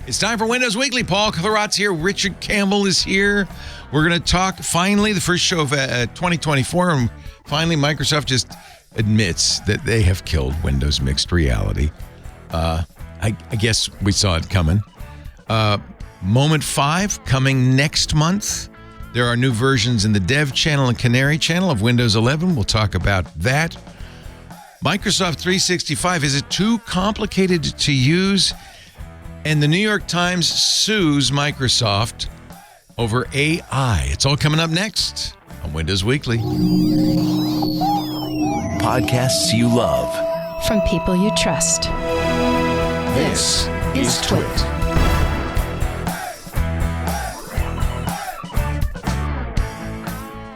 It's time for Windows Weekly. Paul Thurrot's here. Richard Campbell is here. We're going to talk, finally, the first show of 2024. And finally, Microsoft just admits that they have killed Windows Mixed Reality. I guess we saw it coming. Moment 5 coming next month. There are new versions in the Dev channel and Canary channel of Windows 11. We'll talk about that. Microsoft 365, is it too complicated to use? And the New York Times sues Microsoft over AI. It's all coming up next on Windows Weekly. Podcasts you love. From people you trust. This is TWiT.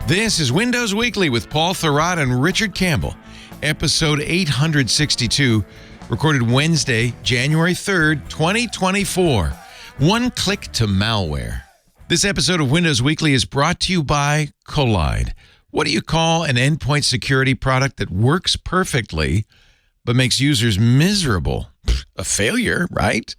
This is Windows Weekly with Paul Thurrott and Richard Campbell. Episode 862. Recorded Wednesday, January 3rd, 2024. One click to malware. This episode of Windows Weekly is brought to you by Collide. What do you call an endpoint security product that works perfectly but makes users miserable? A failure, right?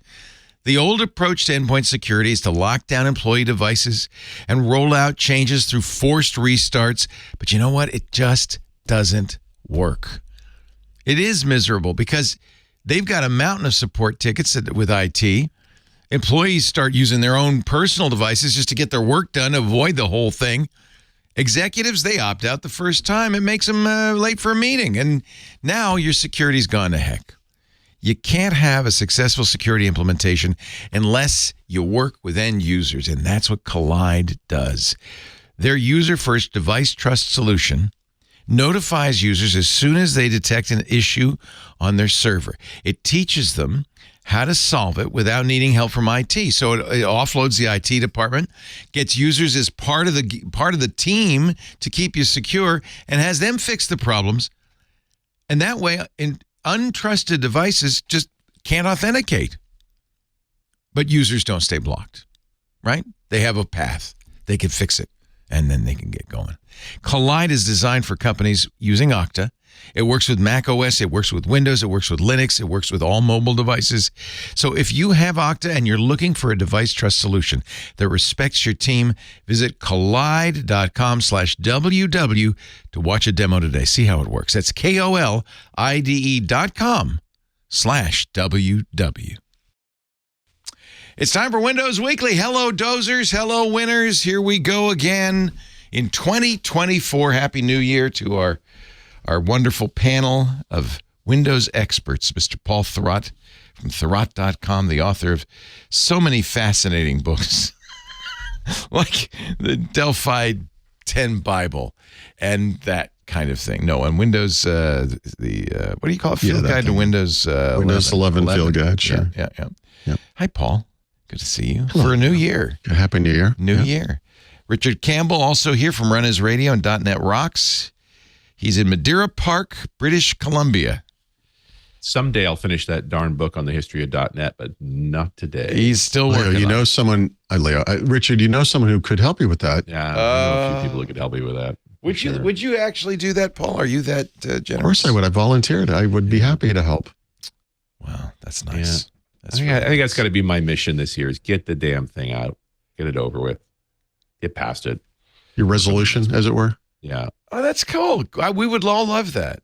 The old approach to endpoint security is to lock down employee devices and roll out changes through forced restarts. But you know what? It just doesn't work. It is miserable because they've got a mountain of support tickets with IT. Employees start using their own personal devices just to get their work done, avoid the whole thing. Executives, they opt out the first time. It makes them late for a meeting. And now your security's gone to heck. You can't have a successful security implementation unless you work with end users. And that's what Collide does. Their user-first device trust solution notifies users as soon as they detect an issue on their server. It teaches them how to solve it without needing help from IT. So it offloads the IT department, gets users as part of the team to keep you secure, and has them fix the problems. And that way, untrusted devices just can't authenticate. But users don't stay blocked, right? They have a path. They can fix it, and then they can get going. Collide is designed for companies using Okta. It works with Mac OS, it works with Windows, it works with Linux, it works with all mobile devices. So if you have Okta and you're looking for a device trust solution that respects your team, visit collide.com/WW to watch a demo today. See how it works. That's KOLIDE.com/WW. It's time for Windows Weekly. Hello, dozers. Hello, winners. Here we go again in 2024. Happy New Year to our wonderful panel of Windows experts. Mr. Paul Thurrott from Thurrott.com, the author of so many fascinating books, like the Delphi 10 Bible and that kind of thing. No, on Windows, what do you call it? Field Guide to Windows 11 Field Guide, sure. Yeah. Hi, Paul. Good to see you. Hello. For a new year. Happy New Year. New year. Richard Campbell, also here from Run His Radio and .NET Rocks. He's in Madeira Park, British Columbia. Someday I'll finish that darn book on the history of .NET, but not today. He's still working Leo, you know someone, Richard, you know someone who could help you with that. Yeah, I know a few people who could help me with that. Would you actually do that, Paul? Are you that generous? Of course I would. I volunteered. I would be happy to help. Wow, that's nice. Yeah. I think that's got to be my mission this year is get the damn thing out. Get it over with. Get past it. Your resolution, as it were? Yeah. Oh, that's cool. We would all love that.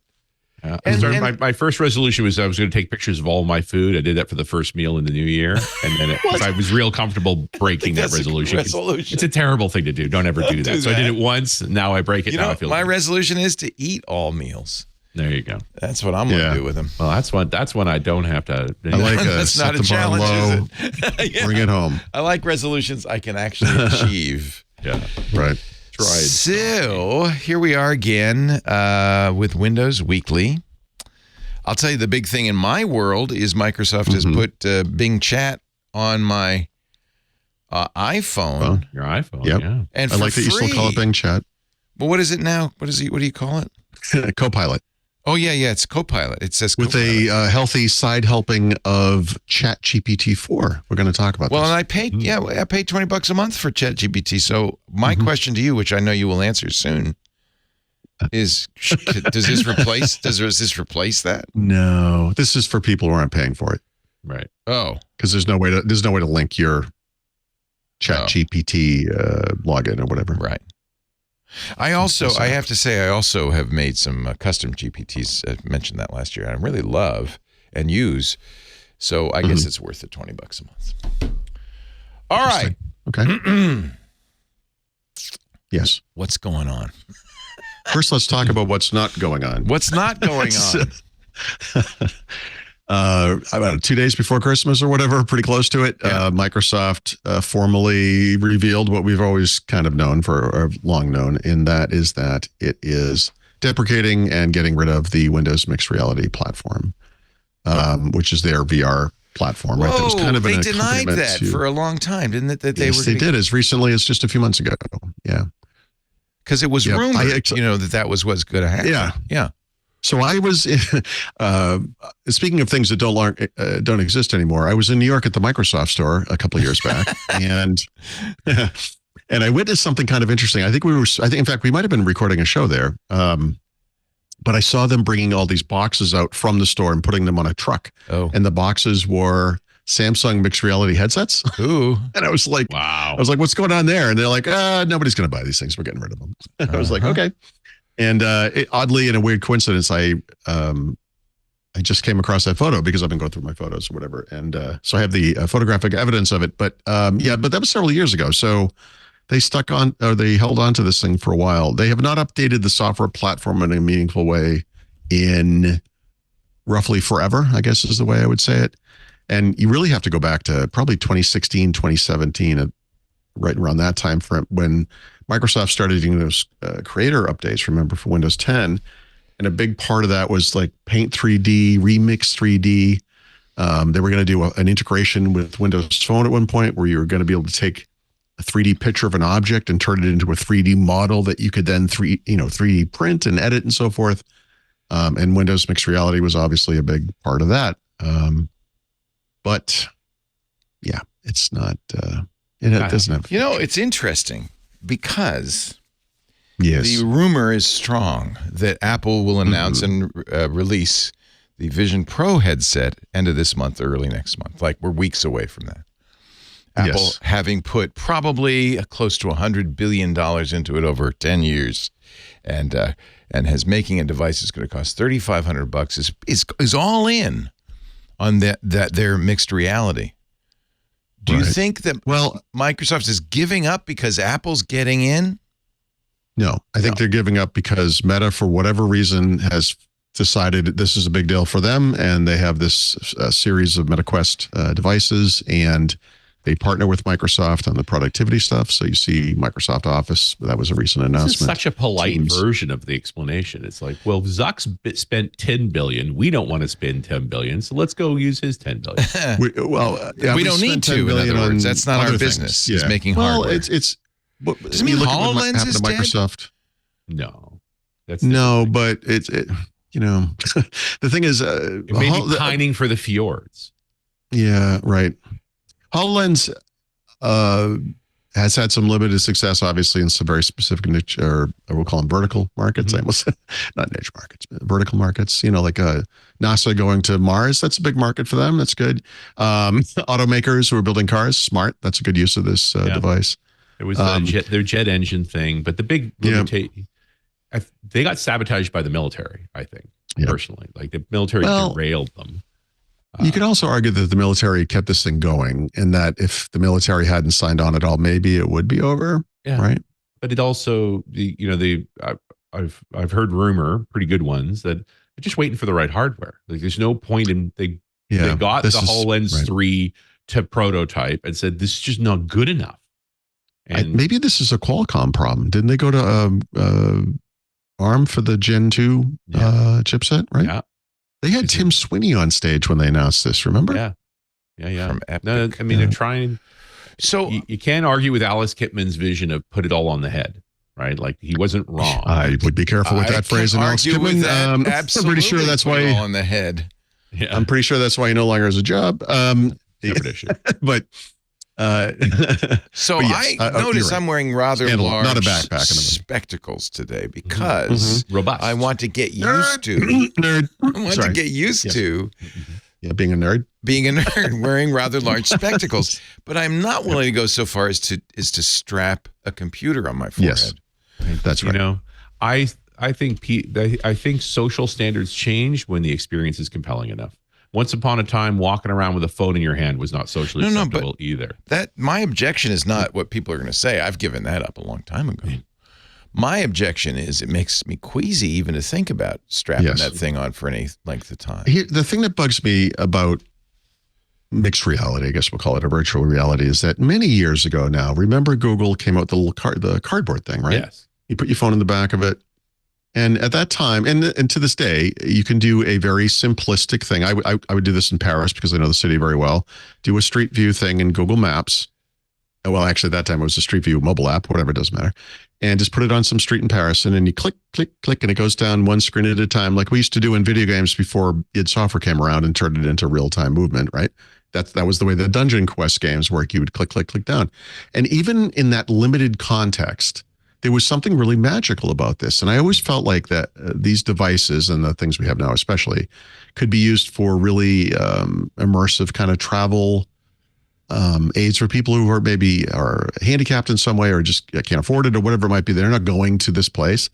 My first resolution was I was going to take pictures of all my food. I did that for the first meal in the new year. And then I was real comfortable breaking that resolution. It's a terrible thing to do. Don't ever do that. So I did it once. Now I break it. Now I feel my resolution is to eat all meals. There you go. That's what I'm going to do with them. Well, that's one I don't have to. I like that's not a challenge, is it? Yeah. Bring it home. I like resolutions I can actually achieve. Yeah. Right. Tried. So here we are again with Windows Weekly. I'll tell you the big thing in my world is Microsoft has put Bing Chat on my iPhone. Your iPhone, yep. Yeah. And I like that you still call it Bing Chat. Well, what is it now? What do you call it? CoPilot. Oh, yeah, it's CoPilot. It says with CoPilot. a healthy side helping of ChatGPT 4. We're going to talk about this. Well, and I paid $20 a month for ChatGPT. So my question to you, which I know you will answer soon, is does this replace that? No, this is for people who aren't paying for it. Right. Oh, because there's no way to link your Chat GPT login or whatever. Right. I have to say, I also have made some custom GPTs. I mentioned that last year. I really love and use. So I guess it's worth it, $20 a month. All right. Okay. Yes. What's going on? First, let's talk about what's not going on. What's not going on? About 2 days before Christmas or whatever, pretty close to it, Microsoft formally revealed what we've always kind of known or long known, and that it is deprecating and getting rid of the Windows mixed reality platform, which is their VR platform. Whoa, right? That was kind of they denied that for a long time, didn't it? That they yes, they did as recently as just a few months ago. Yeah. Because it was rumored, that was what's going to happen. Yeah. Yeah. So I was, speaking of things that don't exist anymore, I was in New York at the Microsoft store a couple of years back, and I witnessed something kind of interesting. I think in fact, we might have been recording a show there, but I saw them bringing all these boxes out from the store and putting them on a truck. Oh. And the boxes were Samsung mixed reality headsets. Ooh. And I was like, wow. I was like, what's going on there? And they're like, nobody's going to buy these things. We're getting rid of them. I was like, okay. And oddly, in a weird coincidence, I just came across that photo because I've been going through my photos or whatever. And so I have the photographic evidence of it. But but that was several years ago. So they held on to this thing for a while. They have not updated the software platform in a meaningful way in roughly forever, I guess is the way I would say it. And you really have to go back to probably 2016, 2017, right around that time frame when Microsoft started doing those creator updates, remember, for Windows 10. And a big part of that was like Paint 3D, Remix 3D. They were going to do an integration with Windows Phone at one point where you were going to be able to take a 3D picture of an object and turn it into a 3D model that you could then 3D print and edit and so forth. And Windows Mixed Reality was obviously a big part of that. But yeah, it's not, it doesn't have. It's interesting because yes, the rumor is strong that Apple will announce and release the Vision Pro headset end of this month, early next month. Like we're weeks away from that. Apple having put probably close to $100 billion into it over 10 years, and has making a device that's going to cost $3,500 is all in on their mixed reality. Do you think that Microsoft is giving up because Apple's getting in? No, I think they're giving up because Meta, for whatever reason, has decided this is a big deal for them, and they have this series of MetaQuest devices, and they partner with Microsoft on the productivity stuff. So you see Microsoft Office. That was a recent announcement. This is such a polite version of the explanation. It's like, well, Zuck's spent $10 billion. We don't want to spend $10 billion, so let's go use his $10 billion. We don't need to. In other words, that's not our business. It's making hardware. It's. Does it mean HoloLens is dead? Microsoft? No, but it's the thing is, it may be pining for the fjords. Yeah, right. HoloLens has had some limited success, obviously, in some very specific niche, or we'll call them vertical markets. I almost not niche markets, but vertical markets. Like NASA going to Mars. That's a big market for them. That's good. Automakers who are building cars, smart. That's a good use of this device. It was their jet engine thing, but the big limitation, they got sabotaged by the military. I think personally, like the military derailed them. You could also argue that the military kept this thing going, and that if the military hadn't signed on at all, maybe it would be over. Yeah. Right. But it also, I've heard rumor, pretty good ones, that they're just waiting for the right hardware. Like there's no point in they got the HoloLens 3 to prototype and said this is just not good enough. And maybe this is a Qualcomm problem. Didn't they go to ARM for the Gen 2 chipset? Right. Yeah. They had Tim Sweeney on stage when they announced this, remember? Yeah. From Epic. They're trying. So you can't argue with Alice Kipman's vision of put it all on the head, right? Like he wasn't wrong. I would be careful with that phrase. And Alice Kipman, I'm pretty sure that's why all on the head. Yeah. I'm pretty sure that's why he no longer has a job. But so yes, I notice I'm wearing rather large not a backpack, spectacles today because I want to get used to nerd. I want to get used to being a nerd. being a nerd, wearing rather large spectacles. But I'm not willing to go so far as to strap a computer on my forehead. Yes, that's right. You know, I think social standards change when the experience is compelling enough. Once upon a time, walking around with a phone in your hand was not socially acceptable either. My objection is not what people are going to say. I've given that up a long time ago. My objection is it makes me queasy even to think about strapping that thing on for any length of time. The thing that bugs me about mixed reality, I guess we'll call it a virtual reality, is that many years ago now, remember Google came out with the cardboard thing, right? Yes. You put your phone in the back of it. And at that time, and to this day, you can do a very simplistic thing. I would do this in Paris because I know the city very well. Do a street view thing in Google Maps. Well, actually, at that time it was a street view mobile app, whatever, it doesn't matter. And just put it on some street in Paris, and then you click, click, click, and it goes down one screen at a time, like we used to do in video games before id Software came around and turned it into real-time movement, right? That was the way the Dungeon Quest games work. You would click, click, click down. And even in that limited context, there was something really magical about this. And I always felt like that these devices and the things we have now especially could be used for really immersive kind of travel aids for people who are maybe are handicapped in some way or just can't afford it or whatever it might be. They're not going to this place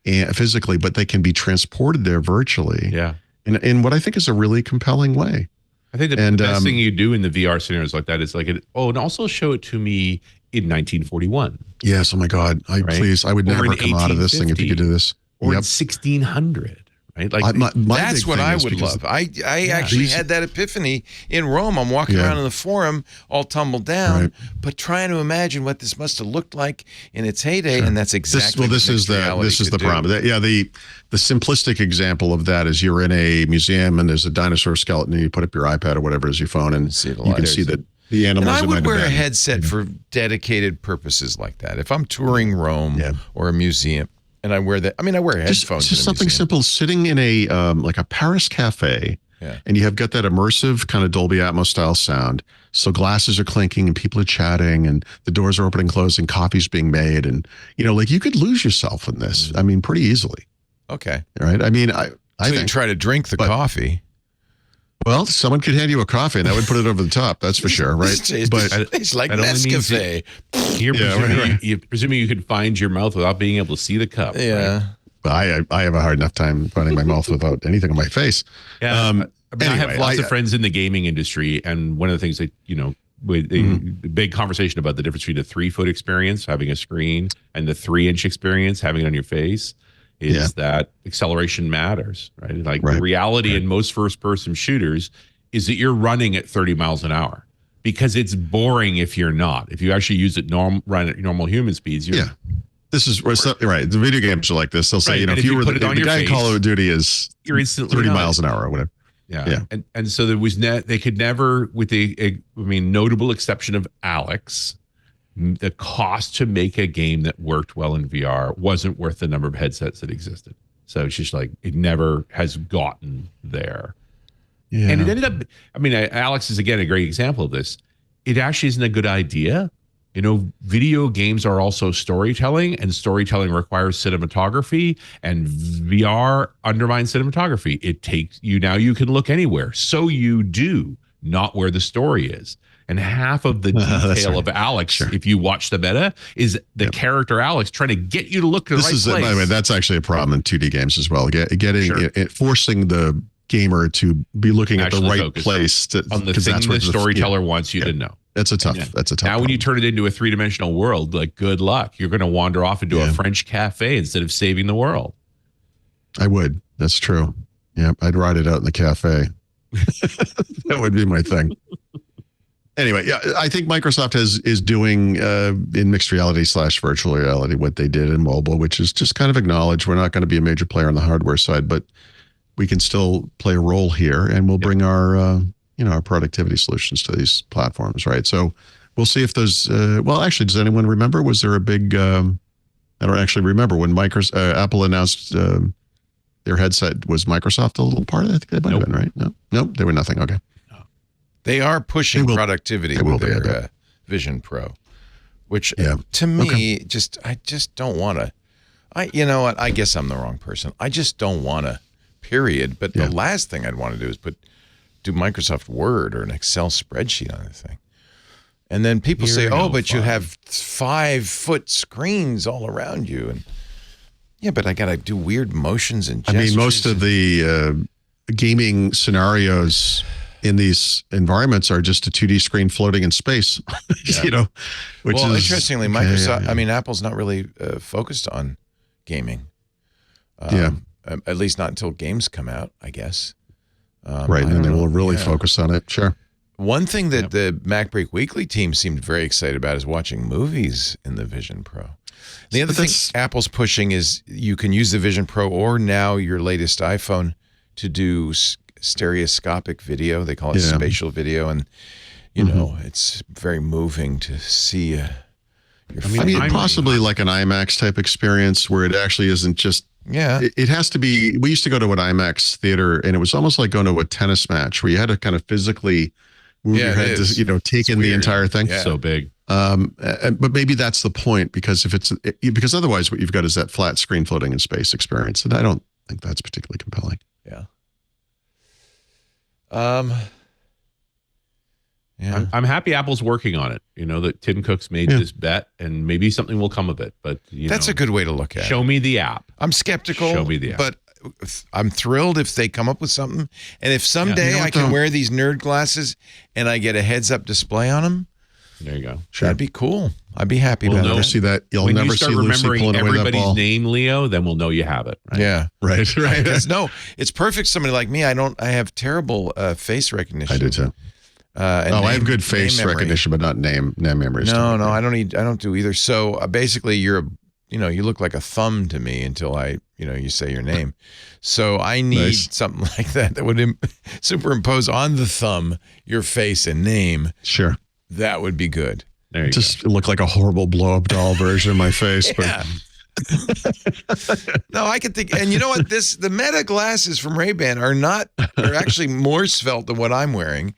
physically, but they can be transported there virtually. Yeah. In what I think is a really compelling way. I think the best thing you do in the VR scenarios like that is like, and also show it to me in 1941. Yes. Oh my God. Please, I would never come out of this thing if you could do this. Or in 1600. Right? Like that's what I would love. I actually had that epiphany in Rome. I'm walking around in the Forum, all tumbled down, but trying to imagine what this must have looked like in its heyday, and that's exactly this is the problem. The simplistic example of that is you're in a museum and there's a dinosaur skeleton, and you put up your iPad or whatever as your phone, and you can see that the animals. And I would wear a headset for dedicated purposes like that. If I'm touring Rome or a museum. And I wear that. I mean, I wear headphones. Just something simple. Sitting in a like a Paris cafe, and you have got that immersive kind of Dolby Atmos style sound. So glasses are clinking and people are chatting, and the doors are opening and closing. Coffee's being made, and like you could lose yourself in this. I mean, pretty easily. Okay. Right. I mean, I think try to drink the coffee. Well, someone could hand you a coffee, and that would put it over the top. That's for sure, right? But it's like Nescafe. You're presuming you could find your mouth without being able to see the cup. Yeah. Right? I have a hard enough time finding my mouth without anything on my face. Yeah. I have lots of friends in the gaming industry, and one of the things that big conversation about the difference between a 3-foot experience, having a screen, and the 3-inch experience, having it on your face. Is that acceleration matters, right? Like the reality in most first-person shooters is that you're running at 30 miles an hour because it's boring if you're not. If you actually use it run at normal human speeds, this is right. The video games are like this. They'll say, if you were the guy in Call of Duty is you're instantly 30 miles an hour or whatever. Yeah. And so there was they could never, with the notable exception of Alex, the cost to make a game that worked well in VR wasn't worth the number of headsets that existed. So it's just like, it never has gotten there. Yeah. And it ended up, Alex is again a great example of this. It actually isn't a good idea. Video games are also storytelling, and storytelling requires cinematography, and VR undermines cinematography. It takes you can look anywhere. So you do, not where the story is. And half of the detail of Alex, if you watch the meta, is the character Alex trying to get you to look to the right place. By the way, that's actually a problem in 2D games as well. Forcing the gamer to be looking at the right place on the thing the storyteller wants you to know. That's a tough. Now, problem. When you turn it into a 3-dimensional world, like, good luck. You're going to wander off into a French cafe instead of saving the world. I would. That's true. Yeah, I'd ride it out in the cafe. That would be my thing. Anyway, I think Microsoft is doing in mixed reality / virtual reality what they did in mobile, which is just kind of acknowledge we're not going to be a major player on the hardware side, but we can still play a role here, and we'll bring our our productivity solutions to these platforms, right? So we'll see if there's actually, does anyone remember? Was there a big? I don't actually remember when Apple announced their headset. Was Microsoft a little part of it? I think they might have been, right? No, they were nothing. Okay. They are pushing productivity with their Vision Pro, which to me, I just don't want to. You know what? I guess I'm the wrong person. I just don't want to, period. But the last thing I'd want to do is put do Microsoft Word or an Excel spreadsheet on the thing. And then people say, "Oh, but you have 5-foot screens all around you." And yeah, but I got to do weird motions and gestures. I mean, most of the gaming scenarios in these environments are just a 2D screen floating in space, you know, which is interestingly, Microsoft, I mean, Apple's not really focused on gaming. At least not until games come out, I guess. Right. And then they will really focus on it. Sure. One thing that the MacBreak Weekly team seemed very excited about is watching movies in the Vision Pro. The other thing Apple's pushing is you can use the Vision Pro or now your latest iPhone to do stereoscopic video. They call it spatial video. And, you know, it's very moving to see your face. I mean, possibly like an IMAX type experience where it actually isn't just, it has to be, we used to go to an IMAX theater and it was almost like going to a tennis match where you had to kind of physically move your head to, you know, take in the entire thing. Yeah. So big. But maybe that's the point, because because otherwise what you've got is that flat screen floating in space experience. And I don't think that's particularly compelling. Yeah. I'm happy Apple's working on it. You know, that Tim Cook's made this bet and maybe something will come of it. But that's a good way to look at it. Show me the app. I'm skeptical. Show me the app. But I'm thrilled if they come up with something. And if someday I can wear these nerd glasses and I get a heads-up display on them, there you go. That'd be cool. I'd be happy about that. See that. You'll when never you start see Lucy remembering pulling away that everybody's ball. name, Leo, then we'll know you have it. Right? Yeah. Right. Because it's perfect. Somebody like me, I have terrible face recognition. I do too. I have good face recognition, but not name memory. No, I don't do either. So basically, you look like a thumb to me until you say your name. So I need something like that would superimpose on the thumb your face and name. Sure, that would be good. There you just look like a horrible blow-up doll version of my face, but. No, I could think, and you know what? The Meta glasses from Ray-Ban are actually more svelte than what I'm wearing.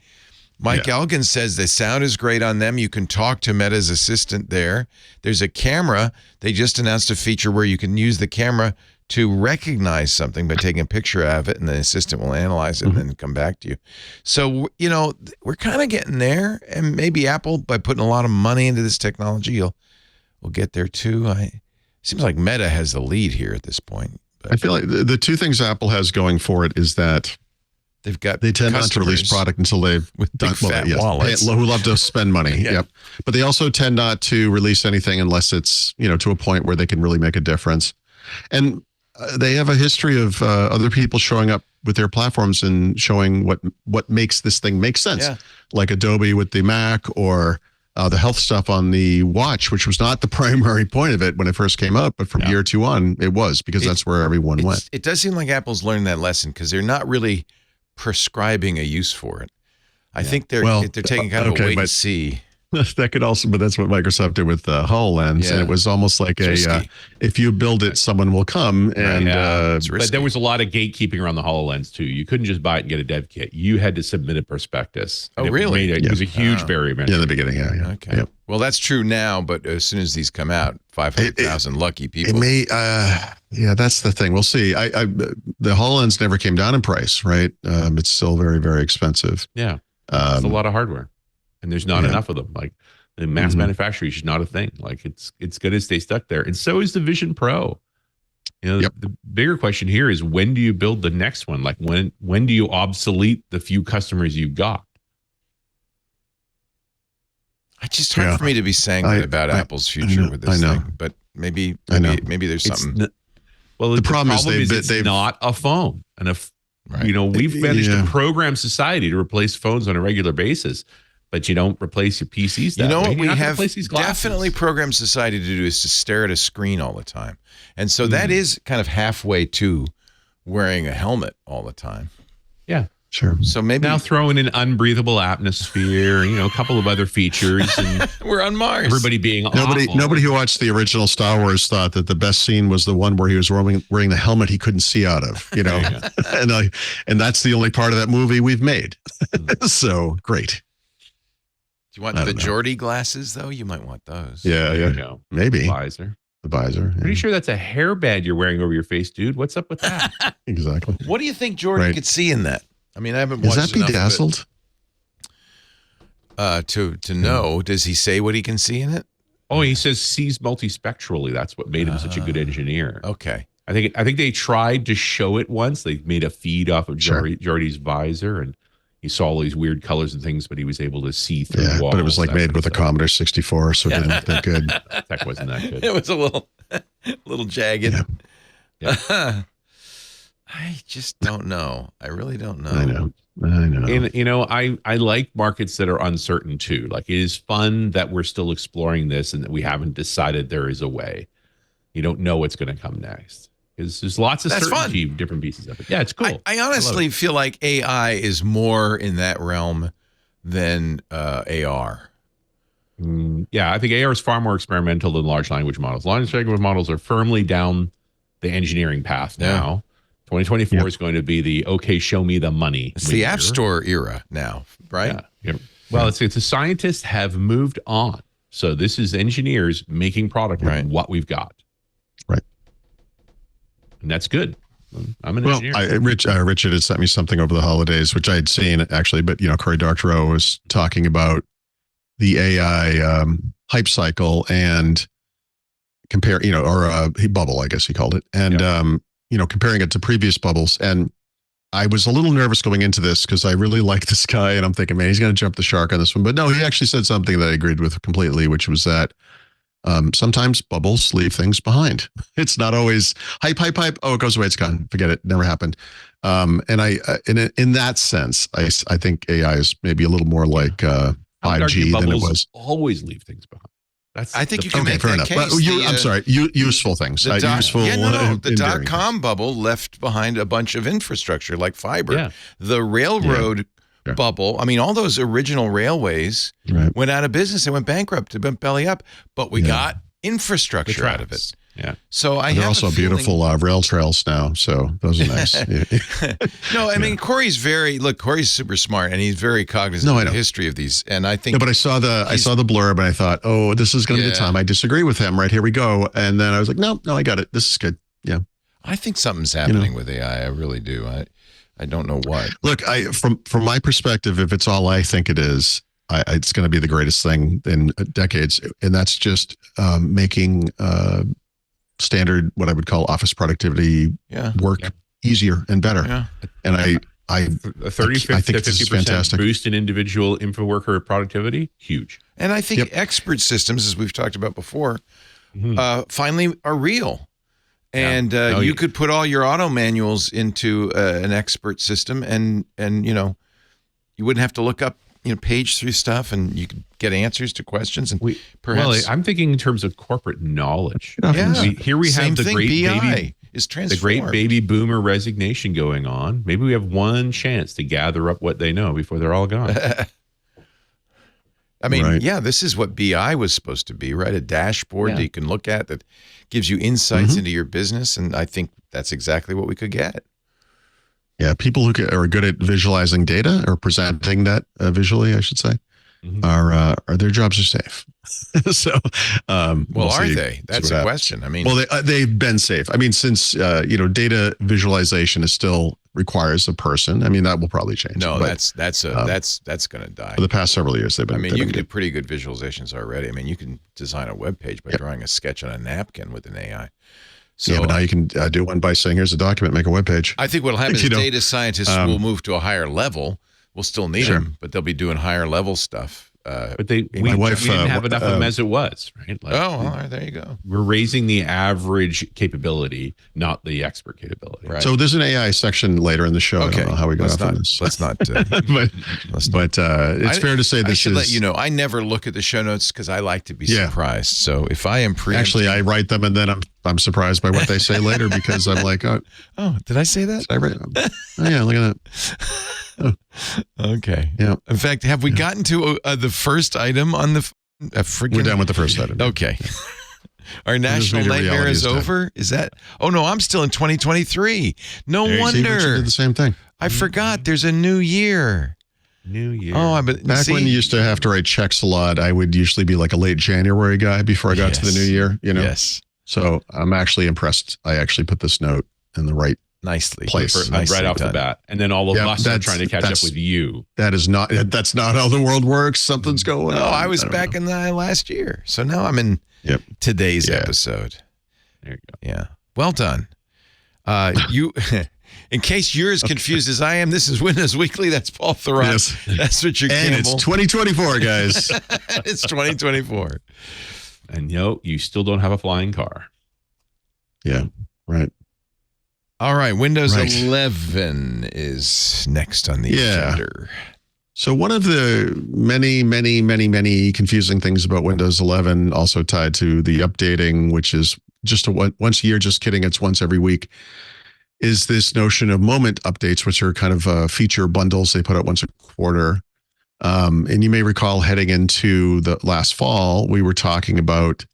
Mike Elgin says the sound is great on them. You can talk to Meta's assistant there. There's a camera. They just announced a feature where you can use the camera to recognize something by taking a picture of it, and the assistant will analyze it and then come back to you. So, we're kind of getting there, and maybe Apple, by putting a lot of money into this technology, will get there too. It seems like Meta has the lead here at this point. But I feel like the two things Apple has going for it is that they tend not to release product until they've done wallets. Who love to spend money. Yep. But they also tend not to release anything unless it's, to a point where they can really make a difference. And they have a history of other people showing up with their platforms and showing what makes this thing make sense. Yeah. Like Adobe with the Mac, or the health stuff on the watch, which was not the primary point of it when it first came out, but from year 2 on, it was, because that's where everyone went. It does seem like Apple's learned that lesson, because they're not really prescribing a use for it. I think they're taking kind of a wait and see. That could also, but that's what Microsoft did with the HoloLens, and it was almost like if you build it, someone will come. And but there was a lot of gatekeeping around the HoloLens too. You couldn't just buy it and get a dev kit. You had to submit a prospectus. Oh, really? It was a huge barrier. Yeah, in the beginning. Yeah. Okay. Yep. Well, that's true now, but as soon as these come out, 500,000 lucky people. It may. That's the thing. We'll see. The HoloLens never came down in price, right? It's still very, very expensive. Yeah, it's a lot of hardware. And there's not enough of them. Like, the mass manufacturing is just not a thing. Like, it's going to stay stuck there. And so is the Vision Pro. The bigger question here is, when do you build the next one? Like, when do you obsolete the few customers you got? It's just hard for me to be saying that about Apple's future with this thing. But maybe there's something. The problem is it's not a phone. And we've managed to program society to replace phones on a regular basis. But you don't replace your PCs. What we have definitely programmed society to do is to stare at a screen all the time. And so that is kind of halfway to wearing a helmet all the time. Yeah, sure. So maybe now throw in an unbreathable atmosphere, a couple of other features. And we're on Mars. Everybody being nobody who watched the original Star Wars thought that the best scene was the one where he was wearing the helmet he couldn't see out of, and that's the only part of that movie we've made. So great. Do you want the Geordie glasses, though? You might want those. Yeah. Maybe. The visor. Pretty sure that's a hairband you're wearing over your face, dude. What's up with that? Exactly. What do you think Jordan could see in that? I mean, I haven't Is watched that bedazzled? To know. Does he say what he can see in it? Oh, he says sees multispectrally. That's what made him such a good engineer. Okay. I think they tried to show it once. They made a feed off of Sure. Jordy's visor, and he saw all these weird colors and things, but he was able to see through walls. But it was like made with a Commodore 64, so it didn't look that good. Tech wasn't that good. It was a little jagged. Yeah. I just don't know. I really don't know. I know. And I like markets that are uncertain too. Like, it is fun that we're still exploring this and that we haven't decided there is a way. You don't know what's going to come next. Because there's lots of certainty, different pieces of it. Yeah, it's cool. I honestly feel like AI is more in that realm than AR. Yeah, I think AR is far more experimental than large language models. Large language models are firmly down the engineering path now. 2024 is going to be the, okay, show me the money. It's the App Store era now, right? Yeah. Well, it's the scientists have moved on. So this is engineers making product with what we've got. Right. And that's good. I'm an engineer. Richard had sent me something over the holidays, which I had seen actually, but Cory Doctorow was talking about the AI hype cycle and compare, bubble, I guess he called it. And, comparing it to previous bubbles. And I was a little nervous going into this because I really like this guy and I'm thinking, man, he's going to jump the shark on this one. But no, he actually said something that I agreed with completely, which was that sometimes bubbles leave things behind. It's not always hype. Oh, it goes away. It's gone. Forget it. Never happened. And in that sense, I think AI is maybe a little more like 5G than it was. Always leave things behind. I think you can make that case. I'm sorry. Useful things. Useful. The .com bubble left behind a bunch of infrastructure like fiber. Yeah. The railroad bubble. I mean, all those original railways went out of business. They went bankrupt. They went belly up. But we got infrastructure out of it. Yeah. So they're also beautiful rail trails now. So those are nice. No, I mean, Corey's super smart and he's very cognizant of the history of these. And I think, no, but I saw the blurb and I thought, oh, this is going to be the time I disagree with him. Right, here we go. And then I was like, no, I got it. This is good. Yeah. I think something's happening with AI. I really do. I don't know what. Look, from my perspective, if it's all I think it is, it's going to be the greatest thing in decades. And that's just making standard, what I would call office productivity work easier and better. Yeah. And I a 30 to 50% boost in individual info worker productivity, huge. And I think expert systems, as we've talked about before, finally are real. And you could put all your auto manuals into an expert system, and you wouldn't have to look up page through stuff, and you could get answers to questions. And perhaps, I'm thinking in terms of corporate knowledge. Here we have the great baby boomer resignation going on. Maybe we have one chance to gather up what they know before they're all gone. I mean, this is what BI was supposed to be, right? A dashboard that you can look at that gives you insights into your business, and I think that's exactly what we could get. Yeah, people who are good at visualizing data or presenting that visually, I should say, are their jobs are safe. So, are they? That's a question. I mean, they've been safe. I mean, since data visualization still requires a person. I mean, that will probably change. No, that's going to die. For the past several years, they've been. I mean, you can do pretty good visualizations already. I mean, you can design a web page by drawing a sketch on a napkin with an AI. So, but now you can do one by saying, here's a document, make a web page. I think what will happen is data scientists will move to a higher level. We'll still need them, but they'll be doing higher level stuff. But we didn't have enough of them as it was, right? Like, there you go. We're raising the average capability, not the expert capability. Right. So there's an AI section later in the show. Okay. I don't know how we got off on this. Let's not. But it's fair to say this I should let you know, I never look at the show notes because I like to be surprised. So if I am actually, I write them and then I'm surprised by what they say later because I'm like, oh, did I say that? Did I write them? Oh yeah, look at that. Oh. Okay. Yeah. In fact, have we gotten to the first item on the freaking? We're done with the first item. Okay. Our national nightmare is over. Is that? Oh no, I'm still in 2023. No wonder. You did the same thing. I forgot. There's a new year. New year. Oh, back when you used to have to write checks a lot, I would usually be like a late January guy before I got to the new year. Yes. So I'm actually impressed. I actually put this note in the right nicely place. Nicely right off done. the bat. And then all of us are trying to catch up with you. That's not how the world works. Something's going on. No, I was back in last year. So now I'm in today's episode. There you go. Yeah. Well done. You, in case you're as confused as I am, this is Windows Weekly. That's Paul Thurrott. Yes. That's Richard Campbell. And it's 2024, guys. It's 2024. And you still don't have a flying car. Yeah, right. All right. Windows 11 is next on the agenda. So one of the many confusing things about Windows 11, also tied to the updating, which is just once a year, just kidding, it's once every week, is this notion of moment updates, which are kind of feature bundles they put out once a quarter. And you may recall heading into the last fall, we were talking about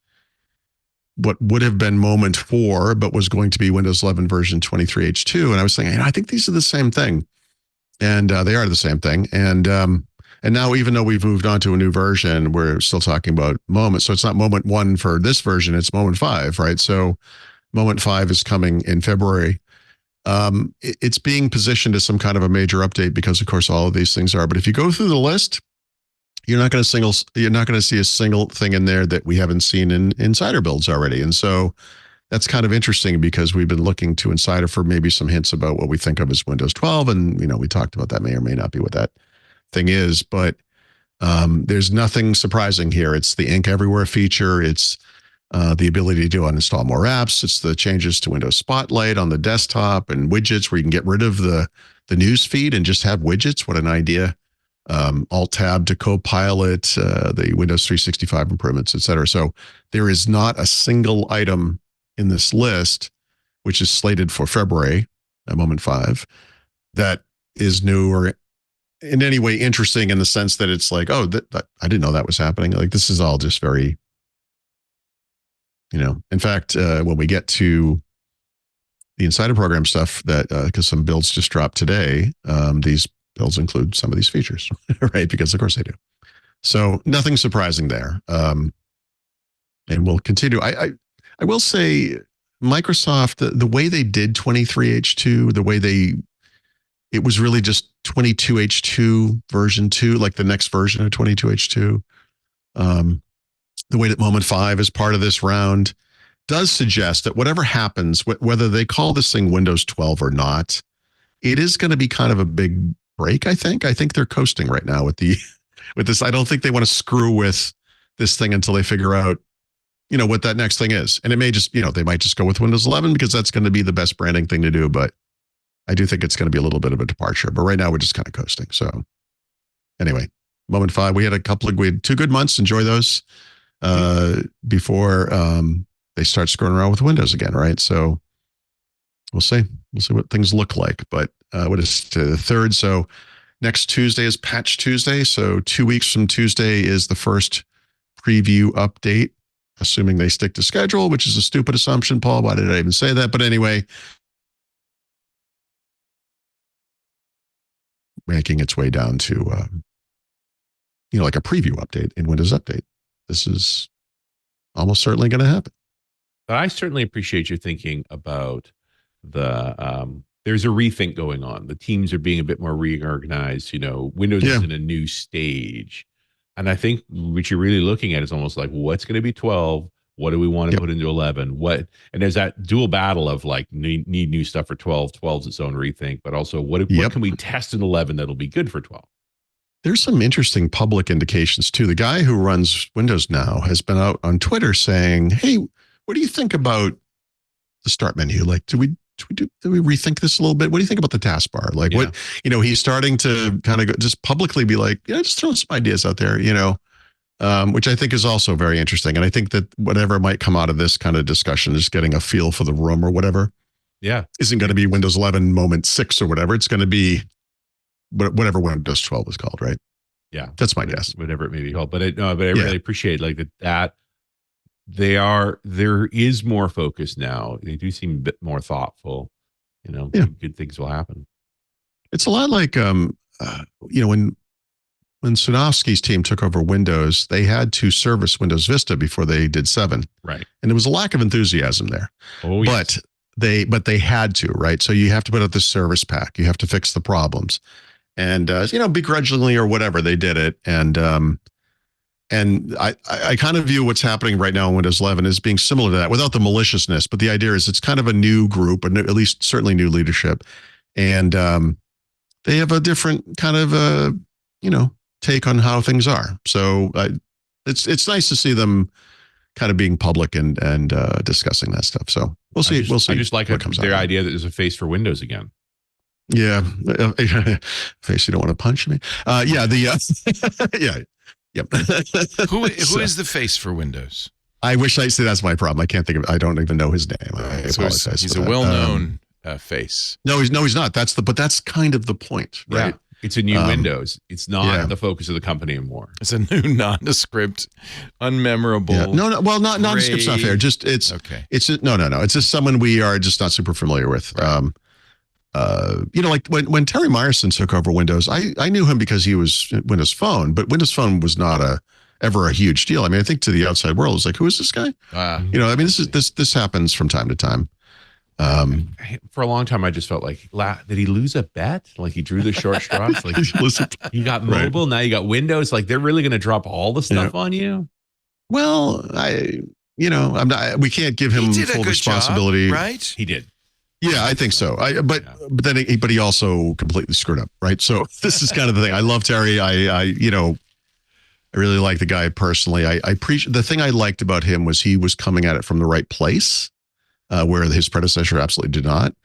what would have been Moment 4, but was going to be Windows 11 version 23H2. And I was thinking, I think these are the same thing. And they are the same thing. And now, even though we've moved on to a new version, we're still talking about Moment. So it's not Moment 1 for this version, it's Moment 5, right? So Moment 5 is coming in February. It's being positioned as some kind of a major update because, of course, all of these things are. But if you go through the list, you're not going to see a single thing in there that we haven't seen in insider builds already. And so that's kind of interesting because we've been looking to insider for maybe some hints about what we think of as Windows 12. And, we talked about that may or may not be what that thing is. But there's nothing surprising here. It's the Ink Everywhere feature. It's the ability to uninstall more apps. It's the changes to Windows Spotlight on the desktop and widgets where you can get rid of the news feed and just have widgets. What an idea. Alt-tab to CoPilot, the Windows 365 improvements, et cetera. So there is not a single item in this list, which is slated for February, at Moment 5, that is new or in any way interesting in the sense that it's like, I didn't know that was happening. Like, this is all just very, in fact, when we get to the Insider Program stuff, that because some builds just dropped today, these builds include some of these features, right? Because of course they do. So nothing surprising there. And we'll continue. I will say Microsoft, the way they did 23H2, the way it was really just 22H2 version 2, like the next version of 22H2. The way that Moment 5 is part of this round does suggest that whatever happens, whether they call this thing Windows 12 or not, it is going to be kind of a big break, I think. I think they're coasting right now with this. I don't think they want to screw with this thing until they figure out, what that next thing is. And it may just, they might just go with Windows 11 because that's going to be the best branding thing to do. But I do think it's going to be a little bit of a departure. But right now we're just kind of coasting. So anyway, Moment 5, we had 2 good months. Enjoy those before they start screwing around with Windows again, right? So we'll see. We'll see what things look like. But what is the 3rd? So next Tuesday is Patch Tuesday. So 2 weeks from Tuesday is the first preview update, assuming they stick to schedule, which is a stupid assumption, Paul. Why did I even say that? But anyway, making its way down to, like a preview update in Windows Update. This is almost certainly going to happen. But I certainly appreciate your thinking about there's a rethink going on. The teams are being a bit more reorganized. Windows is in a new stage. And I think what you're really looking at is almost like, what's going to be 12? What do we want to put into 11? And there's that dual battle of like, need new stuff for 12. 12's its own rethink, but also what can we test in 11 that'll be good for 12? There's some interesting public indications too. The guy who runs Windows now has been out on Twitter saying, hey, what do you think about the start menu? Like, do we rethink this a little bit? What do you think about the taskbar? Like what, he's starting to kind of just publicly be like, just throwing some ideas out there, which I think is also very interesting. And I think that whatever might come out of this kind of discussion is getting a feel for the room or whatever. Yeah. Isn't going to be Windows 11 Moment 6 or whatever. It's going to be whatever Windows 12 is called, right? Yeah. That's my guess. Whatever it may be called. But I really appreciate like that there is more focus now. They do seem a bit more thoughtful, good things will happen. It's a lot like, when Sunofsky's team took over Windows, they had to service Windows Vista before they did 7. Right. And there was a lack of enthusiasm there. Oh, yes. But but they had to, right? So you have to put out this service pack. You have to fix the problems, and begrudgingly or whatever, they did it. And I kind of view what's happening right now in Windows 11 as being similar to that, without the maliciousness. But the idea is it's kind of a new group, and at least certainly new leadership, and they have a different kind of take on how things are. So it's nice to see them kind of being public and discussing that stuff. So we'll see. We'll see. I just like their idea that there's a face for Windows again. Yeah, face you don't want to punch me. Yeah, yeah. Yep. Who is the face for Windows? I wish I say that's my problem. I can't think of. I don't even know his name. I apologize. He's a well-known face. No, he's not. But that's kind of the point, right? Yeah. It's a new Windows. It's not the focus of the company anymore. It's a new nondescript, unmemorable. Yeah. No. Well, nondescript's not fair. Just it's okay. It's no. It's just someone we are just not super familiar with. Right. Like when Terry Myerson took over Windows, I knew him because he was Windows Phone, but Windows Phone was not ever a huge deal. I mean, I think to the outside world, it's like, who is this guy? This happens from time to time. For a long time, I just felt like, did he lose a bet? Like he drew the short straws. Like you got mobile, now you got Windows. Like they're really going to drop all the stuff on you. Well, I'm not. We can't give him full responsibility, job, right? He did. Yeah, I think so. But he also completely screwed up, right? So this is kind of the thing. I love Terry. I really like the guy personally. The thing I liked about him was he was coming at it from the right place. Where his predecessor absolutely did not.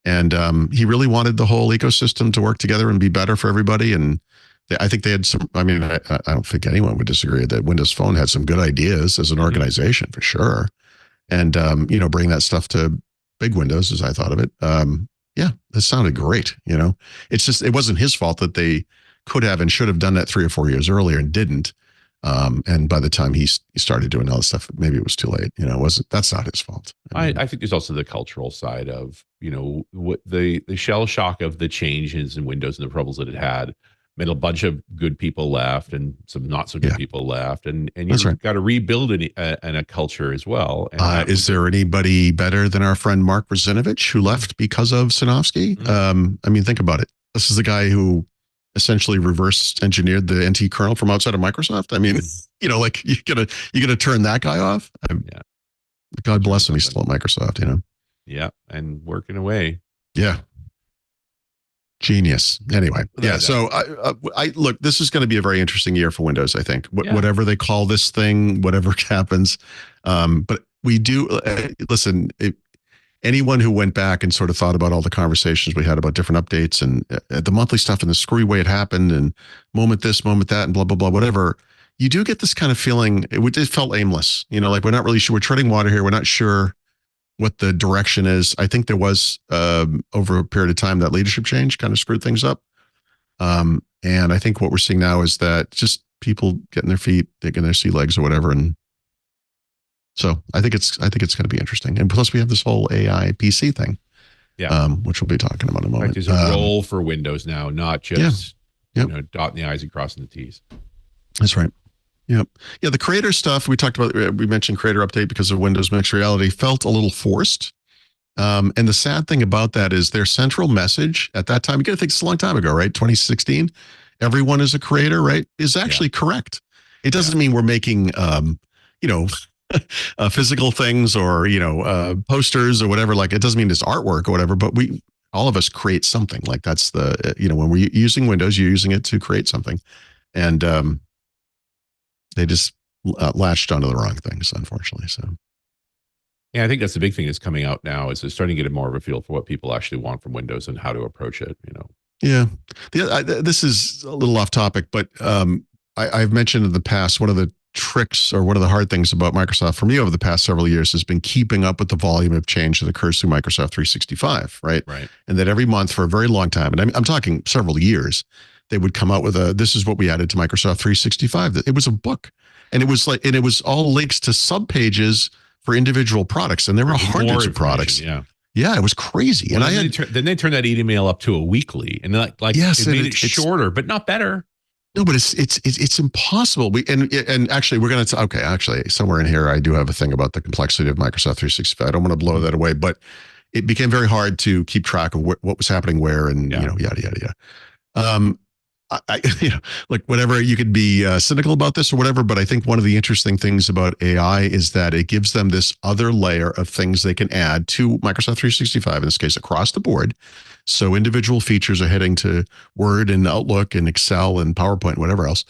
And he really wanted the whole ecosystem to work together and be better for everybody. And I think they had some, I don't think anyone would disagree that Windows Phone had some good ideas as an organization for sure. And, bring that stuff to big Windows as I thought of it. That sounded great. It's just, it wasn't his fault that they could have and should have done that 3 or 4 years earlier and didn't. And by the time he started doing all this stuff, maybe it was too late. That's not his fault. I think there's also the cultural side of, what the shell shock of the changes in Windows and the troubles that it had made a bunch of good people left and some not so good people left. And you've got to rebuild a culture as well. And is there anybody better than our friend Mark Brzezinowicz who left because of Sinofsky? Mm-hmm. Think about it. This is the guy who essentially reverse engineered the NT kernel from outside of Microsoft. You're gonna turn that guy off. God bless him. He's still at Microsoft, Yeah. And working away. Yeah. Genius. Anyway. Yeah. So I look, this is going to be a very interesting year for Windows, I think. Whatever they call this thing, whatever happens. But we do listen, anyone who went back and sort of thought about all the conversations we had about different updates and the monthly stuff and the screwy way it happened and moment this, moment that, and blah, blah, blah, whatever, you do get this kind of feeling. It felt aimless, like we're not really sure. We're treading water here. We're not sure what the direction is. I think there was over a period of time that leadership change kind of screwed things up. And I think what we're seeing now is that just people getting their feet, digging their sea legs or whatever. And so I think it's going to be interesting. And plus we have this whole AI PC thing, which we'll be talking about in a moment. There's a role for Windows now, not just dotting the I's and crossing the T's. That's right. Yep. Yeah. The creator stuff we talked about, we mentioned creator update because of Windows Mixed Reality felt a little forced. And the sad thing about that is their central message at that time, you got to think it's a long time ago, right? 2016, everyone is a creator, right? Is actually correct. It doesn't mean we're making, physical things or, posters or whatever. Like it doesn't mean it's artwork or whatever, but all of us create something. Like that's the, when we're using Windows, you're using it to create something. And, they just latched onto the wrong things, unfortunately. So, yeah, I think that's the big thing that's coming out now is they're starting to get more of a feel for what people actually want from Windows and how to approach it. Yeah, this is a little off topic, but I've mentioned in the past one of the tricks or one of the hard things about Microsoft for me over the past several years has been keeping up with the volume of change that occurs through Microsoft 365, right? Right. And that every month for a very long time, and I'm talking several years, they would come out with this is what we added to Microsoft 365. It was a book. And it was all links to subpages for individual products. And there were hundreds of products. Yeah. Yeah, it was crazy. Well, and then they turned that email up to a weekly and yes, it made it shorter, but not better. No, but it's impossible. And actually we're going to, actually somewhere in here, I do have a thing about the complexity of Microsoft 365. I don't want to blow that away, but it became very hard to keep track of what was happening where, and yada yada yada. Like whatever, you could be cynical about this or whatever, but I think one of the interesting things about AI is that it gives them this other layer of things they can add to Microsoft 365, in this case, across the board. So individual features are heading to Word and Outlook and Excel and PowerPoint, whatever else.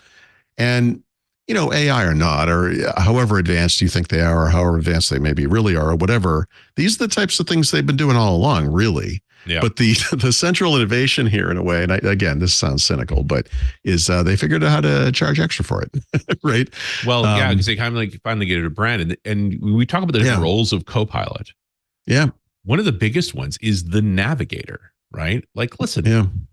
And, AI or not, or however advanced you think they are, or however advanced they maybe really are, or whatever, these are the types of things they've been doing all along, really. Yeah. But the central innovation here, in a way, and again, this sounds cynical, but is they figured out how to charge extra for it, right? Well, because they kind of like finally get it a brand, and we talk about the different roles of Copilot. Yeah, one of the biggest ones is the navigator, right? Like, listen,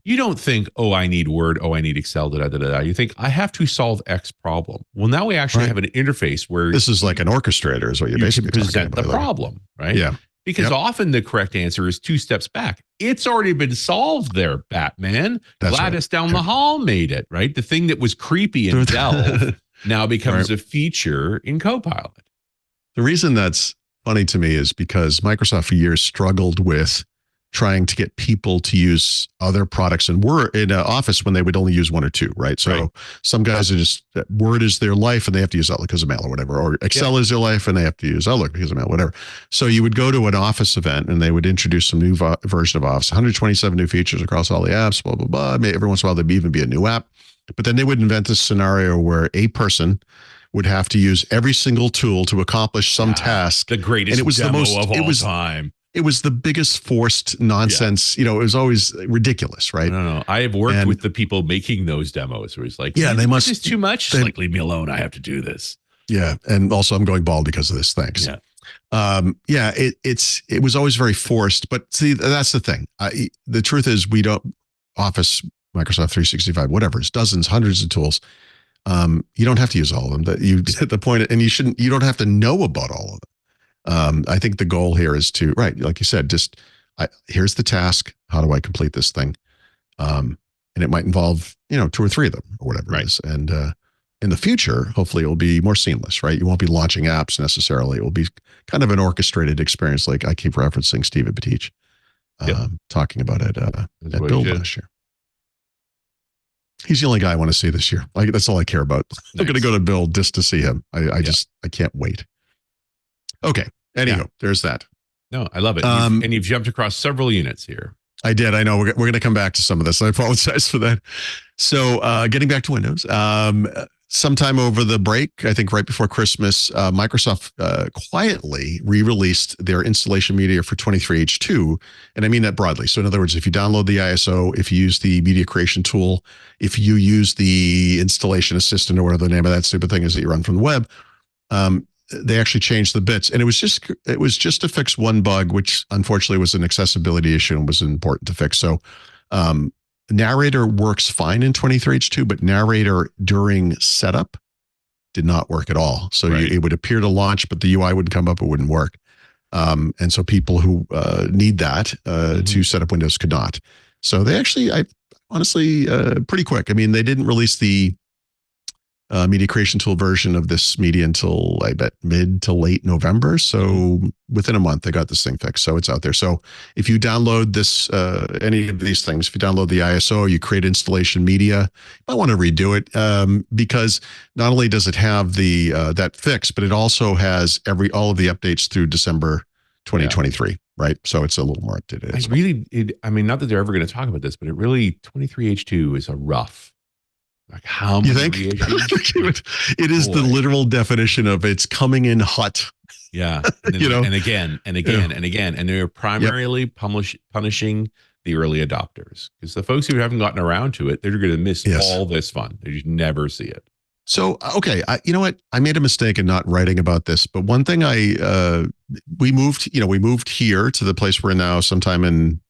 you don't think, oh, I need Word, oh, I need Excel, da da da da. You think I have to solve X problem. Well, now we actually have an interface where this is like an orchestrator, is what you're basically present talking about. The problem, right? Yeah. Because often the correct answer is 2 steps back. It's already been solved there, Batman. That's Gladys down the hall made it, right? The thing that was creepy in Delve now becomes a feature in Copilot. The reason that's funny to me is because Microsoft for years struggled with trying to get people to use other products and Word in Office when they would only use 1 or 2, right? So some guys are just, Word is their life and they have to use Outlook because of mail or whatever, or Excel is their life and they have to use Outlook because of mail, whatever. So you would go to an Office event and they would introduce some new version of Office, 127 new features across all the apps, blah, blah, blah. Every once in a while, there'd even be a new app. But then they would invent this scenario where a person would have to use every single tool to accomplish some task. The greatest demo of all time. It was the biggest forced nonsense. It was always ridiculous, right? No. I have worked with the people making those demos where it's like, they must. This is too much. Just like, leave me alone. I have to do this. Yeah, and also I'm going bald because of this. Thanks. Yeah. It was always very forced. But see, that's the thing. The truth is, we don't Office, Microsoft 365, whatever. It's dozens, hundreds of tools. You don't have to use all of them. That you hit the point, and you shouldn't. You don't have to know about all of them. I think the goal here is to, like you said, just here's the task. How do I complete this thing? And it might involve, 2 or 3 of them or whatever it is. And in the future, hopefully it will be more seamless, right? You won't be launching apps necessarily. It will be kind of an orchestrated experience, like I keep referencing Steve Batich talking about it at Build last year. He's the only guy I want to see this year. That's all I care about. I'm going to go to Build just to see him. I can't wait. Okay. Anywho, there's that. No, I love it. And you've jumped across several units here. I did. I know. We're going to come back to some of this. I apologize for that. So getting back to Windows, sometime over the break, I think right before Christmas, Microsoft quietly re-released their installation media for 23H2. And I mean that broadly. So in other words, if you download the ISO, if you use the media creation tool, if you use the installation assistant or whatever the name of that stupid thing is that you run from the web, they actually changed the bits, and it was just to fix one bug, which unfortunately was an accessibility issue and was important to fix. So Narrator works fine in 23H2, but Narrator during setup did not work at all. So it would appear to launch, but the UI wouldn't come up, it wouldn't work. And so people who need that to set up Windows could not. So they actually, honestly, pretty quick. I mean, they didn't release the media creation tool version of this media until I bet mid to late November. So within a month, they got this thing fixed. So it's out there. So if you download this, any of these things, if you download the ISO, you create installation media, you might want to redo it because not only does it have the that fix, but it also has all of the updates through December 2023. Right. So it's a little more up to date. I mean, not that they're ever going to talk about this, but it really 23H2 is a rough. Like how you think? It is the literal definition of it's coming in hot. Yeah. And again, and they're primarily punishing the early adopters because the folks who haven't gotten around to it, they're going to miss all this fun. They just never see it. So, okay. You know what? I made a mistake in not writing about this, but one thing we moved here to the place we're in now sometime in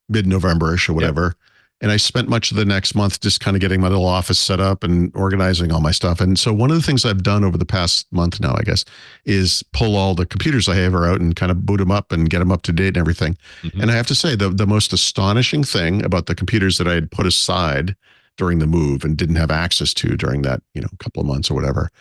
mid-November-ish or whatever. Yep. And I spent much of the next month just kind of getting my little office set up and organizing all my stuff. And so one of the things I've done over the past month now, I guess, is pull all the computers I have out and kind of boot them up and get them up to date and everything. Mm-hmm. And I have to say, the most astonishing thing about the computers that I had put aside during the move and didn't have access to during that, couple of months or whatever,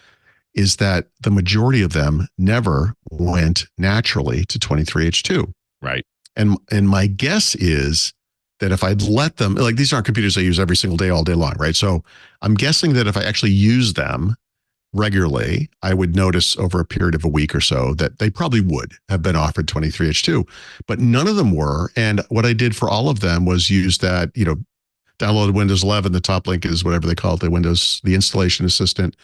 is that the majority of them never went naturally to 23H2. Right. And my guess is that if I'd let them, like these aren't computers I use every single day, all day long, right? So I'm guessing that if I actually use them regularly, I would notice over a period of a week or so that they probably would have been offered 23H2, but none of them were. And what I did for all of them was use that, download Windows 11. The top link is whatever they call it, the installation assistant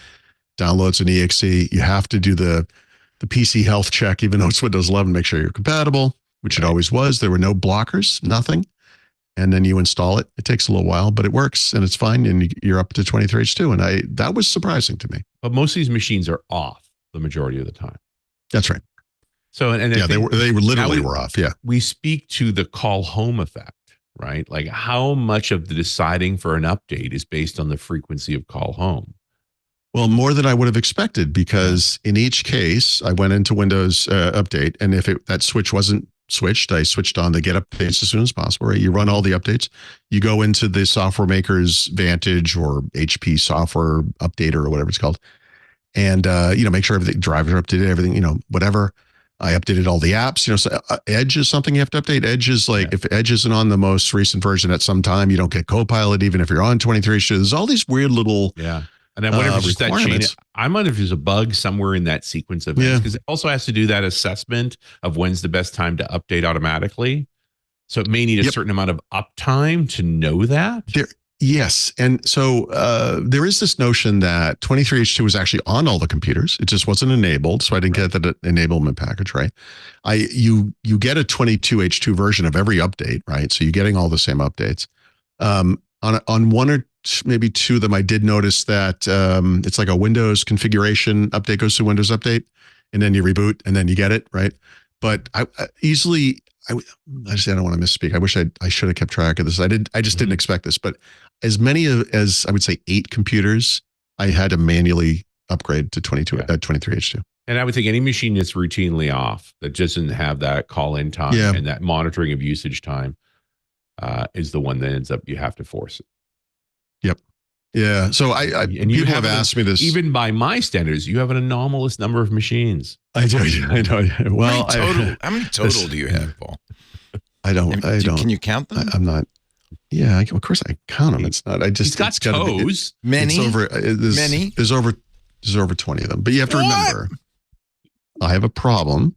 downloads an exe. You have to do the PC health check, even though it's Windows 11, make sure you're compatible, which it always was. There were no blockers, nothing. And then you install it. It takes a little while, but it works and it's fine. And you're up to 23H2. And that was surprising to me. But most of these machines are off the majority of the time. That's right. So, and yeah, they literally were off. Yeah. We speak to the call home effect, right? Like how much of the deciding for an update is based on the frequency of call home? Well, more than I would have expected, because in each case, I went into Windows Update, and if that switch wasn't switched, I switched on the get updates as soon as possible. Right? You run all the updates. You go into the software maker's Vantage or HP software updater or whatever it's called, and make sure everything drivers are updated, everything, whatever. I updated all the apps. So Edge is something you have to update. Edge is like if Edge isn't on the most recent version at some time, you don't get CoPilot even if you're on 23. There's all these weird little And then what if it's just that chain? I wonder if there's a bug somewhere in that sequence of events, because it also has to do that assessment of when's the best time to update automatically. So it may need a certain amount of uptime to know that. Yes. And so there is this notion that 23H2 was actually on all the computers. It just wasn't enabled. So I didn't get that enablement package, right? You get a 22H2 version of every update, right? So you're getting all the same updates. On one or maybe two of them, I did notice that it's like a Windows configuration update goes to Windows Update, and then you reboot, and then you get it, right? But I just I don't want to misspeak. I wish I should have kept track of this. I just didn't expect this. But as many as I would say 8 computers, I had to manually upgrade to 23H2. And I would think any machine that's routinely off, that doesn't have that call-in time and that monitoring of usage time, is the one that ends up you have to force it. Yep. Yeah. So people have asked me this. Even by my standards, you have an anomalous number of machines. I do. Well, how many total do you have, Paul? I don't. Can you count them? I'm not. Yeah, of course I count them. It's not. He's got toes. Many. Many. There's over 20 of them. But you have to remember, I have a problem,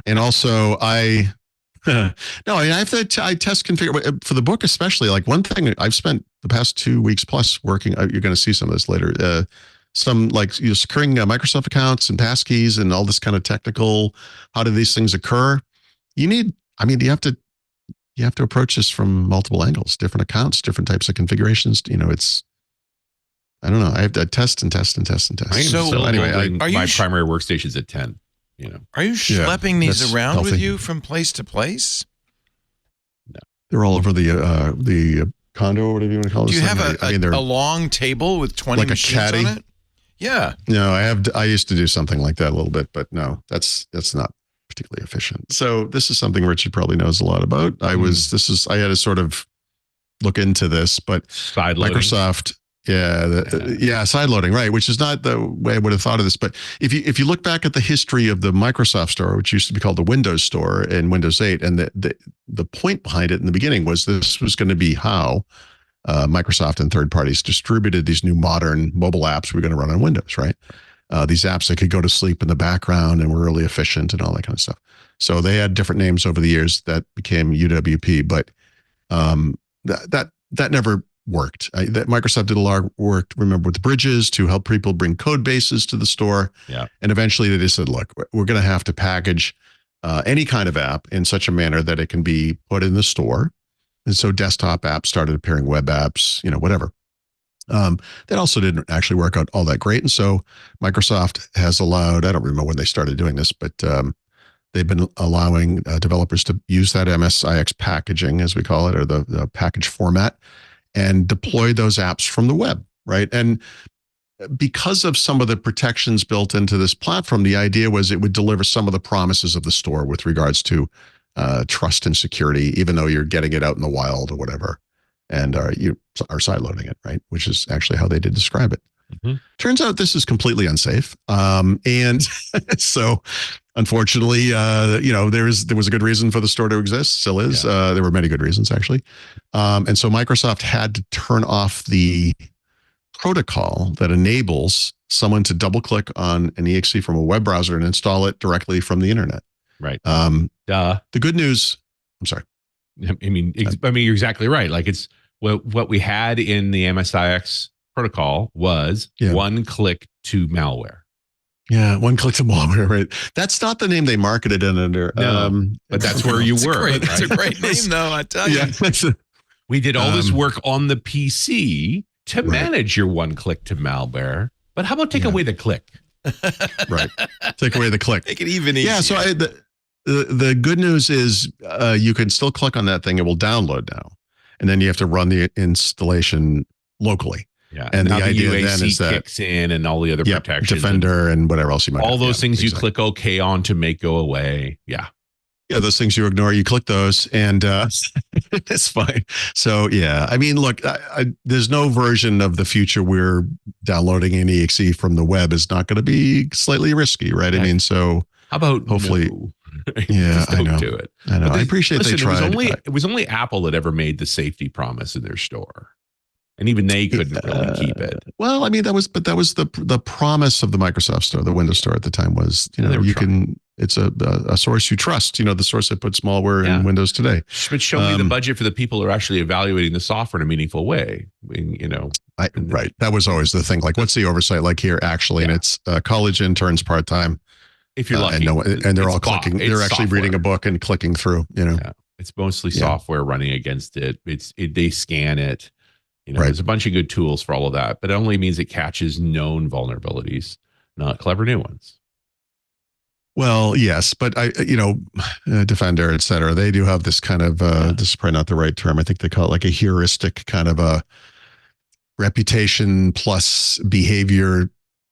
and also I have to. I test configure for the book, especially. Like one thing I've spent the past 2 weeks plus working. You're going to see some of this later. Some like securing Microsoft accounts and passkeys and all this kind of technical. How do these things occur? You have to approach this from multiple angles, different accounts, different types of configurations. I don't know. I have to test and test and test and test. So anyway, my primary workstation's at 10. Are you schlepping these around with you from place to place? No, they're all over the condo or whatever you want to call it. Do you have a long table with 20 like machines a caddy? on it? Yeah. No, I used to do something like that a little bit, but no, that's not particularly efficient. So this is something Richard probably knows a lot about. I had to sort of look into this, but Microsoft, sideloading, right? Which is not the way I would have thought of this. But if you look back at the history of the Microsoft Store, which used to be called the Windows Store in Windows 8, and the point behind it in the beginning was this was going to be how Microsoft and third parties distributed these new modern mobile apps we're going to run on Windows, right? These apps that could go to sleep in the background and were really efficient and all that kind of stuff. So they had different names over the years that became UWP, but that never worked. That Microsoft did a lot of work, remember, with bridges to help people bring code bases to the store. Yeah. And eventually they just said, look, we're going to have to package any kind of app in such a manner that it can be put in the store. And so desktop apps started appearing, web apps, whatever. That also didn't actually work out all that great. And so Microsoft has allowed, I don't remember when they started doing this, but they've been allowing developers to use that MSIX packaging, as we call it, or the package format, and deploy those apps from the web, right? And because of some of the protections built into this platform, the idea was it would deliver some of the promises of the store with regards to trust and security, even though you're getting it out in the wild or whatever, and you are sideloading it, right? Which is actually how they did describe it. Mm-hmm. Turns out this is completely unsafe. And so unfortunately, there was a good reason for the store to exist. Still is. Yeah. There were many good reasons, actually. And so Microsoft had to turn off the protocol that enables someone to double click on an exe from a web browser and install it directly from the internet. Right. The good news. I'm sorry. I mean, you're exactly right. Like it's what we had in the MSIX protocol was one click to malware. Yeah, one click to malware, right? That's not the name they marketed it under. No, but that's where you were. It's a great name, though, I tell you. Yeah. We did all this work on the PC to manage your one click to malware. But how about take away the click? Right. Take away the click. Make it even easier. Yeah, so the good news is you can still click on that thing. It will download now. And then you have to run the installation locally. Yeah, and the now idea UAC then is that kicks in and all the other protections, Defender and whatever else you might. All those things you click OK on to make go away. Yeah, those things you ignore, you click those, and it's fine. So I mean, look, there's no version of the future where downloading an exe from the web is not going to be slightly risky, right? I mean, so how about hopefully? No? Yeah, I know. Do it. I know. I appreciate they tried. It was only Apple that ever made the safety promise in their store. And even they couldn't really keep it. Well, I mean, that was the promise of the Microsoft store, the Windows store at the time was, it's a source you trust, the source that puts malware in Windows today. But show me the budget for the people who are actually evaluating the software in a meaningful way. Right. That was always the thing. Like, what's the oversight like here actually? And it's college interns part-time. If you're lucky. And they're all clicking. They're actually reading a book and clicking through, Yeah. It's mostly software running against it. They scan it. There's a bunch of good tools for all of that, but it only means it catches known vulnerabilities, not clever new ones. Well, yes, but Defender, et cetera, they do have this kind of, this is probably not the right term. I think they call it like a heuristic kind of a reputation plus behavior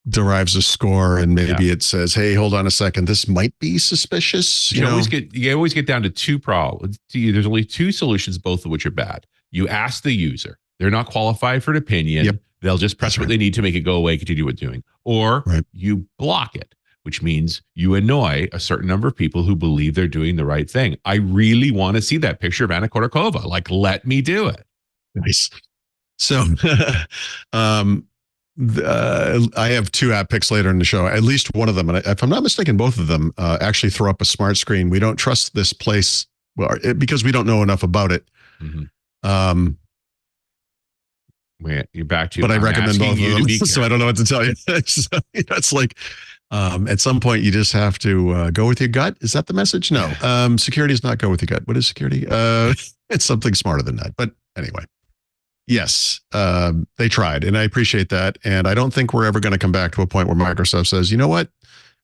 derives a score. And maybe it says, hey, hold on a second, this might be suspicious. You always get down to two problems. There's only two solutions, both of which are bad. You ask the user. They're not qualified for an opinion. Yep. They'll just press what they need to make it go away, continue what doing. Or you block it, which means you annoy a certain number of people who believe they're doing the right thing. I really want to see that picture of Anna Kournikova. Like, let me do it. Nice. So I have two app picks later in the show, at least one of them. And if I'm not mistaken, both of them actually throw up a smart screen. We don't trust this place because we don't know enough about it. Mm-hmm. You're back to, but I recommend both of them, so I don't know what to tell you. So, it's like at some point you just have to go with your gut. Is that the message? No, security is not go with your gut. What is security? It's something smarter than that. But anyway, yes, they tried, and I appreciate that. And I don't think we're ever going to come back to a point where Microsoft says, you know what,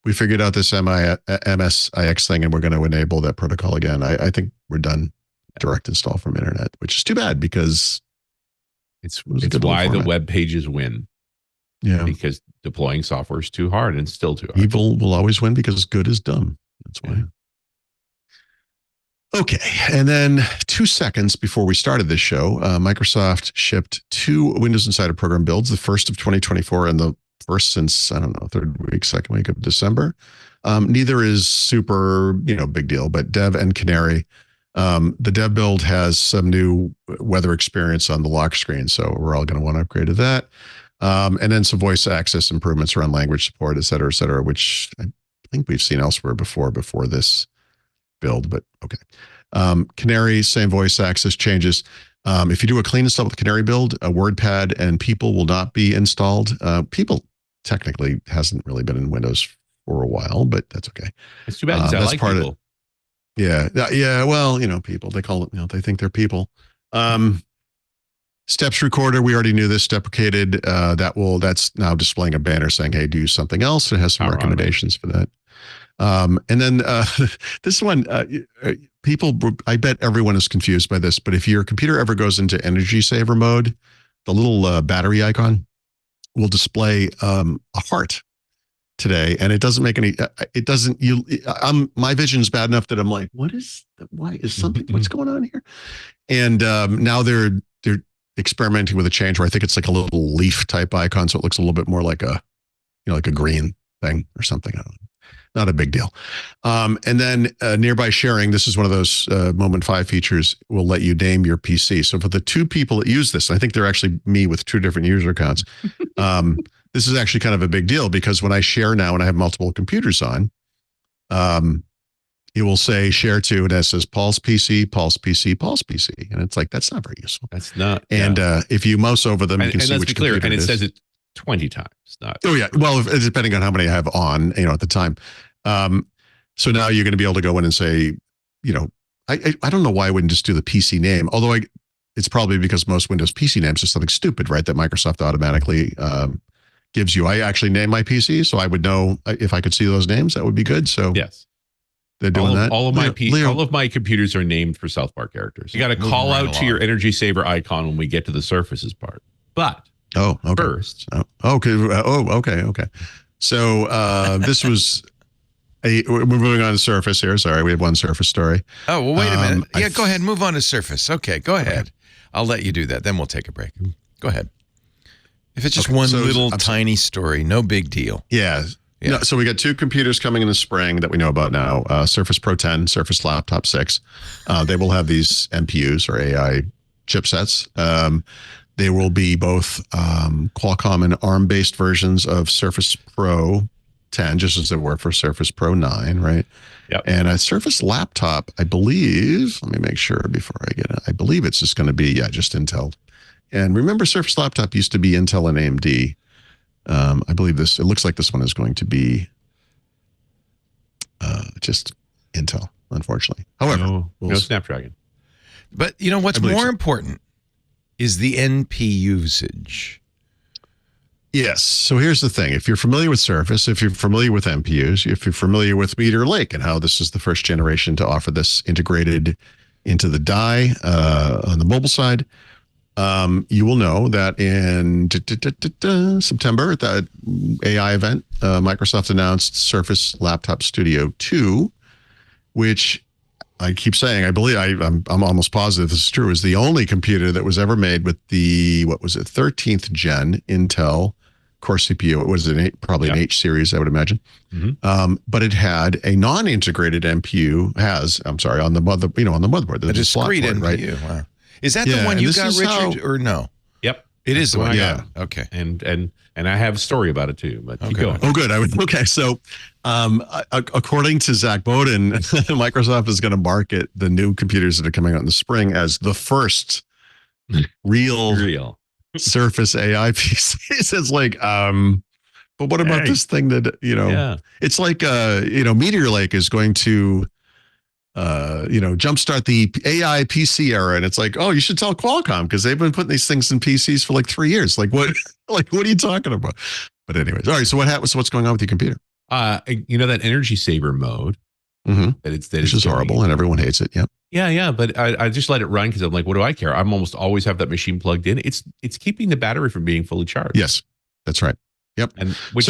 we figured out this MSIX thing, and we're going to enable that protocol again. I think we're done. Direct install from internet, which is too bad because. It's why the web pages win. Yeah. Because deploying software is too hard and still too hard. Evil will always win because good is dumb. That's why. Yeah. Okay. And then 2 seconds before we started this show, Microsoft shipped 2 Windows Insider Program builds, the first of 2024 and the first since, I don't know, second week of December. Neither is super, big deal, but Dev and Canary. The dev build has some new weather experience on the lock screen, so we're all going to want to upgrade to that. And then some voice access improvements around language support, et cetera, which I think we've seen elsewhere before this build, but okay. Canary, same voice access changes. If you do a clean install with the Canary build, WordPad and People will not be installed. People technically hasn't really been in Windows for a while, but that's okay. It's too bad because I like People. Yeah. Well, people, they call it, they think they're people. Steps recorder. We already knew this, deprecated. That's now displaying a banner saying, hey, do something else. It has some recommendations for that. And then this one, people, I bet everyone is confused by this, but if your computer ever goes into energy saver mode, the little battery icon will display a heart today, and it doesn't make any, my vision's bad enough that I'm like, why is something, what's going on here? And now they're experimenting with a change where I think it's like a little leaf type icon, so it looks a little bit more like a, like a green thing or something. I don't Not a big deal. And then nearby sharing, this is one of those Moment 5 features, will let you name your PC. So for the two people that use this, I think they're actually me with two different user accounts. This is actually kind of a big deal because when I share now and I have multiple computers on, it will say share to, and it says Paul's PC, Paul's PC, Paul's PC. And it's like, that's not very useful. That's not. And if you mouse over them, you can see which computer and it it is. says it 20 times. Not. Oh, yeah. Well, depending on how many I have on, at the time. So now you're going to be able to go in and say, I don't know why I wouldn't just do the PC name, although it's probably because most Windows PC names are something stupid, right? That Microsoft automatically gives you. I actually name my PC, so I would know if I could see those names. That would be good. So yes, they're doing that. All of my computers are named for South Park characters. You got to call out to your energy saver icon when we get to the Surfaces part. But first, okay. So this was. We're moving on to Surface here. Sorry, we have one Surface story. Oh, well, wait a minute. Yeah, go ahead. Move on to Surface. Okay, go ahead. Okay. I'll let you do that. Then we'll take a break. Go ahead. If it's just one little tiny story, no big deal. Yeah. No, so we got two computers coming in the spring that we know about now. Surface Pro 10, Surface Laptop 6. They will have these NPUs or AI chipsets. They will be both Qualcomm and ARM-based versions of Surface Pro 10, just as they were for Surface Pro 9, right? Yep. And a Surface Laptop, I believe, let me make sure before I get it, I believe it's just going to be, just Intel. And remember, Surface Laptop used to be Intel and AMD. I believe it looks like this one is going to be just Intel, unfortunately. However, no Snapdragon. But what's more important is the NP usage. Yes. So here's the thing. If you're familiar with Surface, if you're familiar with NPUs, if you're familiar with Meteor Lake and how this is the first generation to offer this integrated into the die on the mobile side, you will know that in September at that AI event, Microsoft announced Surface Laptop Studio 2, which I keep saying, I believe, I'm almost positive this is true, is the only computer that was ever made with the, 13th gen Intel core CPU. It was probably an H series, I would imagine. Mm-hmm. But it had a non-integrated NPU, on the motherboard. A discrete NPU, right? Wow. Is that the one you got, Richard, or no? Yep. It is the one. Yeah. Okay. And I have a story about it too, but keep going. Oh, good. Okay. So, according to Zach Bowden, Microsoft is going to market the new computers that are coming out in the spring as the first real Surface AI PCs. It's like, but what about this thing that, it's like, Meteor Lake is going to, jumpstart the AI PC era. And it's like, oh, you should tell Qualcomm because they've been putting these things in PCs for like 3 years. Like what, what are you talking about? But anyways, all right. So what happens? What's going on with your computer? That energy saver mode. Mm-hmm. Which is horrible and everyone hates it. Yep. Yeah. But I just let it run because I'm like, what do I care? I'm almost always have that machine plugged in. It's keeping the battery from being fully charged. Yes, that's right. Yep. And but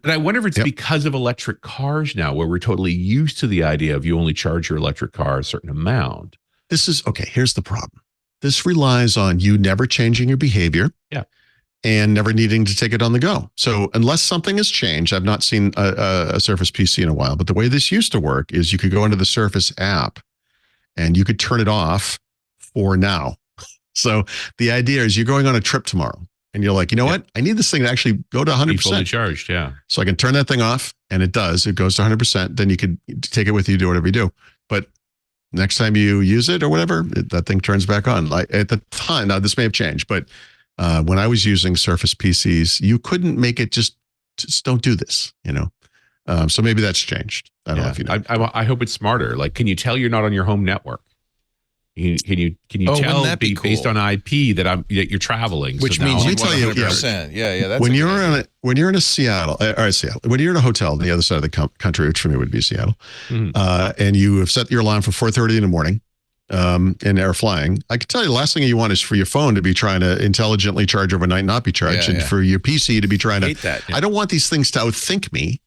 I wonder if it's because of electric cars now, where we're totally used to the idea of you only charge your electric car a certain amount. This is okay. Here's the problem. This relies on you never changing your behavior. Yeah. And never needing to take it on the go. So unless something has changed, I've not seen a Surface PC in a while, but the way this used to work is you could go into the Surface app and you could turn it off for now. So the idea is you're going on a trip tomorrow and you're like, you know what? I need this thing to actually go to 100%. Fully charged, yeah. So I can turn that thing off and it does. It goes to 100%. Then you could take it with you, do whatever you do. But next time you use it or whatever, that thing turns back on. Like at the time, now this may have changed, but when I was using Surface PCs, you couldn't make it just don't do this, So maybe that's changed. I don't know if you know. I hope it's smarter. Like, can you tell you're not on your home network? Can you tell based on IP that you're traveling? Which means you tell you 100%. Yeah. That's when you're in a Seattle, when you're in a hotel on the other side of the country, which for me would be Seattle, and you have set your alarm for 4:30 in the morning. And are flying, I can tell you the last thing you want is for your phone to be trying to intelligently charge overnight, not be charged, and for your PC to be trying to. I don't want these things to outthink me.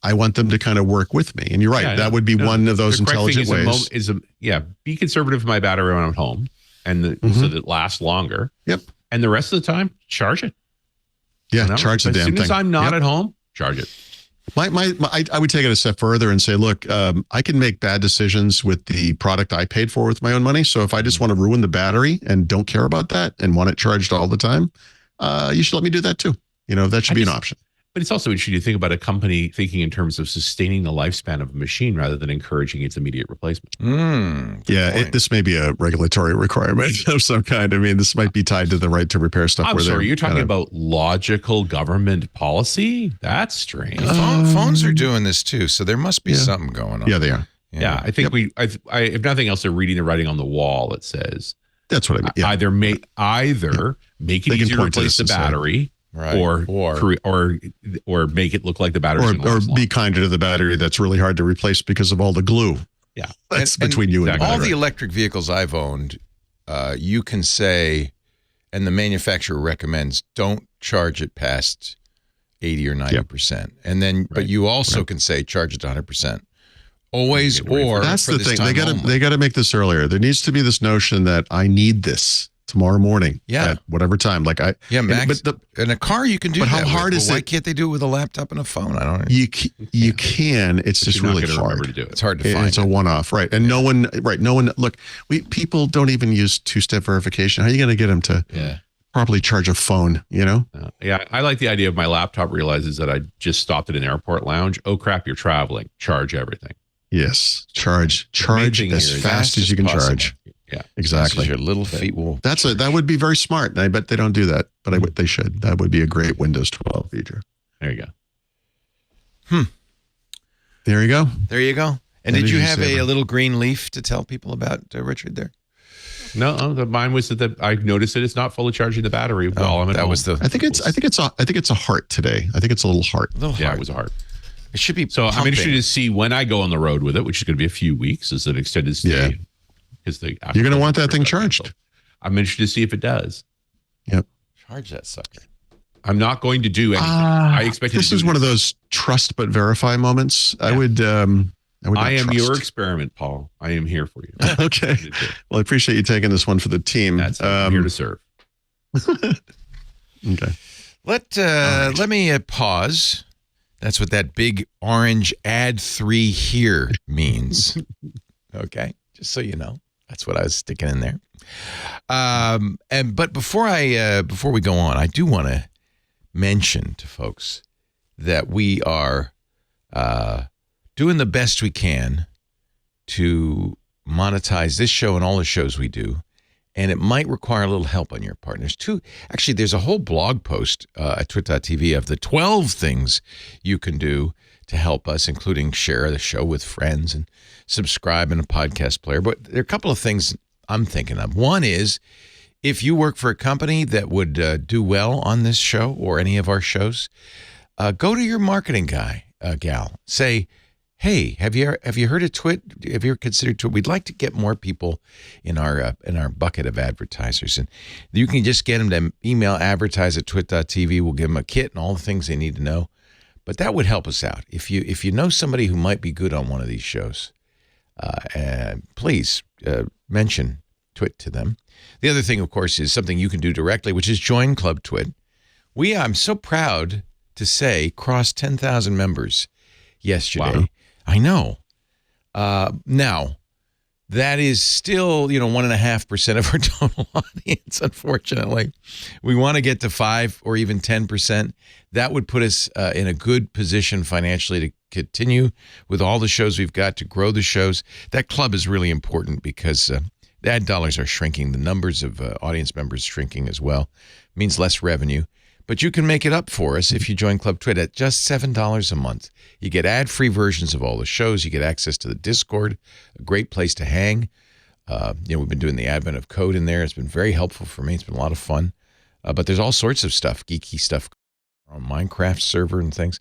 I want them to kind of work with me. And you're right, that would be one of those intelligent ways. Be conservative with my battery when I'm home, and so that it lasts longer. Yep. And the rest of the time, charge it. Yeah, charge the damn thing. As soon as I'm not at home, charge it. I would take it a step further and say, look, I can make bad decisions with the product I paid for with my own money. So if I just want to ruin the battery and don't care about that and want it charged all the time, you should let me do that too. That should be an option. But it's also interesting to think about a company thinking in terms of sustaining the lifespan of a machine rather than encouraging its immediate replacement. This may be a regulatory requirement of some kind. I mean, this might be tied to the right to repair stuff. I'm sorry, you're talking about logical government policy? That's strange. Phones are doing this too, so there must be something going on. Yeah, they are. Yeah, I think if nothing else, they're reading the writing on the wall. It says that's what I mean. Yeah. Either make it easier to replace the battery. Right. Or make it look like the battery, or be kinder to the battery that's really hard to replace because of all the glue. Yeah, that's between you and all the electric vehicles I've owned. You can say, and the manufacturer recommends, don't charge it past 80 or 90%, and then but you also can say charge it to 100%. Always, or that's the thing. They got to make this earlier. There needs to be this notion that I need this tomorrow morning at whatever time. Max. In a car you can do that. But how hard is it? Why can't they do it with a laptop and a phone? I don't know. You can. It's just really hard to do it. It's hard to find. It's a one-off, right? And no one. Look, people don't even use two-step verification. How are you going to get them to properly charge a phone? I like the idea of my laptop realizes that I just stopped at an airport lounge. Oh crap, you're traveling. Charge everything. Yes, charge as fast as you can charge. Yeah, exactly. Your little feet will. That would be very smart. And I bet they don't do that, but they should. That would be a great Windows 12 feature. There you go. There you go. There you go. And did you have a little green leaf to tell people about, Richard? There. No, mine was that I noticed that it's not fully charging the battery while I'm at home. I think it's a heart today. I think it's a little heart. Yeah, it was a heart. It should be. So pumping. I'm interested to see when I go on the road with it, which is going to be a few weeks, is an extended stay. Yeah. You're going to want that thing charged. I'm interested to see if it does. Yep. Charge that sucker. I'm not going to do anything. I expect this is one of those trust but verify moments. Yeah. I am your experiment, Paul. I am here for you. Okay. Well, I appreciate you taking this one for the team. I'm here to serve. Okay. Let me pause. That's what that big orange add 3 here means. Okay. Just so you know. That's what I was sticking in there. But before we go on, I do want to mention to folks that we are doing the best we can to monetize this show and all the shows we do, and it might require a little help on your part. There's a whole blog post at twit.tv of the 12 things you can do to help us, including share the show with friends and subscribe in a podcast player. But there are a couple of things I'm thinking of. One is, if you work for a company that would do well on this show or any of our shows, go to your marketing guy, gal. Say, hey, have you heard of TWiT? Have you ever considered TWiT? We'd like to get more people in our bucket of advertisers, and you can just get them to email advertise@twit.tv. We'll give them a kit and all the things they need to know. But that would help us out. If you know somebody who might be good on one of these shows, please mention TWiT to them. The other thing, of course, is something you can do directly, which is join Club TWiT. I'm so proud to say, crossed 10,000 members yesterday. Wow. I know. Now, that is still, 1.5% of our total audience, unfortunately. We want to get to 5 or even 10%. That would put us in a good position financially to continue with all the shows we've got, to grow the shows. That club is really important because the ad dollars are shrinking. The numbers of audience members shrinking as well. It means less revenue. But you can make it up for us if you join Club TWiT at just $7 a month. You get ad-free versions of all the shows. You get access to the Discord, a great place to hang. We've been doing the advent of code in there. It's been very helpful for me. It's been a lot of fun. But there's all sorts of stuff, geeky stuff on Minecraft server and things.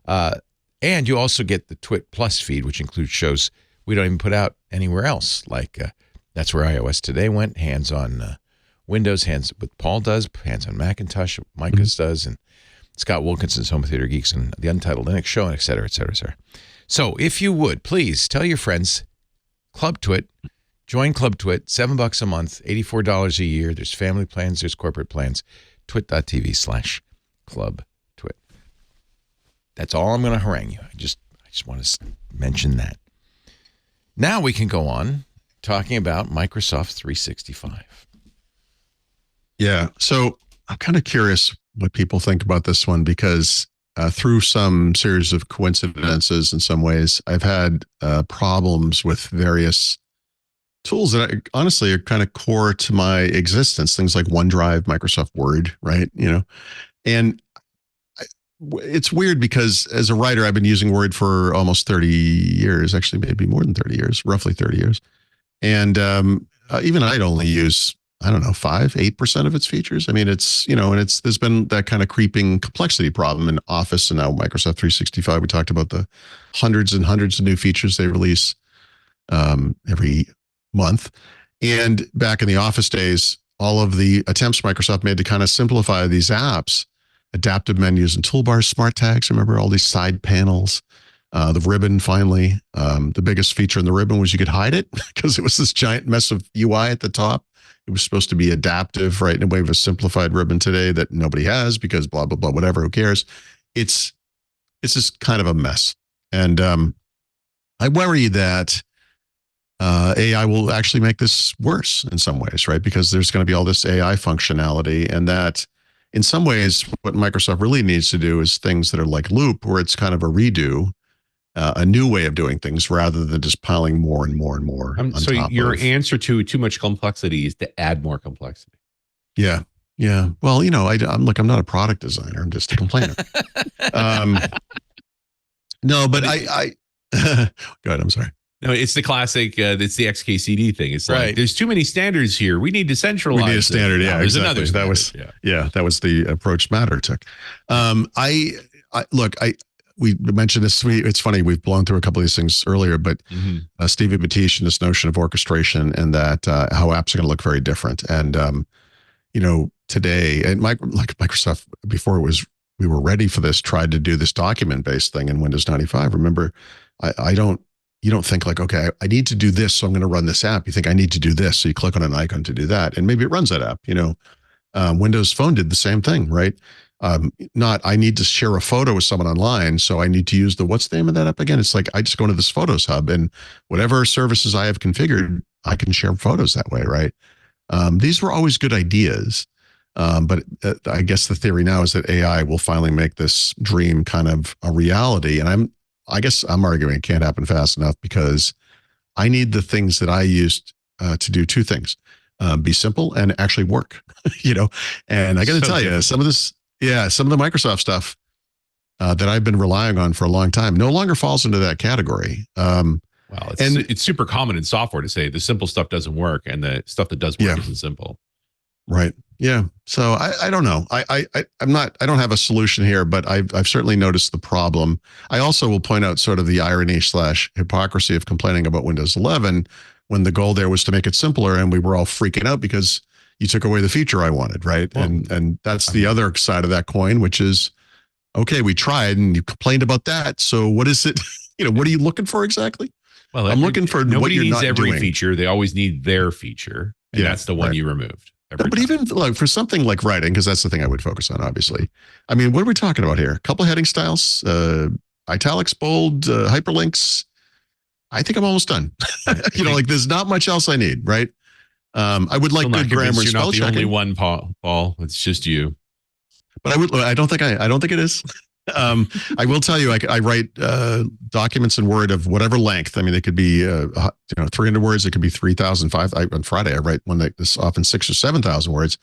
And you also get the TWiT Plus feed, which includes shows we don't even put out anywhere else. Like That's Where iOS Today went, hands on Windows, hands what Paul does, hands on Macintosh, Micah's does, and Scott Wilkinson's Home Theater Geeks and the Untitled Linux Show, et cetera, et cetera, et cetera. So if you would, please tell your friends, Club TWiT, join Club TWiT, $7 a month, $84 a year. There's family plans, there's corporate plans, twit.tv/Club TWiT. That's all I'm going to harangue you. I just want to mention that. Now we can go on talking about Microsoft 365. Yeah. So I'm kind of curious what people think about this one, because through some series of coincidences, in some ways, I've had problems with various tools that honestly are kind of core to my existence. Things like OneDrive, Microsoft Word, right? And it's weird because as a writer, I've been using Word for almost 30 years, actually, maybe more than 30 years, roughly 30 years. And even I'd only use, I don't know, 5-8% of its features. I mean, it's, and there's been that kind of creeping complexity problem in Office and now Microsoft 365. We talked about the hundreds and hundreds of new features they release every month. And back in the Office days, all of the attempts Microsoft made to kind of simplify these apps, adaptive menus and toolbars, smart tags, remember all these side panels, the ribbon finally. The biggest feature in the ribbon was you could hide it because it was this giant mess of UI at the top. It was supposed to be adaptive, right, in a way of a simplified ribbon today that nobody has because blah, blah, blah, whatever, who cares? It's just kind of a mess. And I worry that AI will actually make this worse in some ways, right? Because there's going to be all this AI functionality, and that in some ways, what Microsoft really needs to do is things that are like Loop, where it's kind of a redo, a new way of doing thing rather than just piling more and more and more. So your answer to too much complexity is to add more complexity. Yeah. Yeah. Well, I'm not a product designer. I'm just a complainer. No, but I go ahead. I'm sorry. No, it's the classic, it's the XKCD thing. It's right. Like, there's too many standards here. We need to centralize. We need a standard. Yeah, there's exactly. Another standard. That was the approach Matter took. We mentioned this. It's funny. We've blown through a couple of these things earlier, but Stevie Battish and this notion of orchestration and that how apps are going to look very different. And today, and Microsoft before we were ready for this, tried to do this document-based thing in Windows 95. Remember, you don't think like, okay, I need to do this, so I'm going to run this app. You think I need to do this, so you click on an icon to do that, and maybe it runs that app. Windows Phone did the same thing, right? Not I need to share a photo with someone online, so I need to use what's the name of that app again? It's like I just go into this Photos hub, and whatever services I have configured, I can share photos that way, right? These were always good ideas, but I guess the theory now is that AI will finally make this dream kind of a reality, and I guess I'm arguing it can't happen fast enough because I need the things that I used to do two things, be simple and actually work, and I got to tell you, some of the Microsoft stuff that I've been relying on for a long time no longer falls into that category. Well, it's super common in software to say the simple stuff doesn't work and the stuff that does work isn't simple. Right. Yeah. So I don't know. I don't have a solution here, but I've certainly noticed the problem. I also will point out sort of the irony / hypocrisy of complaining about Windows 11 when the goal there was to make it simpler, and we were all freaking out because you took away the feature I wanted, right? Well, and that's the other side of that coin, which is, okay, we tried and you complained about that. So what is it? What are you looking for exactly? Well, I'm looking for what you're not doing. Nobody needs every feature. They always need their feature. And that's the one you removed. But even like for something like writing, because that's the thing I would focus on, obviously. I mean, what are we talking about here? A couple of heading styles, italics, bold, hyperlinks. I think I'm almost done. Like there's not much else I need, right? I would like good grammar and spell checking. You're not the only one, Paul. It's just you. But I don't think it is. I will tell you, I write documents in Word of whatever length. I mean, they could be 300 words. It could be 3,000. On Friday, I write one that's often 6,000 or 7,000 words.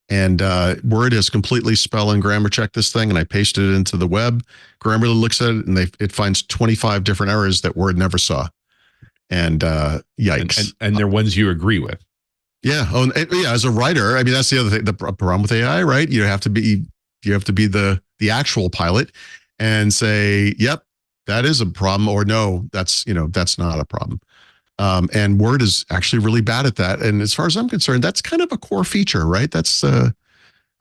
And Word has completely spell and grammar checked this thing, and I pasted it into the web. Grammarly looks at it, and it finds 25 different errors that Word never saw. And yikes! And they're ones you agree with. Yeah. As a writer, I mean, that's the other thing. The problem with AI, right? You have to be the actual pilot and say, yep, that is a problem, or no, that's not a problem. And Word is actually really bad at that. And as far as I'm concerned, that's kind of a core feature, right? That's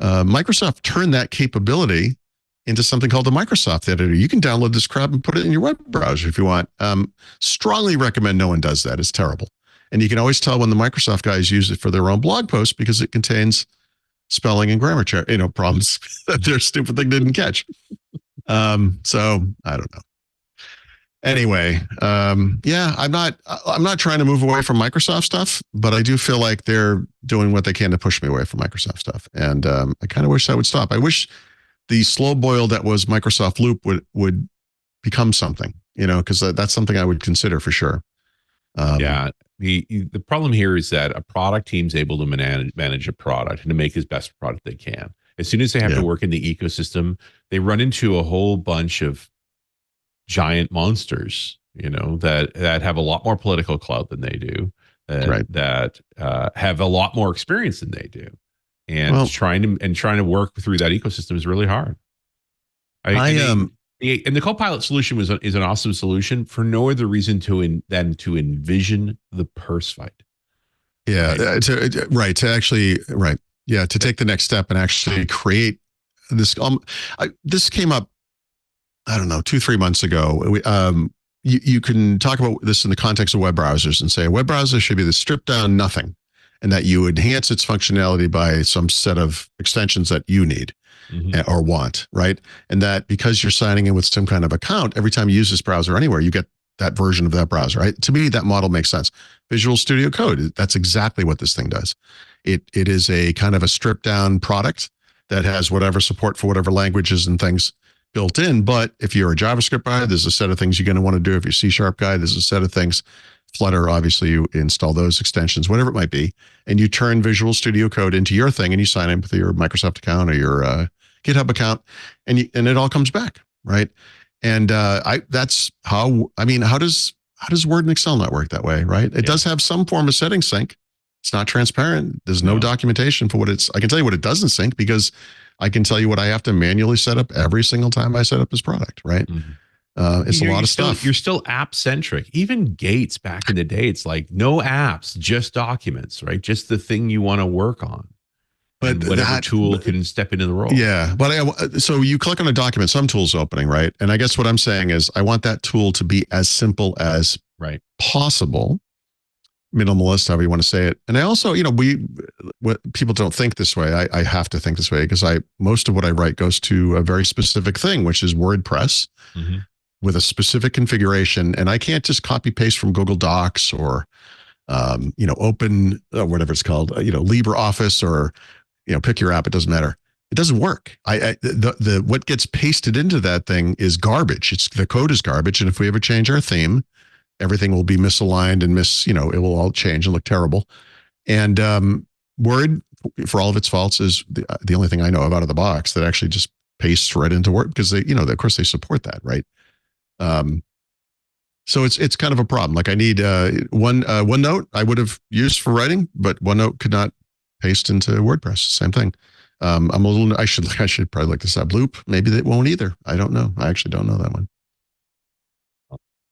Microsoft turned that capability into something called the Microsoft Editor. You can download this crap and put it in your web browser if you want. Strongly recommend no one does that. It's terrible. And you can always tell when the Microsoft guys use it for their own blog posts because it contains spelling and grammar problems that their stupid thing didn't catch. So I don't know. Anyway, yeah, I'm not trying to move away from Microsoft stuff, but I do feel like they're doing what they can to push me away from Microsoft stuff. And I kind of wish that would stop. I wish the slow boil that was Microsoft Loop would become something, because that's something I would consider for sure. Yeah. The problem here is that a product team's able to manage a product and to make as best product they can. As soon as they have to work in the ecosystem, they run into a whole bunch of giant monsters, that have a lot more political clout than they do, that have a lot more experience than they do, and trying to work through that ecosystem is really hard. And the Copilot solution is an awesome solution for no other reason than to envision the purse fight. Yeah, to take the next step and actually create this. This came up, I don't know, 2-3 months ago. You can talk about this in the context of web browsers and say a web browser should be the stripped down nothing, and that you enhance its functionality by some set of extensions that you need or want, right? And that because you're signing in with some kind of account, every time you use this browser anywhere, you get that version of that browser, right? To me, that model makes sense. Visual Studio Code, that's exactly what this thing does. It is a kind of a stripped down product that has whatever support for whatever languages and things built in. But if you're a JavaScript guy, there's a set of things you're going to want to do. If you're a C# guy, there's a set of things. Flutter, obviously, you install those extensions, whatever it might be, and you turn Visual Studio Code into your thing, and you sign in with your Microsoft account or your GitHub account, and it all comes back, right? And that's how. I mean, how does Word and Excel not work that way, right? It does have some form of setting sync. It's not transparent. There's no documentation for what it's. I can tell you what it doesn't sync because I can tell you what I have to manually set up every single time I set up this product, right? It's a lot of stuff. You're still app centric. Even Gates back in the day, it's like no apps, just documents, right? Just the thing you want to work on. But whatever tool can step into the role. Yeah, but so you click on a document, some tool's opening, right? And I guess what I'm saying is I want that tool to be as simple as possible. Minimalist, however you want to say it. And I also, people don't think this way. I have to think this way because most of what I write goes to a very specific thing, which is WordPress with a specific configuration. And I can't just copy paste from Google Docs or, whatever it's called, LibreOffice or, pick your app. It doesn't matter. It doesn't work. What gets pasted into that thing is garbage. The code is garbage. And if we ever change our theme, everything will be misaligned and it will all change and look terrible. And Word, for all of its faults, is the only thing I know of out of the box that actually just pastes right into Word because they, of course they support that, right? So it's kind of a problem. Like I need OneNote I would have used for writing, but OneNote could not paste into WordPress. Same thing. I should probably look this up. Loop, maybe they won't either. I don't know. I actually don't know that one.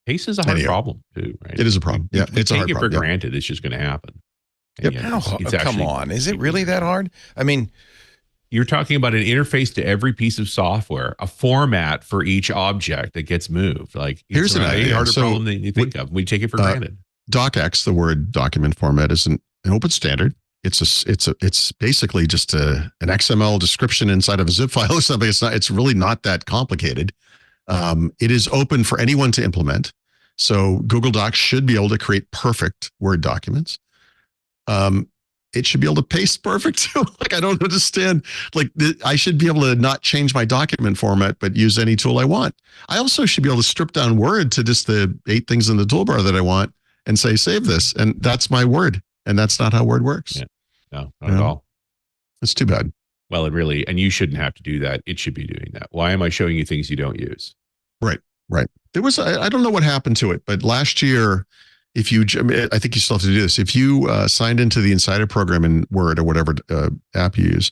Pace is a hard problem too, right? It is a problem. Yeah, it's a hard problem. Take it for granted. It's just going to happen. Yep. Come on. Is it really that hard? I mean, you're talking about an interface to every piece of software, a format for each object that gets moved. Like here's an idea. Harder problem than you think of. We take it for granted. DocX, the Word document format, is an open standard. It's basically just an XML description inside of a zip file or something. It's really not that complicated. It is open for anyone to implement. So Google Docs should be able to create perfect Word documents. It should be able to paste perfect too. Like, I don't understand. Like, I should be able to not change my document format, but use any tool I want. I also should be able to strip down Word to just the 8 things in the toolbar that I want and say, save this. And that's my Word. And that's not how Word works. Yeah. No, not at all. It's too bad. Well, and you shouldn't have to do that. It should be doing that. Why am I showing you things you don't use? Right. There was, I don't know what happened to it, but last year, I think you still have to do this. If you signed into the Insider program in Word or whatever app you use,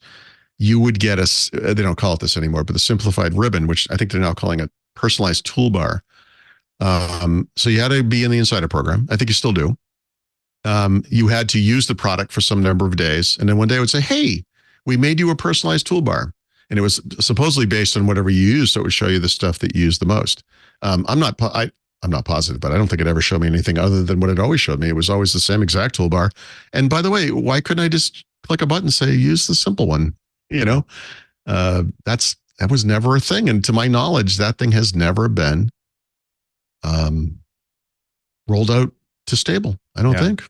you would get they don't call it this anymore, but the simplified ribbon, which I think they're now calling a personalized toolbar. So you had to be in the Insider program. I think you still do. You had to use the product for some number of days. And then one day it would say, hey, we made you a personalized toolbar. And it was supposedly based on whatever you use. So it would show you the stuff that you use the most. I'm not positive, but I don't think it ever showed me anything other than what it always showed me. It was always the same exact toolbar. And by the way, why couldn't I just click a button and say, use the simple one? That's that was never a thing. And to my knowledge, that thing has never been rolled out to stable. I don't think.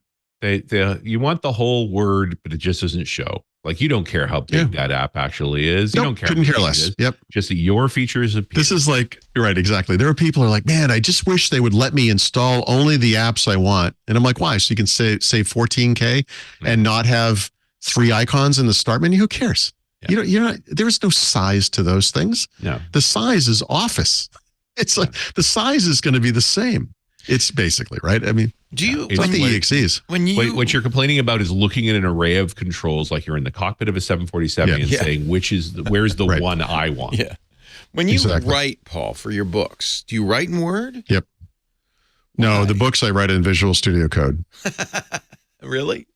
You want the whole word, but it just doesn't show. Like, you don't care how big that app actually is. You don't care. Couldn't care less. Yep. Just that your features appear. This is like, right, exactly. There are people who are like, man, I just wish they would let me install only the apps I want. And I'm like, why? So you can save $14K and not have 3 icons in the start menu? Who cares? Yeah. You're not, there's no size to those things. No. The size is Office. It's like the size is going to be the same. It's basically, right? I mean, it's like the EXEs. What you're complaining about is looking at an array of controls, like you're in the cockpit of a 747 and saying, where's the one I want? Yeah. When you write, Paul, for your books, do you write in Word? Yep. Why? No, the books I write in Visual Studio Code. Really?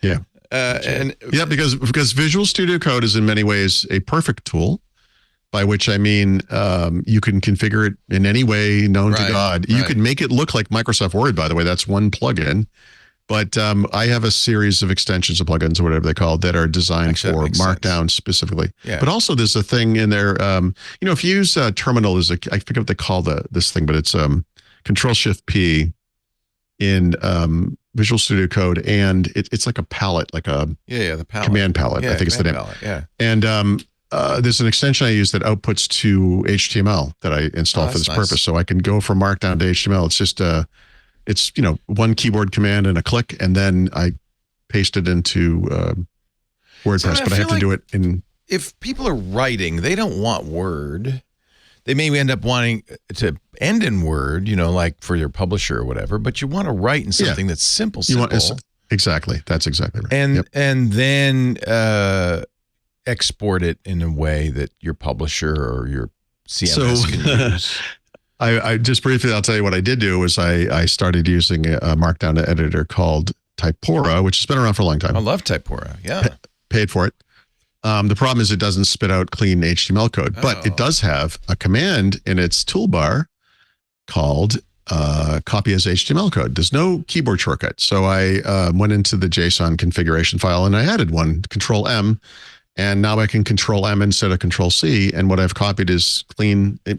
Yeah. Because Visual Studio Code is in many ways a perfect tool, by which I mean you can configure it in any way known to God. You can make it look like Microsoft Word, by the way. That's one plugin. But I have a series of extensions of plugins or whatever they call it that are designed for Markdown specifically. Yeah. But also there's a thing in there, if you use Terminal, I forget what they call this thing, but it's Control-Shift-P in Visual Studio Code, and it's like a palette, like a the palette. Command palette, I think it's the name. Palette, yeah. And there's an extension I use that outputs to HTML that I installed for this purpose. So I can go from Markdown to HTML. It's just it's one keyboard command and a click, and then I paste it into WordPress. But I have to do it in. If people are writing, they don't want Word. They may end up wanting to end in Word, like for your publisher or whatever. But you want to write in something that's simple. Exactly. That's exactly right. And then export it in a way that your publisher or your CMS can use. I just briefly, I'll tell you what I did do was I started using a Markdown editor called Typora, which has been around for a long time. I love Typora. Yeah. Paid for it. The problem is it doesn't spit out clean HTML code, but it does have a command in its toolbar called copy as HTML code. There's no keyboard shortcut. So I went into the JSON configuration file and I added one, Control M. And now I can Control M instead of Control C. And what I've copied is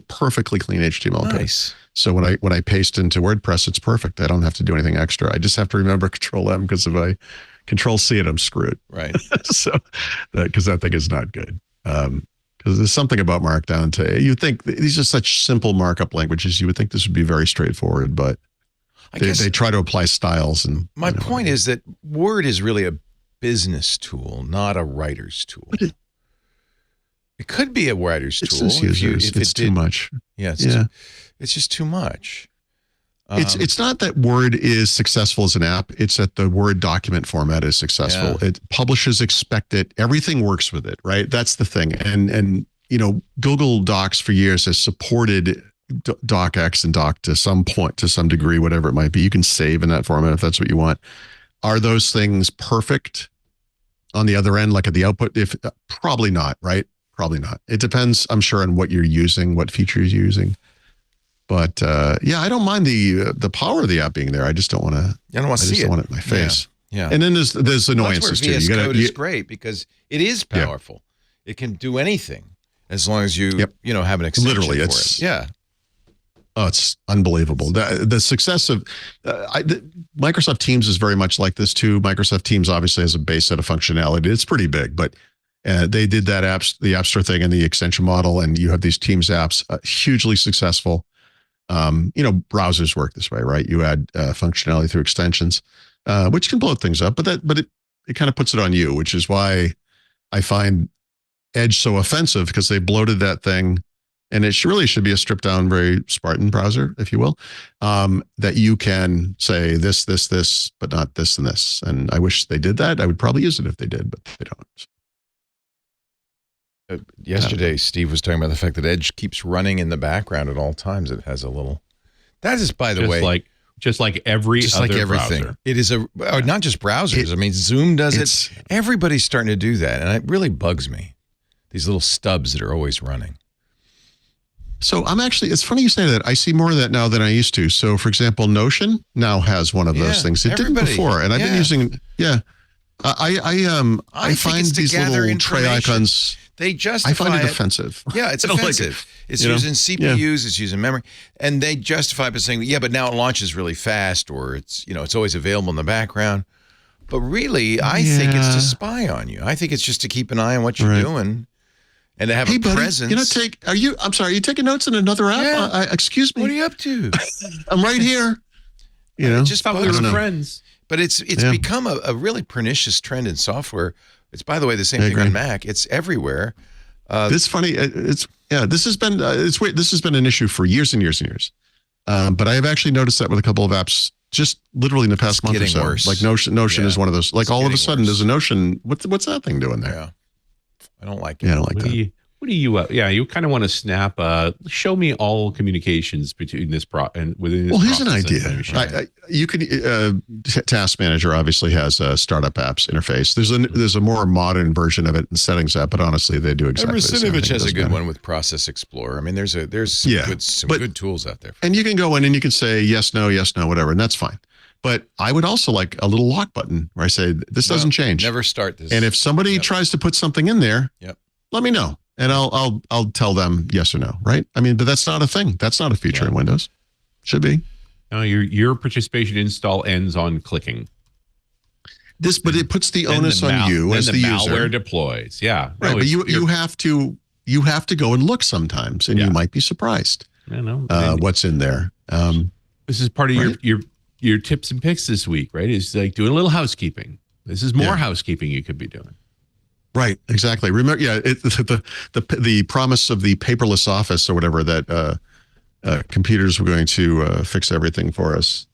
perfectly clean HTML code. Nice. So when I paste into WordPress, it's perfect. I don't have to do anything extra. I just have to remember Control M, because if I Control C it, I'm screwed. Right. So because that thing is not good. Because there's something about Markdown you think these are such simple markup languages. You would think this would be very straightforward, but they try to apply styles. And my point is that Word is really a business tool, not a writer's tool. It could be a writer's tool if it's too much. Yeah, it's just too much. It's not that Word is successful as an app. It's that the Word document format is successful. Yeah. Publishers expect it. Everything works with it, right? That's the thing. And Google Docs for years has supported DocX and Doc to some point, to some degree, whatever it might be. You can save in that format if that's what you want. Are those things perfect on the other end, like at the output? Probably not, right? Probably not. It depends, I'm sure, on what you're using, what features you're using. But I don't mind the power of the app being there. I just don't want to. I don't want to see it. I just don't want it in my face. Yeah. And then there's annoyances too. VS Code is great because it is powerful. Yeah. It can do anything as long as you have an extension for it. Yeah. Oh, it's unbelievable. The success of Microsoft Teams is very much like this too. Microsoft Teams obviously has a base set of functionality. It's pretty big, but they did the App Store thing and the extension model, and you have these Teams apps, hugely successful. Browsers work this way, right? You add functionality through extensions, which can blow things up, but it kind of puts it on you, which is why I find Edge so offensive, because they bloated that thing. And it really should be a stripped down, very Spartan browser, if you will, that you can say this, but not this and this. And I wish they did that. I would probably use it if they did, but they don't. Yesterday, Steve was talking about the fact that Edge keeps running in the background at all times. It has a little. That is, by the way, just like everything. Browser. It is not just browsers. I mean, Zoom does it. Everybody's starting to do that, and it really bugs me. These little stubs that are always running. So it's funny you say that. I see more of that now than I used to. So for example, Notion now has one of those things. It didn't before. And I've been using, I find these little tray icons. They justify I find it offensive. Yeah, it's offensive. It's using CPUs, it's using memory, and they justify it by saying, yeah, but now it launches really fast, or it's it's always available in the background. But really, I think it's to spy on you. I think it's just to keep an eye on what you're doing and to have a presence. I'm sorry, are you taking notes in another app? Yeah. Excuse me. What are you up to? I'm right here. Just thought we were friends. But it's become a really pernicious trend in software. It's, by the way, the same thing on Mac. It's everywhere. It's funny. This has been This has been an issue for years and years and years. But I have actually noticed that with a couple of apps, just literally in the past month or so. Worse. Like Notion is one of those. Like all of a sudden, there's a Notion. What's that thing doing there? Yeah, I don't like it. Yeah, I don't like that. What do you? You kind of want to snap. Show me all communications between this and within. This here's an idea. You can Task Manager obviously has a startup apps interface. There's a more modern version of it in Settings app, but honestly, they do exactly the same thing. has a good one with Process Explorer. I mean, there's some good tools out there. And you can go in and you can say yes, no, whatever, and that's fine. But I would also like a little lock button where I say this doesn't change. Never start this. And if somebody tries to put something in there, let me know. And I'll tell them yes or no, right? I mean, but that's not a thing. That's not a feature in Windows. Should be. No, your participation install ends on clicking. But it puts the onus on you as the user. Malware deploys. Yeah. Right. But you have to go and look sometimes, and you might be surprised. What's in there. This is part of your tips and picks this week, right? Is like doing a little housekeeping. This is more housekeeping you could be doing. Right, exactly. Remember, the promise of the paperless office or whatever that computers were going to fix everything for us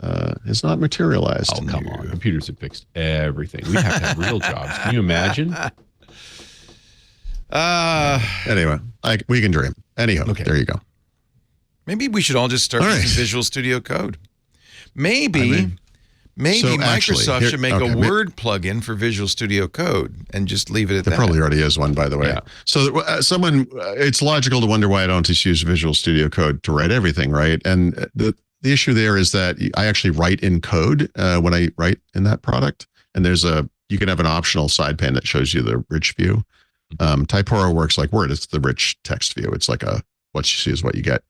is not materialized. Oh, come on. Computers have fixed everything. We have to have real jobs. Can you imagine? Anyway, we can dream. Anyhow, there you go. Maybe we should all just start using Visual Studio Code. Maybe Microsoft should make a Word plugin for Visual Studio Code and just leave it at that. There probably already is one, by the way. Yeah. So it's logical to wonder why I don't just use Visual Studio Code to write everything, right? And the issue there is that I actually write in code when I write in that product. And you can have an optional side pane that shows you the rich view. Typora works like Word. It's the rich text view. It's like what you see is what you get.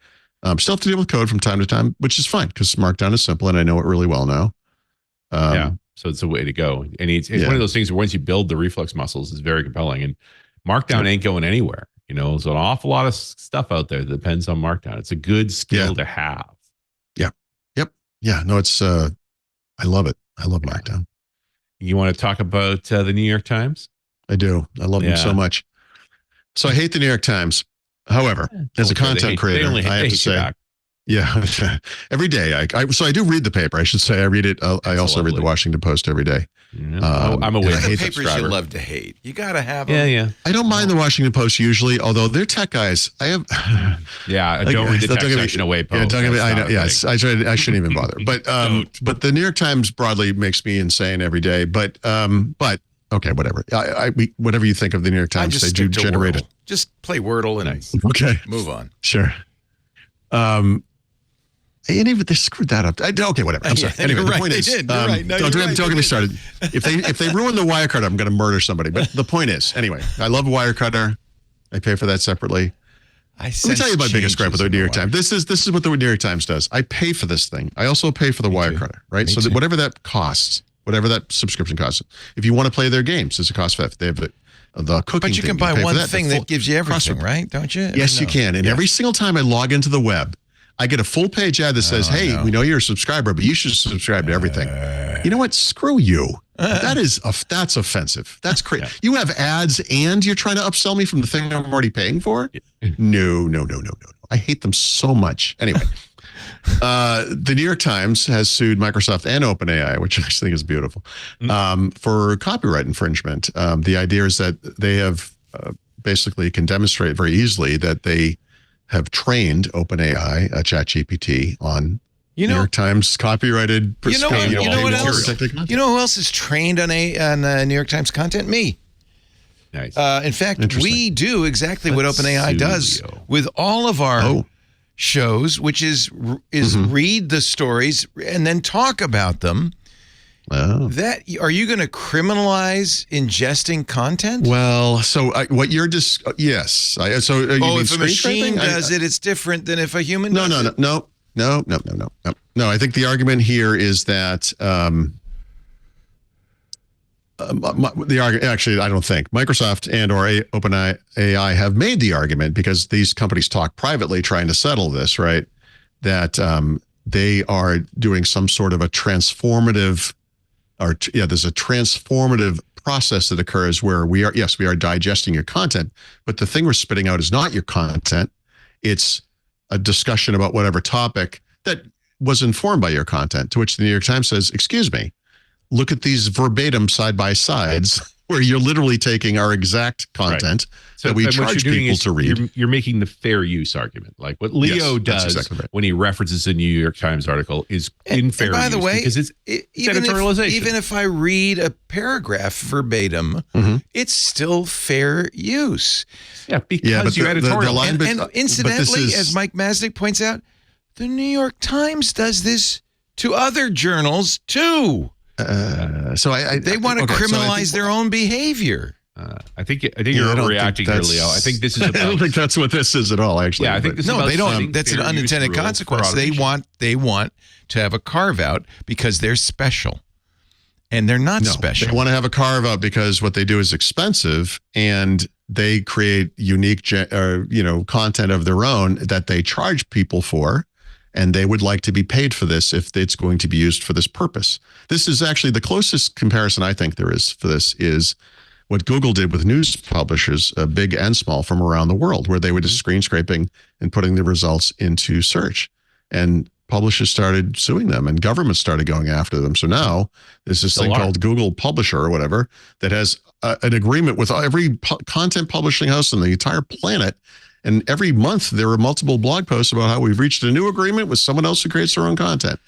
Still have to deal with code from time to time, which is fine because Markdown is simple and I know it really well now. So it's the way to go. And it's one of those things where once you build the reflex muscles, it's very compelling. And Markdown ain't going anywhere. There's an awful lot of stuff out there that depends on Markdown. It's a good skill to have. Yeah. Yep. Yeah. No, it's I love it. I love Markdown. You want to talk about the New York Times? I do. I love them so much. So I hate the New York Times. However, as a content creator, I have to say, every day. I do read the paper. I should say I read it. I also read the Washington Post every day. I'm aware of the papers you love to hate. You got to have them. Yeah. I don't mind the Washington Post usually, although they're tech guys. I have. Don't read the tech section away. Post. I know. Yes, I shouldn't even bother. But the New York Times broadly makes me insane every day. But okay, whatever. Whatever you think of the New York Times, they do generate it. Just play Wordle and move on. Sure. And even they screwed that up. Okay, whatever. I'm sorry. Anyway, the point is, don't get me started. If they ruin the Wirecutter, I'm going to murder somebody. But the point is, anyway, I love Wirecutter. I pay for that separately. Let me tell you my biggest gripe with the New York Times. This is what the New York Times does. I pay for this thing. I also pay for the Wirecutter, right? So that whatever that costs, whatever that subscription costs, if you want to play their games, it's a cost effective. They have the cooking. But you can buy one thing that gives you everything, right? Don't you? Yes, you can. And every single time I log into the web, I get a full page ad that says, "Hey, we know you're a subscriber, but you should subscribe to everything." You know what? Screw you. That's offensive. That's crazy. You have ads and you're trying to upsell me from the thing I'm already paying for? No. I hate them so much. Anyway, the New York Times has sued Microsoft and OpenAI, which I think is beautiful, for copyright infringement. The idea is that they have basically can demonstrate very easily that they have trained OpenAI, ChatGPT, on New York Times copyrighted. You know what else? You know who else is trained on New York Times content? Me. Nice. In fact, we do exactly what OpenAI does with all of our shows, which is read the stories and then talk about them. Oh. That are you going to criminalize ingesting content? Well, so what you're just yes. So you mean if a machine does it, it's different than if a human does it? No. I think the argument here is that the argument, actually, I don't think Microsoft and or OpenAI have made the argument, because these companies talk privately trying to settle this, right? That they are doing some sort of a transformative, there's a transformative process that occurs where we are digesting your content, but the thing we're spitting out is not your content. It's a discussion about whatever topic that was informed by your content, to which the New York Times says, excuse me, look at these verbatim side by sides where you're literally taking our exact content that we charge people to read. You're making the fair use argument. Like what Leo does exactly when he references a New York Times article is in fair use. By the way, because it's editorialization. Even if I read a paragraph verbatim, it's still fair use. Yeah, because you editorial. And incidentally, as Mike Masnick points out, the New York Times does this to other journals too. They want to criminalize their own behavior. I think you're overreacting here, Leo. I think this is. I don't think that's what this is at all. Actually, yeah, I think this is they don't. That's an unintended consequence. They want to have a carve out because they're special, and they're not special. They want to have a carve out because what they do is expensive, and they create unique, content of their own that they charge people for. And they would like to be paid for this if it's going to be used for this purpose. This is actually the closest comparison I think there is for this is what Google did with news publishers, big and small, from around the world, where they were just screen scraping and putting the results into search. And publishers started suing them and governments started going after them. So now there's this thing called Google Publisher or whatever that has an agreement with every content publishing house on the entire planet. And every month there are multiple blog posts about how we've reached a new agreement with someone else who creates their own content.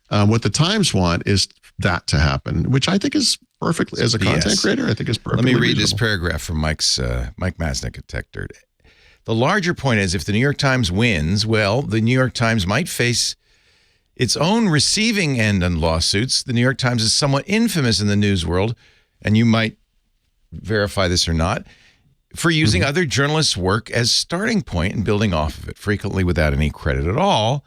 What the Times want is that to happen, which I think is perfectly, as a content creator, I think is perfectly Let me read reasonable. this paragraph from Mike Masnick at TechDirt. The larger point is, if the New York Times wins, well, the New York Times might face its own receiving end on lawsuits. The New York Times is somewhat infamous in the news world, and you might verify this or not, for using other journalists' work as starting point and building off of it, frequently without any credit at all.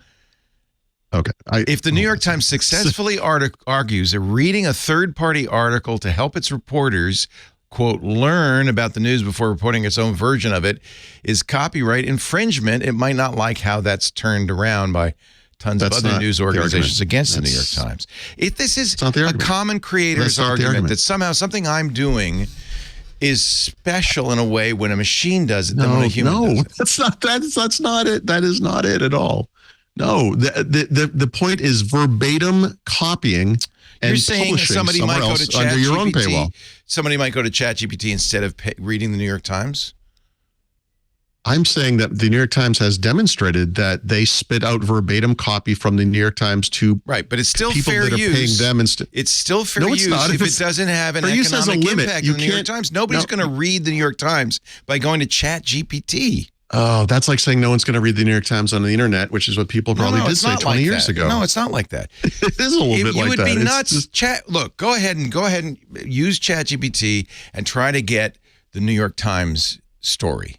Okay. If the New York Times successfully argues that reading a third-party article to help its reporters, quote, learn about the news before reporting its own version of it is copyright infringement, it might not like how that's turned around by tons of other news organizations against the New York Times. If this is a common creator's argument that somehow something I'm doing is special in a way when a machine does it than when a human does it. That's not it. That is not it at all. No, the point is verbatim copying and You're saying publishing somebody might go to under your own paywall. Somebody might go to ChatGPT instead of reading the New York Times? I'm saying that the New York Times has demonstrated that they spit out verbatim copy from the New York Times to but it's still people fair that are use. paying them it's still fair use if it doesn't have an economic impact on the New York Times. Nobody's going to read the New York Times by going to ChatGPT. Oh, that's like saying no one's going to read the New York Times on the internet, which is what people probably did say 20 years ago. No, it's not like that. It is a little bit like that. You would be nuts. Look, go ahead and use ChatGPT and try to get the New York Times story.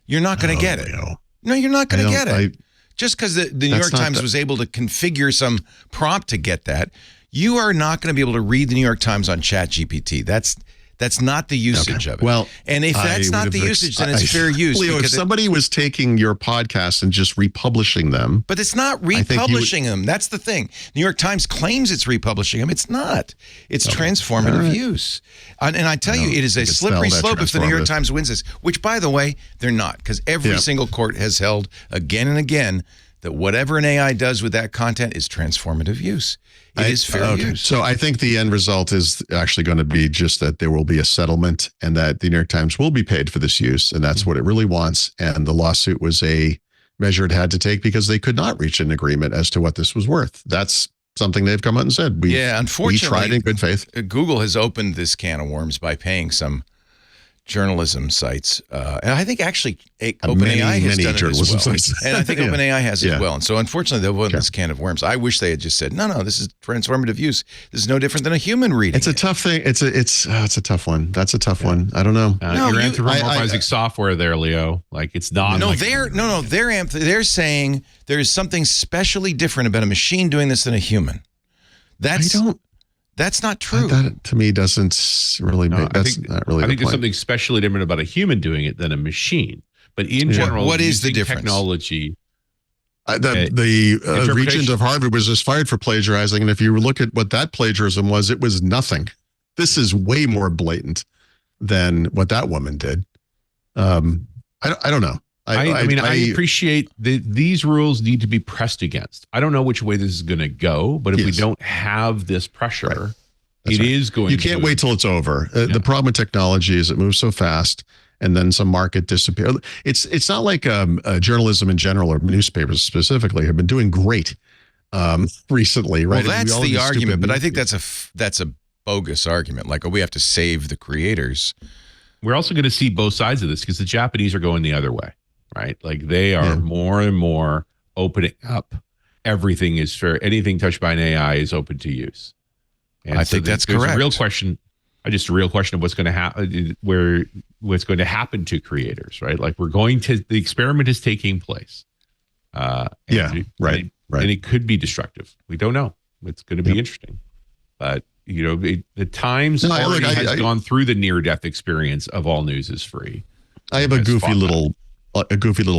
You're not going to get it. No, you're not going to get it. Just because the New York Times was able to configure some prompt to get that, you are not going to be able to read the New York Times on ChatGPT. That's not the usage of it. Well, and if that's not the usage, then it's fair use. Leo, if somebody was taking your podcast and just republishing them. But it's not republishing them. That's the thing. New York Times claims it's republishing them. It's not. It's transformative use. And I tell you, it is a slippery slope if the New York Times wins this, which, by the way, they're not, because every single court has held again and again that whatever an AI does with that content is transformative use. It is fair use. So I think the end result is actually going to be just that there will be a settlement and that the New York Times will be paid for this use. And that's what it really wants. And the lawsuit was a measure it had to take because they could not reach an agreement as to what this was worth. That's something they've come out and said. Unfortunately, we tried in good faith. Google has opened this can of worms by paying some journalism sites, and I think actually OpenAI has done it as well. Sites. And I think OpenAI has as well. And so unfortunately, they've opened Sure. this can of worms. I wish they had just said, no, this is transformative use. This is no different than a human reading. It's a tough thing. It's a tough one. That's a tough one. I don't know. You're anthropomorphizing software there, Leo. Like it's not. No, like they're saying there is something specially different about a machine doing this than a human. That's not true. That to me doesn't really make that's not really I think the there's point. something especially different about a human doing it than a machine. But in general, what is the using difference? Technology. The regent of Harvard was just fired for plagiarizing, and if you look at what that plagiarism was, it was nothing. This is way more blatant than what that woman did. I don't know. I mean, I appreciate these rules need to be pressed against. I don't know which way this is going to go, but if we don't have this pressure, it is going. You can't wait till it's over. The problem with technology is it moves so fast, and then some market disappears. It's not like journalism in general or newspapers specifically have been doing great recently, right? Well, that's the argument, but I think that's a bogus argument. Like, we have to save the creators. We're also going to see both sides of this because the Japanese are going the other way. Right, like they are more and more opening up. Everything is fair. Anything touched by an AI is open to use. And I think that's correct. A real question, just a real question of what's going to happen, what's going to happen to creators, right? Like the experiment is taking place. Right. And it could be destructive. We don't know. It's going to be interesting, but the Times has gone through the near-death experience of all news is free. I have a goofy little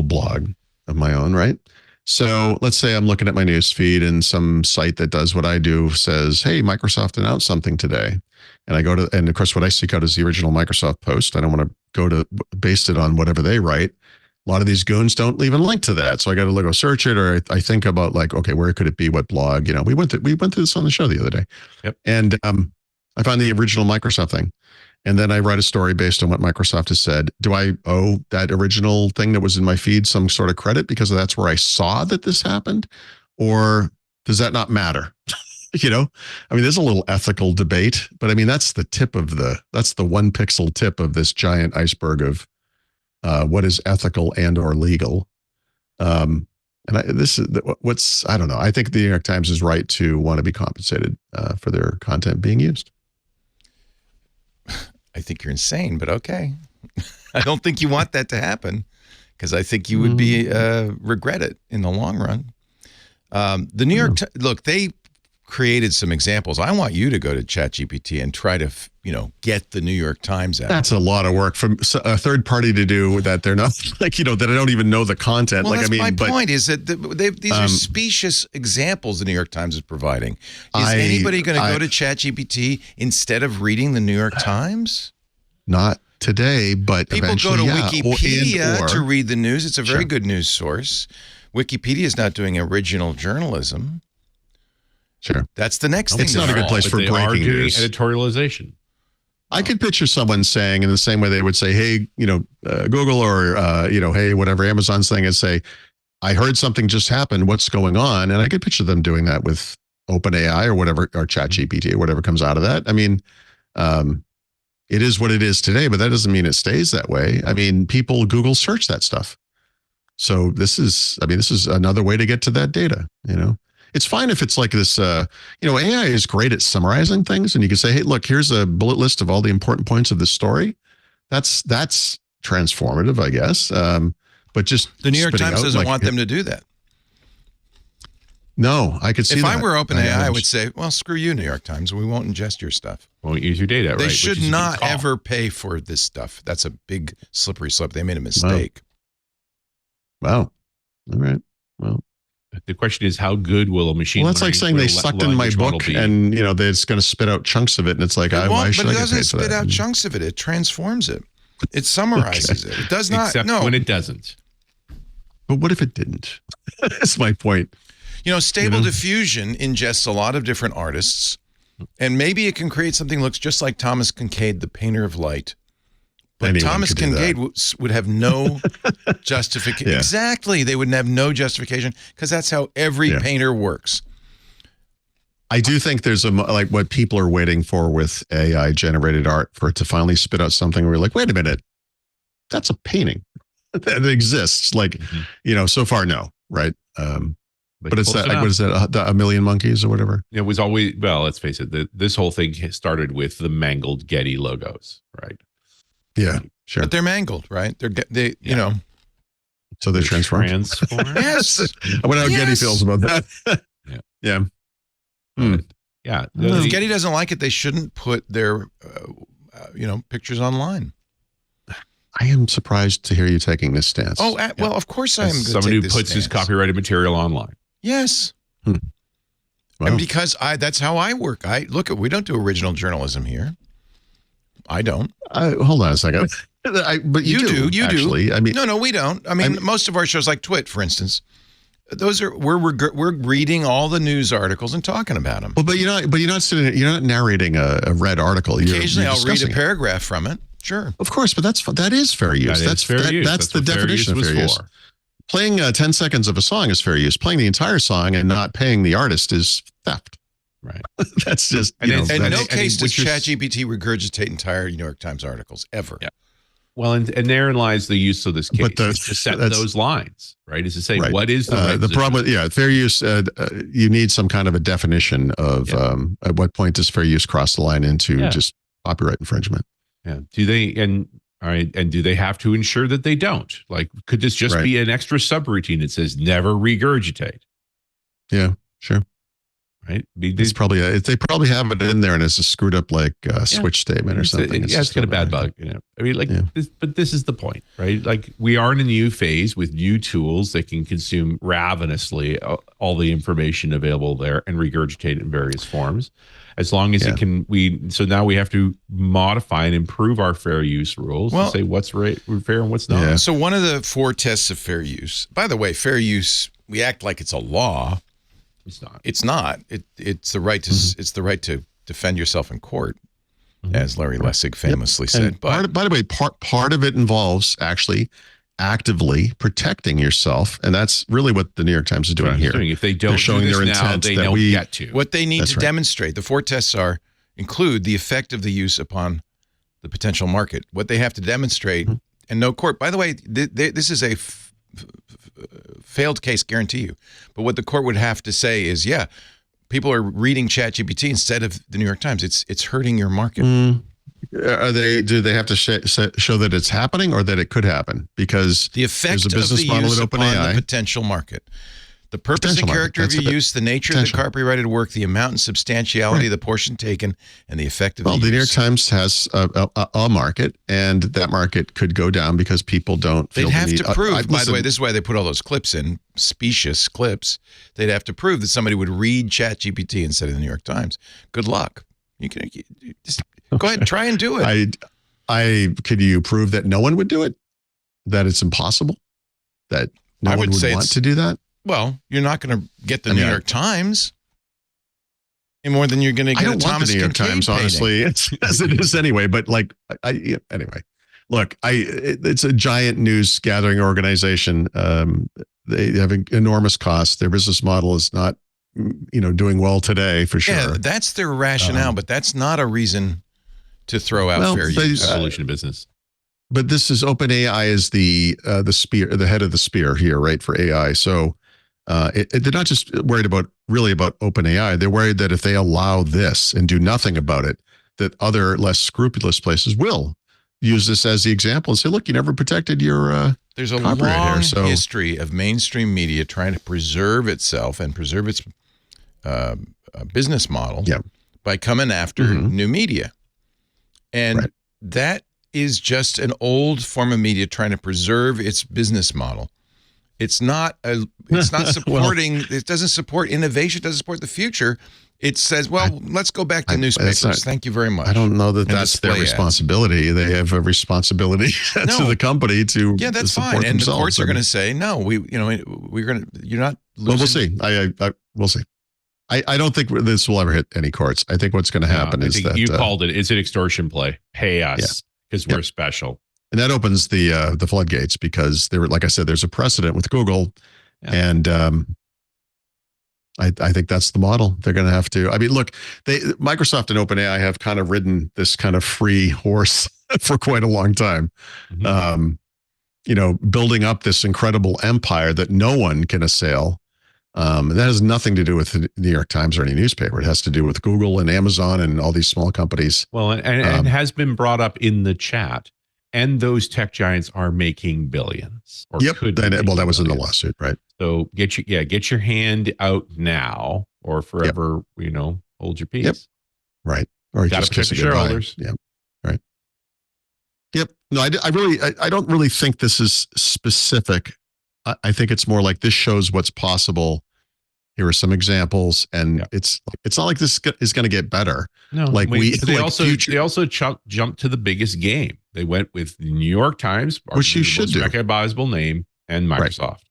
blog of my own, right? So let's say I'm looking at my news feed and some site that does what I do says, hey, Microsoft announced something today. And I go to, and of course, what I seek out is the original Microsoft post. I don't want to go to base it on whatever they write. A lot of these goons don't even link to that. So I got to go search it, or I think about like, okay, where could it be? What blog? We went through this on the show the other day. Yep. And I found the original Microsoft thing. And then I write a story based on what Microsoft has said. Do I owe that original thing that was in my feed some sort of credit because that's where I saw that this happened? Or does that not matter? I mean, there's a little ethical debate, but I mean, that's the 1 pixel tip of this giant iceberg of what is ethical and or legal. And I don't know. I think the New York Times is right to want to be compensated for their content being used. I think you're insane, but okay. I don't think you want that to happen because I think you would be regret it in the long run. The New York look, they created some examples. I want you to go to ChatGPT and try to, get the New York Times out. That's a lot of work from a third party to do that. They're not that I don't even know the content. Well, that's my point is that these are specious examples the New York Times is providing. Is anybody going to go to ChatGPT instead of reading the New York Times? Not today, but people eventually, go to Wikipedia to read the news. It's a very Sure. good news source. Wikipedia is not doing original journalism. Sure. That's the next thing. It's not a good place for breaking news. Editorialization. I could picture someone saying in the same way they would say, hey, Google or, hey, whatever Amazon's thing is, say, I heard something just happened. What's going on? And I could picture them doing that with OpenAI or whatever, or ChatGPT or whatever comes out of that. I mean, it is what it is today, but that doesn't mean it stays that way. I mean, people Google search that stuff. So this is another way to get to that data, It's fine if it's like this, AI is great at summarizing things, and you can say, hey, look, here's a bullet list of all the important points of the story. That's transformative, I guess. But just the New York Times doesn't want them to do that. No, I could see that. If I were OpenAI, I would say, well, screw you, New York Times. We won't ingest your stuff. Won't use your data, right? They should not ever pay for this stuff. That's a big slippery slope. They made a mistake. Wow. All right. Well, the question is, how good will a machine? Well, that's like saying they sucked in my book, and they're just going to spit out chunks of it, and it's like, why should I get paid for that? But it doesn't spit out chunks of it. It transforms it. It summarizes it. It does not. Except when it doesn't. But what if it didn't? That's my point. Stable Diffusion ingests a lot of different artists, and maybe it can create something that looks just like Thomas Kincaid, the painter of light. But Anyone Thomas Kincaid would have no justification. Yeah. Exactly. They would have no justification because that's how every painter works. I do think there's like what people are waiting for with AI generated art, for it to finally spit out something where you're like, wait a minute, that's a painting that exists. Like, so far, no, right? But it's that, like, what is that? A Million Monkeys or whatever? It was always, well, let's face it, this whole thing started with the mangled Getty logos, right? Yeah, sure. But they're mangled, right? You know. So they're transformed. Yes. I wonder how Getty feels about that. Yeah. Yeah. If Getty doesn't like it, they shouldn't put their, pictures online. I am surprised to hear you taking this stance. Oh, well, of course I am. Someone who puts his copyrighted material online. Yes. Wow. And because that's how I work. We don't do original journalism here. I don't. Hold on a second. But you do. Actually. I mean, no, we don't. I mean, most of our shows, like TWiT, for instance, we're reading all the news articles and talking about them. Well, but you're not narrating a read article. Occasionally, I'll read a paragraph from it. Sure, of course, but that is fair use. That's fair use. That's the definition of fair use. Playing 10 seconds of a song is fair use. Playing the entire song and not paying the artist is theft. Right. That's just in no case does ChatGPT regurgitate entire New York Times articles ever. Yeah. Well, and therein lies the use of this case, to set those lines, right? Is to say, what is the problem with fair use? You need some kind of a definition of at what point does fair use cross the line into just copyright infringement? Yeah. Do they have to ensure that they don't? Like, could this just be an extra subroutine that says never regurgitate? Yeah, sure. Right. It's probably they probably have it in there and it's a screwed up switch statement or something. It's got a bad bug. I mean, but this is the point, right? Like, we are in a new phase with new tools that can consume ravenously all the information available there and regurgitate it in various forms. As long as it can, so now we have to modify and improve our fair use rules to say what's fair and what's not. Yeah. So one of the 4 tests of fair use, by the way, fair use, we act like it's a law. It's not. It's not. It's the right to. It's the right to defend yourself in court, as Larry Lessig famously said. But by the way, part of it involves actually actively protecting yourself, and that's really what the New York Times is doing here. If they don't, they're showing their intent they don't get to. What they need to demonstrate. The 4 tests include the effect of the use upon the potential market. What they have to demonstrate, and no court. By the way, this is a failed case, guarantee you. But what the court would have to say is, people are reading ChatGPT instead of the New York Times. It's hurting your market. Do they have to show that it's happening or that it could happen? Because the effect of the use upon the potential market. The purpose and character of your use, the nature of the copyrighted work, the amount and substantiality of the portion taken, and the effect of the use. The New York Times has a market, and that market could go down because people don't feel the need. They'd have to prove, by the way, this is why they put all those clips in, specious clips. They'd have to prove that somebody would read ChatGPT instead of the New York Times. Good luck. You just go ahead and try and do it. Could you prove that no one would do it? That it's impossible? That no one would want to do that? Well, you're not going to get the New York Times any more than you're going to get a Thomas New York Kincaid Times, honestly, as it is anyway. But anyway, look, it's a giant news gathering organization. They have enormous costs. Their business model is not, doing well today for sure. Yeah, that's their rationale, but that's not a reason to throw out fair use. Evolution of business. But this is OpenAI is the spear, the head of the spear here, right, for AI. So they're not just worried about OpenAI. They're worried that if they allow this and do nothing about it, that other less scrupulous places will use this as the example and say, look, you never protected your There's a long history of mainstream media trying to preserve itself and preserve its business model by coming after new media. And that is just an old form of media trying to preserve its business model. It's not supporting, it doesn't support innovation, it doesn't support the future. It says, let's go back to newspapers. Thank you very much. I don't know that that's their responsibility. They have a responsibility to the company to that's support fine. And themselves. the courts are going to say, no, you're not losing. Well, we'll see. We'll see. I don't think this will ever hit any courts. I think what's going to happen is that you called it. It's an extortion play. Pay us because we're special. And that opens the floodgates because like I said, there's a precedent with Google, and I think that's the model. They're going to have to. I mean, look, Microsoft and OpenAI have kind of ridden this kind of free horse for quite a long time. Building up this incredible empire that no one can assail. That has nothing to do with the New York Times or any newspaper. It has to do with Google and Amazon and all these small companies. Well, and has been brought up in the chat. And those tech giants are making billions. Or could well, that was in the lawsuit, right? So get your hand out now, or forever, hold your peace. Yep. Right. Or you got to protect the shareholders. Yep. Right. Yep. No, I don't really think this is specific. I think it's more like this shows what's possible. Here are some examples, and it's not like this is going to get better. No, like they also jumped to the biggest game. They went with the New York Times, which you should do, recognizable name, and Microsoft. Right.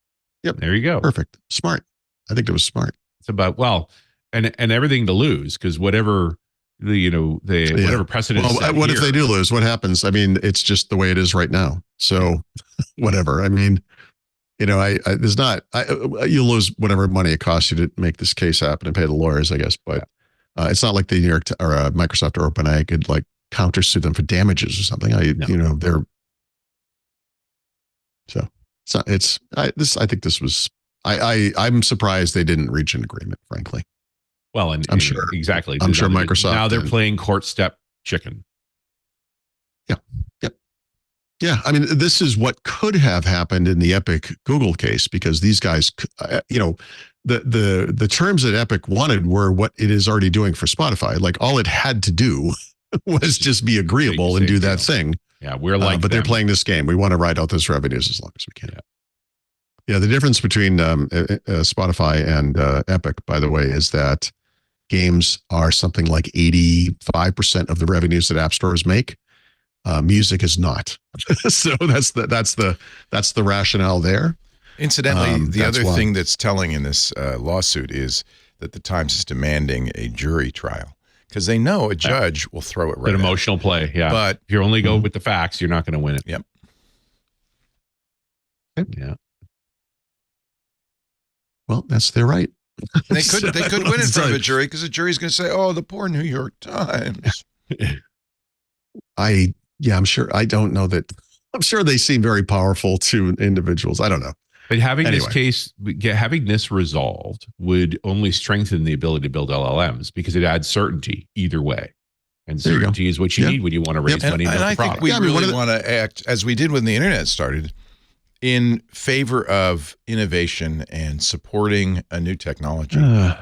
Yep, there you go. Perfect, smart. I think it was smart. It's about and everything to lose, because whatever whatever precedent. Well, what if they do lose? What happens? I mean, it's just the way it is right now. So, whatever. I mean. There's not. You'll lose whatever money it costs you to make this case happen and pay the lawyers, I guess. But it's not like the New York or Microsoft or OpenAI could like countersue them for damages or something. They're so it's not. It's I think this was. I'm surprised they didn't reach an agreement, frankly. Well, and I'm sure exactly. I'm sure Microsoft now they're playing court step chicken. Yeah. Yep. Yeah, I mean, this is what could have happened in the Epic Google case, because these guys, the terms that Epic wanted were what it is already doing for Spotify. Like all it had to do was just be agreeable and do that thing. Yeah, we're like, but they're playing this game. We want to ride out those revenues as long as we can. Yeah, the difference between Spotify and Epic, by the way, is that games are something like 85% of the revenues that app stores make. Music is not. So that's the rationale there. Incidentally, the other thing that's telling in this lawsuit is that the Times is demanding a jury trial, because they know a judge will throw it right. An emotional play, yeah. But if you only go with the facts, you're not going to win it. Yep. Yeah. Well, that's their right. They could win in front of a jury, because the jury's going to say, "Oh, the poor New York Times." I'm sure. I don't know that. I'm sure they seem very powerful to individuals. I don't know. But having this resolved would only strengthen the ability to build LLMs, because it adds certainty either way. And certainty is what you need when you want to raise money. And I think we really want to act, as we did when the internet started, in favor of innovation and supporting a new technology. And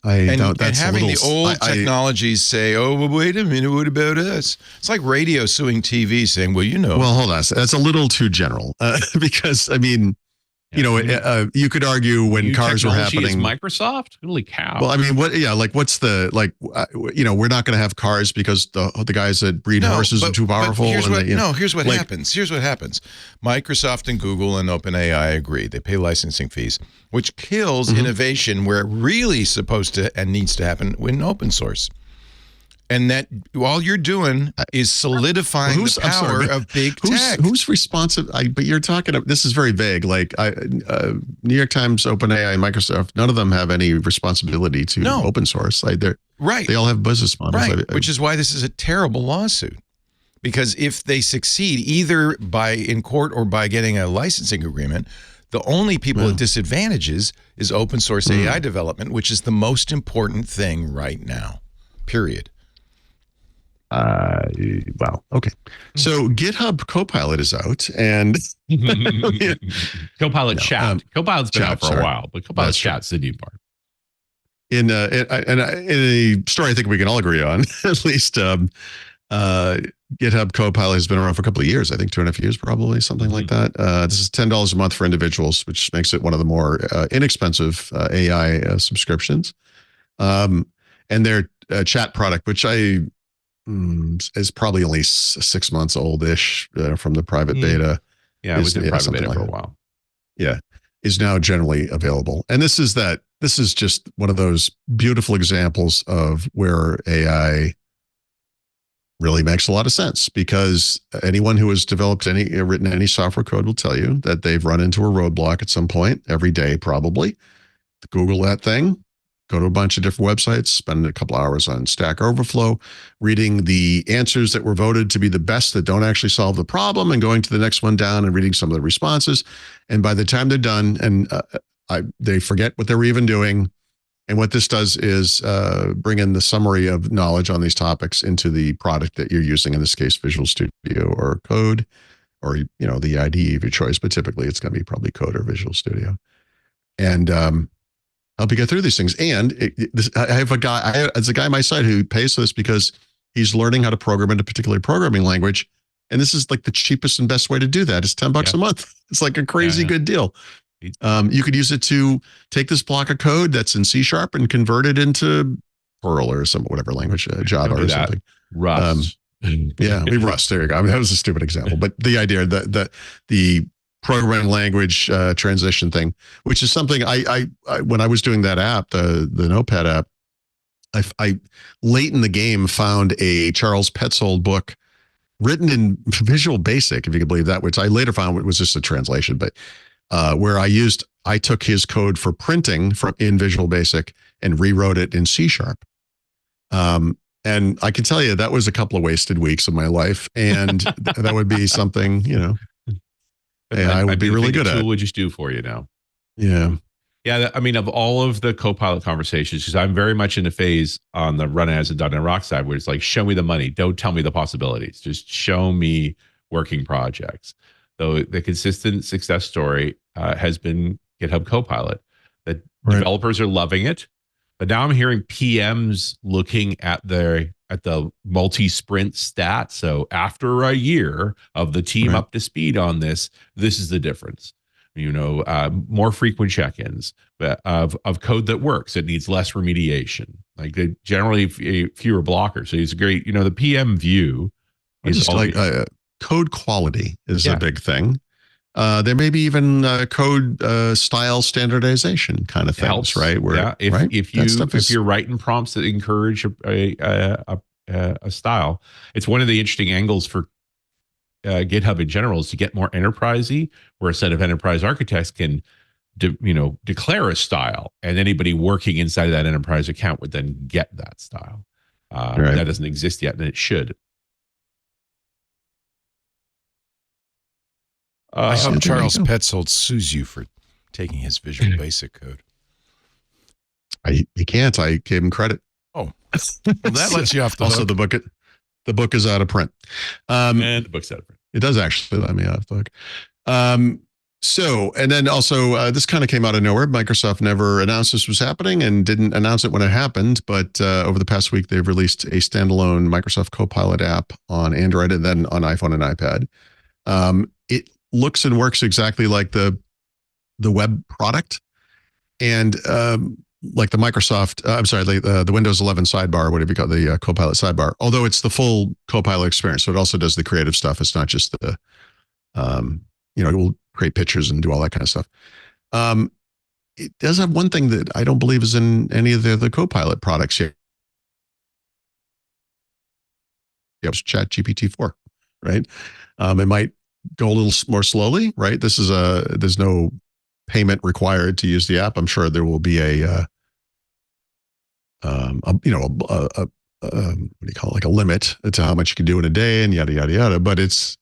having the old technologies say, "Oh, well, wait a minute, what about us?" It's like radio suing TV, saying, "Well, Well, hold on, that's a little too general, because I mean, you could argue when cars were happening. Is Microsoft? Holy cow! Well, I mean, what's the we're not going to have cars because the guys that breed horses are too powerful. Here's what happens. Here's what happens. Microsoft and Google and OpenAI agree. They pay licensing fees, which kills innovation where it really is supposed to and needs to happen in open source. And that all you're doing is solidifying the power of big tech. Who's responsive? But you're talking. This is very vague. Like New York Times, OpenAI, Microsoft. None of them have any responsibility to open source. Like they all have business models. Right. Which is why this is a terrible lawsuit. Because if they succeed, either in court or by getting a licensing agreement, the only people at disadvantages is open source AI development, which is the most important thing right now. Period. Wow. Okay. So GitHub CoPilot is out, and CoPilot Chat. CoPilot's been out for a while, but CoPilot Chat's the new part. In a story I think we can all agree on, at least GitHub CoPilot has been around for a couple of years. I think 2.5 years, probably something like that. This is $10 a month for individuals, which makes it one of the more inexpensive AI subscriptions. And their chat product, which is probably only 6 months old-ish from the private beta. Yeah, it was in private beta for a while. Yeah, is now generally available. And this is just one of those beautiful examples of where AI really makes a lot of sense, because anyone who has developed written any software code will tell you that they've run into a roadblock at some point every day, probably. Google that thing, go to a bunch of different websites, spend a couple hours on Stack Overflow, reading the answers that were voted to be the best that don't actually solve the problem, and going to the next one down and reading some of the responses. And by the time they're done, and they forget what they were even doing. And what this does is bring in the summary of knowledge on these topics into the product that you're using, in this case, Visual Studio or Code, or the IDE of your choice. But typically, it's going to be probably Code or Visual Studio. And help you get through these things. And I have a guy, there's a guy on my site who pays for this because he's learning how to program in a particular programming language. And this is like the cheapest and best way to do that. It's $10 a month. It's like a crazy good deal. You could use it to take this block of code that's in C# and convert it into Perl or whatever language, Java or something. Rust. Rust. There you go. I mean, that was a stupid example, but the idea that the programming language transition thing, which is something I when I was doing that app, the Notepad app, I late in the game found a Charles Petzold book written in Visual Basic, if you can believe that, which I later found it was just a translation, but where I took his code for printing in Visual Basic and rewrote it in C#. And I can tell you that was a couple of wasted weeks of my life, and that would be something, I would be really good at. Tool would just do for you now. Yeah. Yeah. I mean, of all of the Copilot conversations, because I'm very much in a phase on the Run As and .NET Rock side where it's like, show me the money. Don't tell me the possibilities. Just show me working projects. So the consistent success story has been GitHub Copilot. That developers are loving it, but now I'm hearing PMs looking at the multi-sprint stat. So after a year of the team up to speed on this is the difference. More frequent check-ins of code that works. It needs less remediation. Like generally fewer blockers. So it's great. The PM view is code quality is a big thing. There may be even code style standardization kind of things, right? Where, if you're writing prompts that encourage a style, it's one of the interesting angles for GitHub in general is to get more enterprisey, where a set of enterprise architects can, declare a style, and anybody working inside of that enterprise account would then get that style. That doesn't exist yet, and it should. I hope Charles Petzold sues you for taking his Visual Basic code. He can't. I gave him credit. Oh, well, that lets you off the also hook. The book is out of print. And the book's out of print. It does actually let me off the hook. So, and then also this kind of came out of nowhere. Microsoft never announced this was happening and didn't announce it when it happened. But over the past week, they've released a standalone Microsoft Copilot app on Android and then on iPhone and iPad. It looks and works exactly like the web product, and like the Microsoft, the Windows 11 sidebar, whatever you call the Copilot sidebar. Although it's the full Copilot experience, so it also does the creative stuff. It's not just the, it will create pictures and do all that kind of stuff. It does have one thing that I don't believe is in any of the Copilot products yet. Yeah, it's ChatGPT-4, right? It might go a little more slowly, right? There's no payment required to use the app. I'm sure there will be a what do you call it, like a limit to how much you can do in a day and yada yada yada. But it's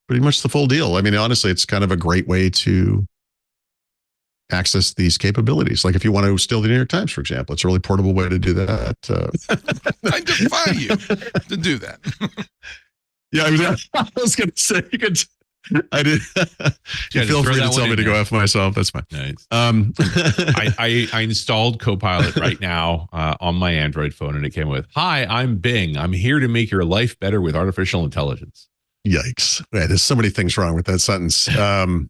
pretty much the full deal. I mean, honestly, it's kind of a great way to access these capabilities. Like if you want to steal the New York Times, for example, it's a really portable way to do that. I defy you to do that. Yeah, I was going to say you could. I did. Feel free to tell me to go after myself. That's fine. Nice. I installed Copilot right now on my Android phone, and it came with, "Hi, I'm Bing. I'm here to make your life better with artificial intelligence." Yikes! Yeah, there's so many things wrong with that sentence. That's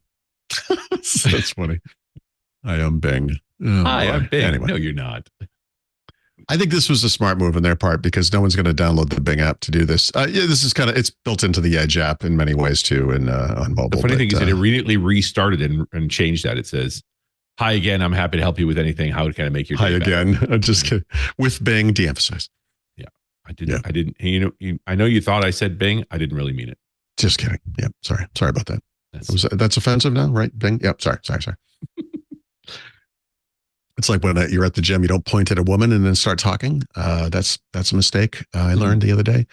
funny. I am Bing. Oh, Hi, I'm Bing. Anyway. No, you're not. I think this was a smart move on their part because no one's going to download the Bing app to do this. This is it's built into the Edge app in many ways too, and on mobile. The funny thing is that it immediately restarted and changed that. It says, "Hi again. I'm happy to help you with anything. How can I make your day better?" Again? I'm just kidding. With Bing, de-emphasize. Yeah, I didn't. Yeah. I didn't. I know you thought I said Bing. I didn't really mean it. Just kidding. Yeah, sorry about that. That's offensive now, right? Bing. Yep. Sorry. It's like when you're at the gym, you don't point at a woman and then start talking. That's a mistake I learned the other day.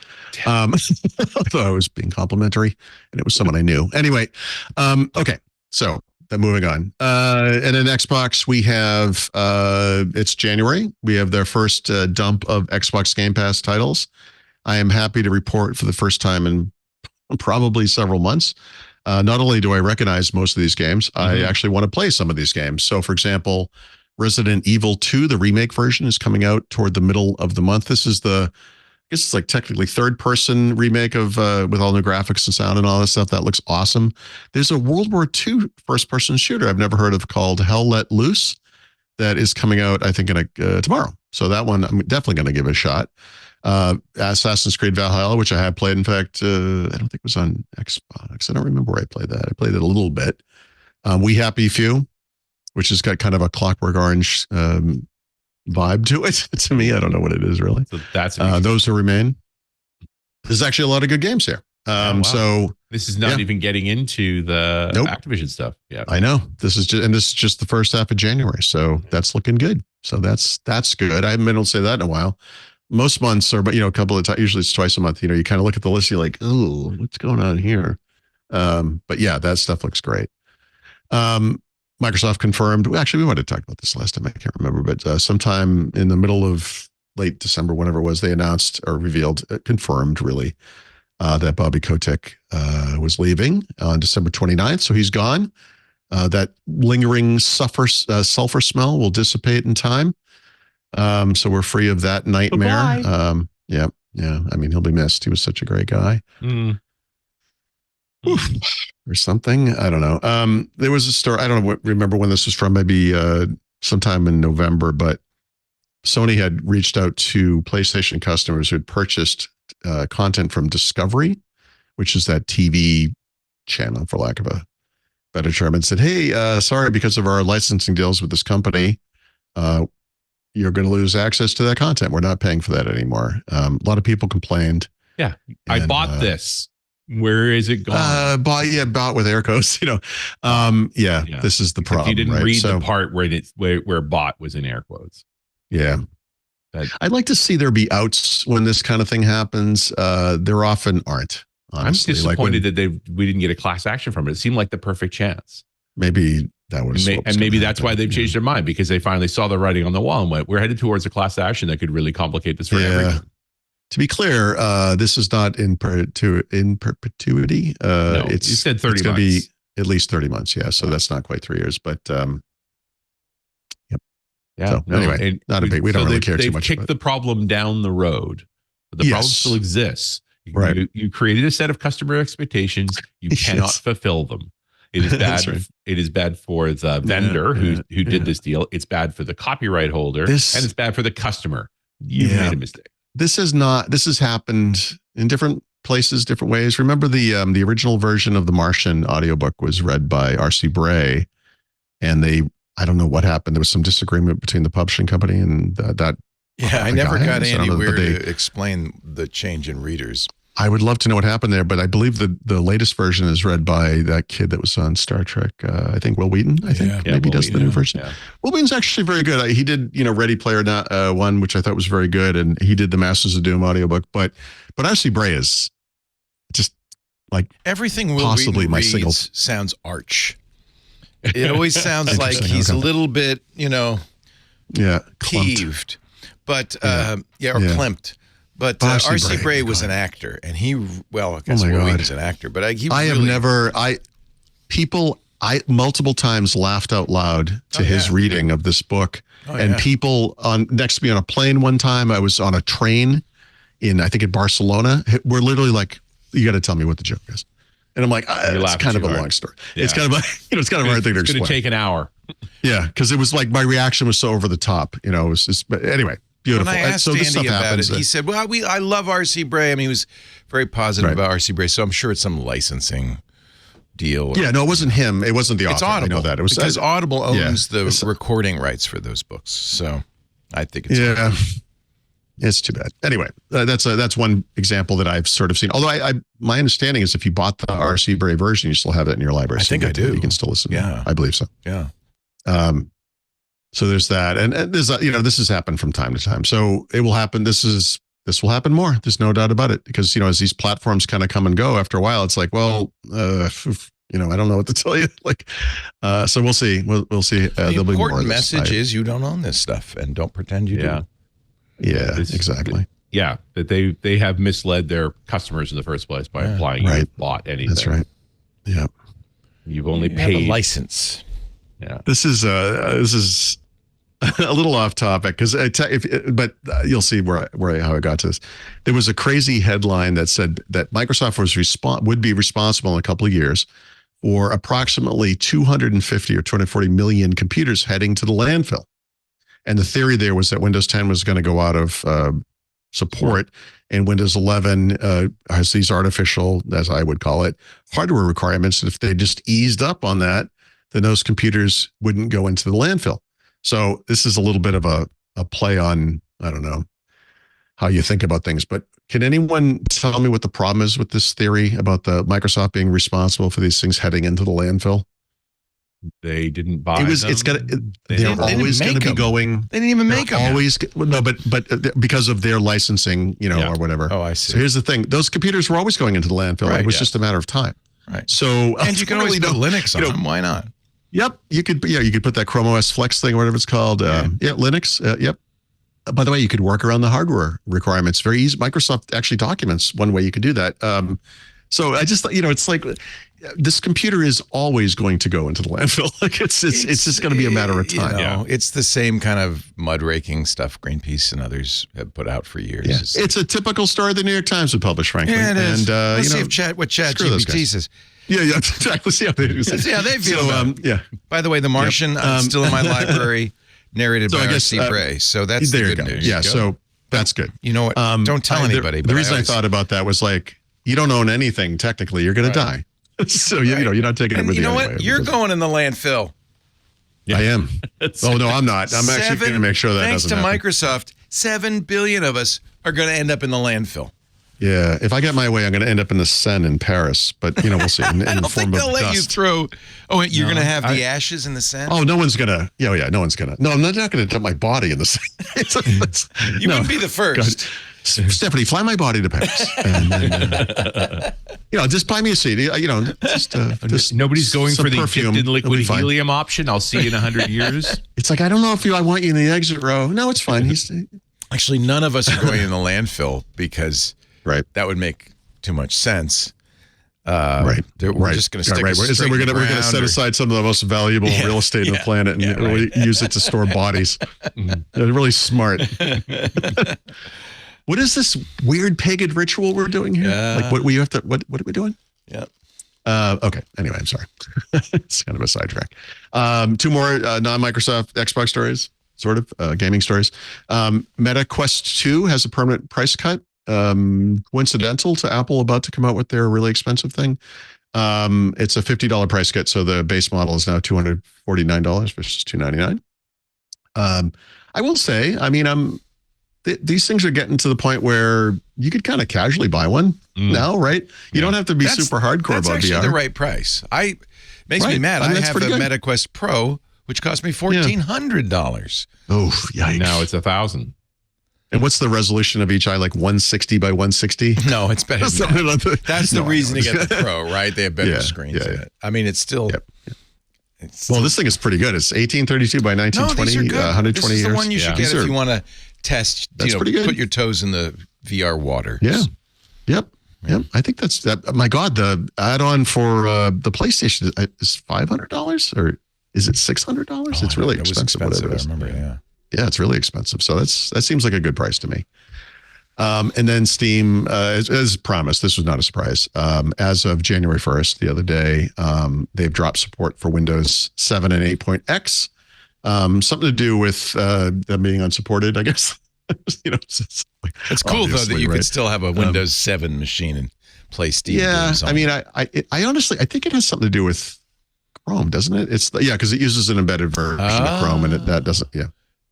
Although I was being complimentary, and it was someone I knew. Anyway, okay, so then moving on. And in Xbox, we have it's January. We have their first dump of Xbox Game Pass titles. I am happy to report for the first time in probably several months. Not only do I recognize most of these games, I actually want to play some of these games. So, for example, Resident Evil 2, the remake version, is coming out toward the middle of the month. This is I guess it's like technically third-person remake of with all new graphics and sound and all that stuff. That looks awesome. There's a World War II first-person shooter I've never heard of called Hell Let Loose that is coming out, I think, tomorrow. So that one I'm definitely going to give it a shot. Assassin's Creed Valhalla, which I have played. In fact, I don't think it was on Xbox. I don't remember where I played that. I played it a little bit. We Happy Few, which has got kind of a Clockwork Orange vibe to it. To me, I don't know what it is really. So that's Those Who Remain. There's actually a lot of good games here. Wow. So this is not even getting into the Activision stuff. Yeah, I know. This is just the first half of January, so that's looking good. So that's good. I haven't been able to say that in a while. Most months are, but a couple of times. Usually it's twice a month. You kind of look at the list. You're like, oh, what's going on here? But yeah, that stuff looks great. Microsoft confirmed. Actually, we might have talked about this last time. I can't remember, but sometime in the middle of late December, whenever it was, they announced or revealed, confirmed really, that Bobby Kotick was leaving on December 29th. So he's gone. That lingering sulfur smell will dissipate in time. So we're free of that nightmare. Yeah. I mean, he'll be missed. He was such a great guy. Or something. I don't know. There was a story. I don't remember when this was from. Maybe sometime in November. But Sony had reached out to PlayStation customers who had purchased content from Discovery, which is that TV channel, for lack of a better term, and said, "Hey, sorry, because of our licensing deals with this company, you're going to lose access to that content. We're not paying for that anymore." A lot of people complained. Yeah, I bought this. Where is it gone? Bought with air quotes. This is the problem. You didn't read the part where bought was in air quotes. Yeah. I'd like to see there be outs when this kind of thing happens. There often aren't. Honestly. I'm disappointed that we didn't get a class action from it. It seemed like the perfect chance. Maybe that was, and maybe that's why they've changed their mind, because they finally saw the writing on the wall and went, "We're headed towards a class action that could really complicate this for everyone." To be clear, this is not in perpetuity. No, you said 30 months. It's going to be at least 30 months. Yeah. So that's not quite 3 years, but yep. Yeah. So anyway, we don't really care too much. They've kicked the problem down the road, but the problem still exists. Right. You created a set of customer expectations. You cannot fulfill them. It is bad. Right. It is bad for the vendor who did this deal. It's bad for the copyright holder, and it's bad for the customer. You made a mistake. This has happened in different places, different ways. Remember the original version of The Martian audiobook was read by R.C. Bray, and I don't know what happened. There was some disagreement between the publishing company and that. Yeah, I never got Andy Weir to explain the change in readers. I would love to know what happened there, but I believe the latest version is read by that kid that was on Star Trek. I think Will Wheaton. Maybe does the new version. Yeah. Will Wheaton's actually very good. He did Ready Player One, which I thought was very good, and he did the Masters of Doom audiobook. But R.C. Bray is just like everything Will Wheaton reads sounds arch. It always sounds like he's a little bit peeved, but klimped. But R.C. Bray was an actor, and I guess Will Wheaton's an actor, but I multiple times laughed out loud to his reading of this book. People next to me on a plane one time, I was on a train in Barcelona. We're literally like, "You got to tell me what the joke is." And I'm like, it's kind of a long story. Yeah. It's kind of it's kind of a hard thing to explain. It's going to take an hour. Yeah, because it was like my reaction was so over the top. It was just, but anyway. Beautiful. When I asked Andy about it, he said, "Well, I love R.C. Bray." I mean, he was very positive about R.C. Bray, so I'm sure it's some licensing deal. Yeah, no, it wasn't him. It wasn't the author. It's Audible. I know that. It was because Audible owns the recording rights for those books, so I think it's Audible. It's too bad. Anyway, that's one example that I've sort of seen. Although my understanding is if you bought the R.C. Bray version, you still have it in your library. I think I do. You can still listen. Yeah, I believe so. Yeah. So there's that, and there's this has happened from time to time. So it will happen. This will happen more. There's no doubt about it, because as these platforms kind of come and go, after a while, it's like, well, I don't know what to tell you. Like, so we'll see. We'll see. The important message is you don't own this stuff, and don't pretend you do. Yeah, exactly. Yeah, that they have misled their customers in the first place by implying you bought anything. That's right. Yeah, you've only paid a license. Yeah, this is a little off topic, because but you'll see how I got to this. There was a crazy headline that said that Microsoft would be responsible in a couple of years for approximately 250 or 240 million computers heading to the landfill. And the theory there was that Windows 10 was going to go out of support, and Windows 11 has these artificial, as I would call it, hardware requirements. And if they just eased up on that, then those computers wouldn't go into the landfill. So this is a little bit of a play on, I don't know how you think about things, but can anyone tell me what the problem is with this theory about the Microsoft being responsible for these things heading into the landfill? They didn't buy them. They're always going to be going. They didn't even make them. Always, no, but because of their licensing, or whatever. Oh, I see. So here's the thing: those computers were always going into the landfill. Right, it was just a matter of time. Right. So, and you can always put Linux on them. Why not? Yep, you could put that Chrome OS Flex thing, or whatever it's called. Linux. Yep. By the way, you could work around the hardware requirements very easy. Microsoft actually documents one way you could do that. So I just, it's like this computer is always going to go into the landfill. Like it's just going to be a matter of time. It's the same kind of mudraking stuff Greenpeace and others have put out for years. Yeah. It's a typical story the New York Times would publish, frankly. Yeah, it is. And let's see what ChatGPT says. Yeah, exactly. See how they do. See how they feel. Yeah. By the way, The Martian still in my library, narrated by R.C. Bray. So that's the good news. Yeah, so that's good. You know what? Don't tell anybody. The reason I thought about that was like, you don't own anything technically. You're going to die. So you're not taking it with you. You know anyway. what? You're going in the landfill. Yeah. I am. Oh no, I'm not. I'm actually going to make sure that doesn't happen. Thanks to Microsoft, 7 billion of us are going to end up in the landfill. Yeah, if I get my way, I'm going to end up in the Seine in Paris. But we'll see. In I don't form think they'll of let dust. you through. Oh, you're going to have the ashes in the Seine? Oh, no one's going to. Yeah, no one's going to. No, I'm not going to dump my body in the Seine. You wouldn't be the first. God. Stephanie, fly my body to Paris. And then, just buy me a seat. Just nobody's going for the perfume. dipped in liquid helium option. I'll see you in 100 years. It's like, I don't know if I want you in the exit row. No, it's fine. Actually, none of us are going in the landfill because that would make too much sense. We're just going to stick we're going to set aside some of the most valuable real estate on the planet and use it to store bodies. They're really smart. What is this weird pagan ritual we're doing here? Like what are we doing? Yeah. Okay. Anyway, I'm sorry. It's kind of a sidetrack. 2 more non-Microsoft Xbox stories, sort of gaming stories. Meta Quest 2 has a permanent price cut. Coincidental to Apple about to come out with their really expensive thing. It's a $50 price cut, so the base model is now $249 versus $299. I will say, these things are getting to the point where you could kind of casually buy one now, right? You don't have to be super hardcore about VR. That's actually the right price. Makes me mad. I have a Meta Quest Pro, which cost me $1,400. Oh, yikes. Now it's $1,000. And what's the resolution of each eye? Like 160 by 160? No, it's better than that. That's the reason to get the Pro, right? They have better screens in it. It's still... Yep. Well, this thing is pretty good. It's 1832 by 1920, 120 this is years. The one you should get if you want to test, put your toes in the VR water. Yeah. Yep. I think that's that. My God, the add-on for the PlayStation is $500 or is it $600? It's really expensive. Whatever it is. I remember. Yeah, it's really expensive. So that seems like a good price to me. And then Steam, as promised, this was not a surprise. As of January 1st, the other day, they've dropped support for Windows 7 and 8.x. Something to do with them being unsupported, I guess. It's cool though that you could still have a Windows 7 machine and play Steam games on. I honestly think it has something to do with Chrome, doesn't it? It's because it uses an embedded version of Chrome, and that doesn't. Yeah.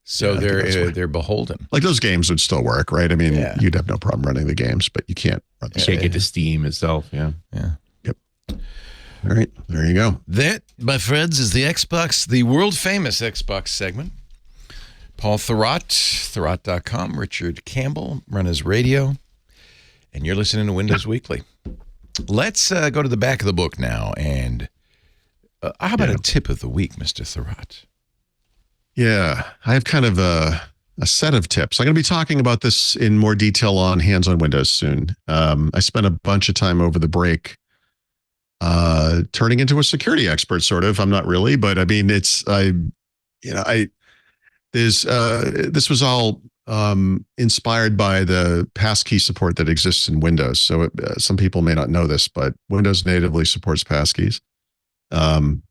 So they're beholden. Like those games would still work, right? You'd have no problem running the games, but you can't run the can't get to Steam itself. Yeah. Yep. All right, there you go. That, my friends, is the world famous Xbox segment. Paul Thurrott, Thurrott.com. Richard Campbell, run his radio. And you're listening to Windows Weekly. Let's go to the back of the book now. And how about a tip of the week, Mr. Thurrott? Yeah, I have kind of a set of tips. I'm going to be talking about this in more detail on Hands on Windows soon. I spent a bunch of time over the break turning into a security expert, sort of. I'm not really, but I mean, this was all inspired by the passkey support that exists in Windows. So some people may not know this, but Windows natively supports passkeys. And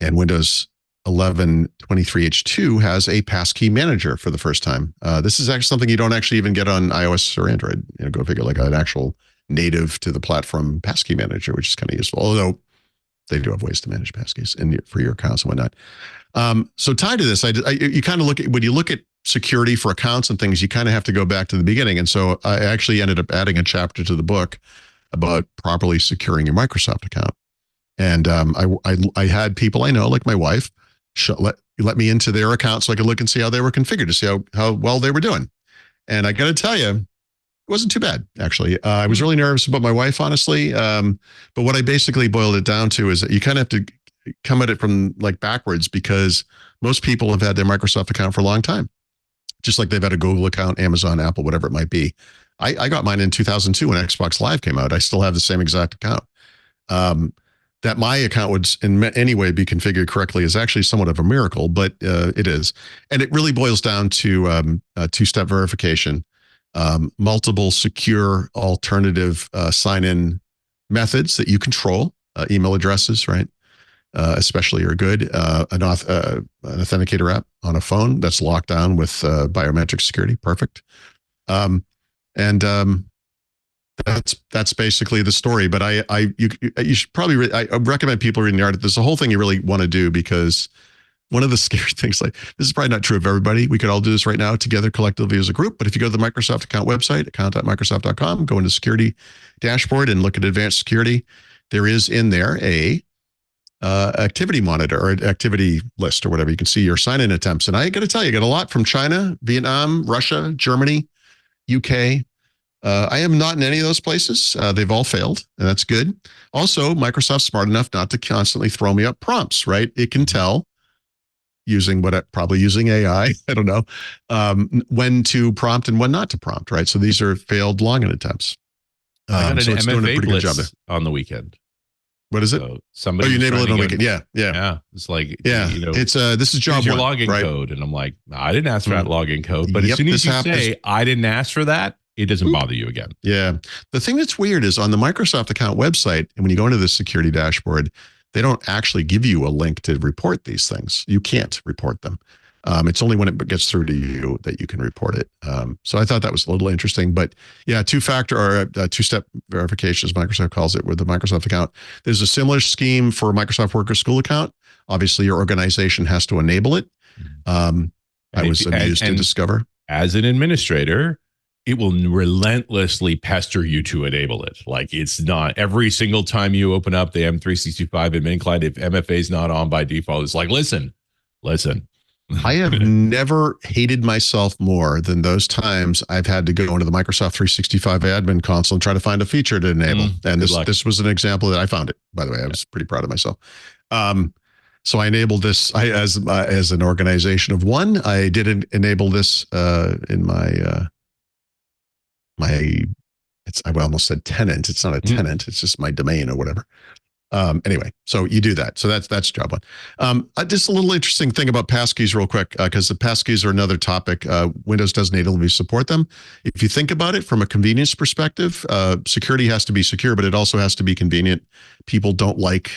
Windows 11.23H2 has a passkey manager for the first time. This is actually something you don't actually even get on iOS or Android. Go figure, like an actual native to the platform passkey manager, which is kind of useful. Although they do have ways to manage passkeys for your accounts and whatnot. So tied to this, you kind of look at, when you look at security for accounts and things, you kind of have to go back to the beginning. And so I actually ended up adding a chapter to the book about properly securing your Microsoft account. And I had people I know, like my wife, let me into their account so I could look and see how they were configured, to see how well they were doing. And I got to tell you, it wasn't too bad, actually. I was really nervous about my wife, honestly. But what I basically boiled it down to is that you kind of have to come at it from like backwards, because most people have had their Microsoft account for a long time, just like they've had a Google account, Amazon, Apple, whatever it might be. I got mine in 2002 when Xbox Live came out. I still have the same exact account. That my account would in any way be configured correctly is actually somewhat of a miracle, but it is. And it really boils down to two-step verification, multiple secure alternative sign-in methods that you control, email addresses, right? Especially are good. An authenticator app on a phone that's locked down with biometric security. Perfect. That's basically the story. But you should probably I recommend people reading the article. There's a whole thing you really want to do, because one of the scary things, like, this is probably not true of everybody. We could all do this right now together collectively as a group. But if you go to the Microsoft account website, account.microsoft.com, go into security dashboard and look at advanced security, there is in there a activity monitor or activity list or whatever. You can see your sign-in attempts. And I got to tell you, I got a lot from China, Vietnam, Russia, Germany, UK. I am not in any of those places. They've all failed, and that's good. Also, Microsoft's smart enough not to constantly throw me up prompts, right? It can tell probably using AI, I don't know, when to prompt and when not to prompt, right? So these are failed login attempts. I got so an it's doing a MFA pretty good job there. on the weekend. What is it? So somebody you enabled it on the weekend. Yeah. It's like, it's this is job your one, login right? code, and I'm like, I didn't ask for that login code. But Yep, as soon as this you happens. say I didn't ask for that, it doesn't bother you again. Yeah. The thing that's weird is on the Microsoft account website, and when you go into the security dashboard, they don't actually give you a link to report these things. You can't report them. It's only when it gets through to you that you can report it. So I thought that was a little interesting. But yeah, two-factor or two-step verification, as Microsoft calls it, with the Microsoft account. There's a similar scheme for Microsoft Worker School account. Obviously, your organization has to enable it. I was amused to discover. As an administrator, it will relentlessly pester you to enable it. Like, it's not every single time you open up the M365 admin client, if MFA is not on by default, it's like, listen. I have never hated myself more than those times I've had to go into the Microsoft 365 admin console and try to find a feature to enable. And this was an example that I found it, by the way. I was pretty proud of myself. So I enabled this as an organization of one. I did enable this in my I almost said tenant. It's not a tenant. It's just my domain or whatever. Anyway, so you do that. So that's job one. Just a little interesting thing about passkeys real quick, because the passkeys are another topic. Windows does natively support them. If you think about it from a convenience perspective, security has to be secure, but it also has to be convenient. People don't like,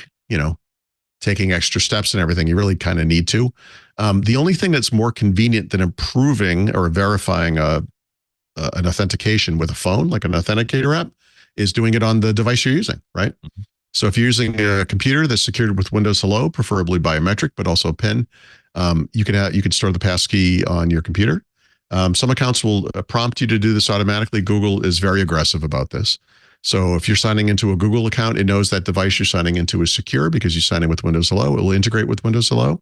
taking extra steps and everything. You really kind of need to. The only thing that's more convenient than improving or verifying an authentication with a phone, like an authenticator app, is doing it on the device you're using, right? Mm-hmm. So if you're using a computer that's secured with Windows Hello, preferably biometric, but also a PIN, you can store the passkey on your computer. Some accounts will prompt you to do this automatically. Google is very aggressive about this. So if you're signing into a Google account, it knows that device you're signing into is secure because you sign in with Windows Hello. It will integrate with Windows Hello.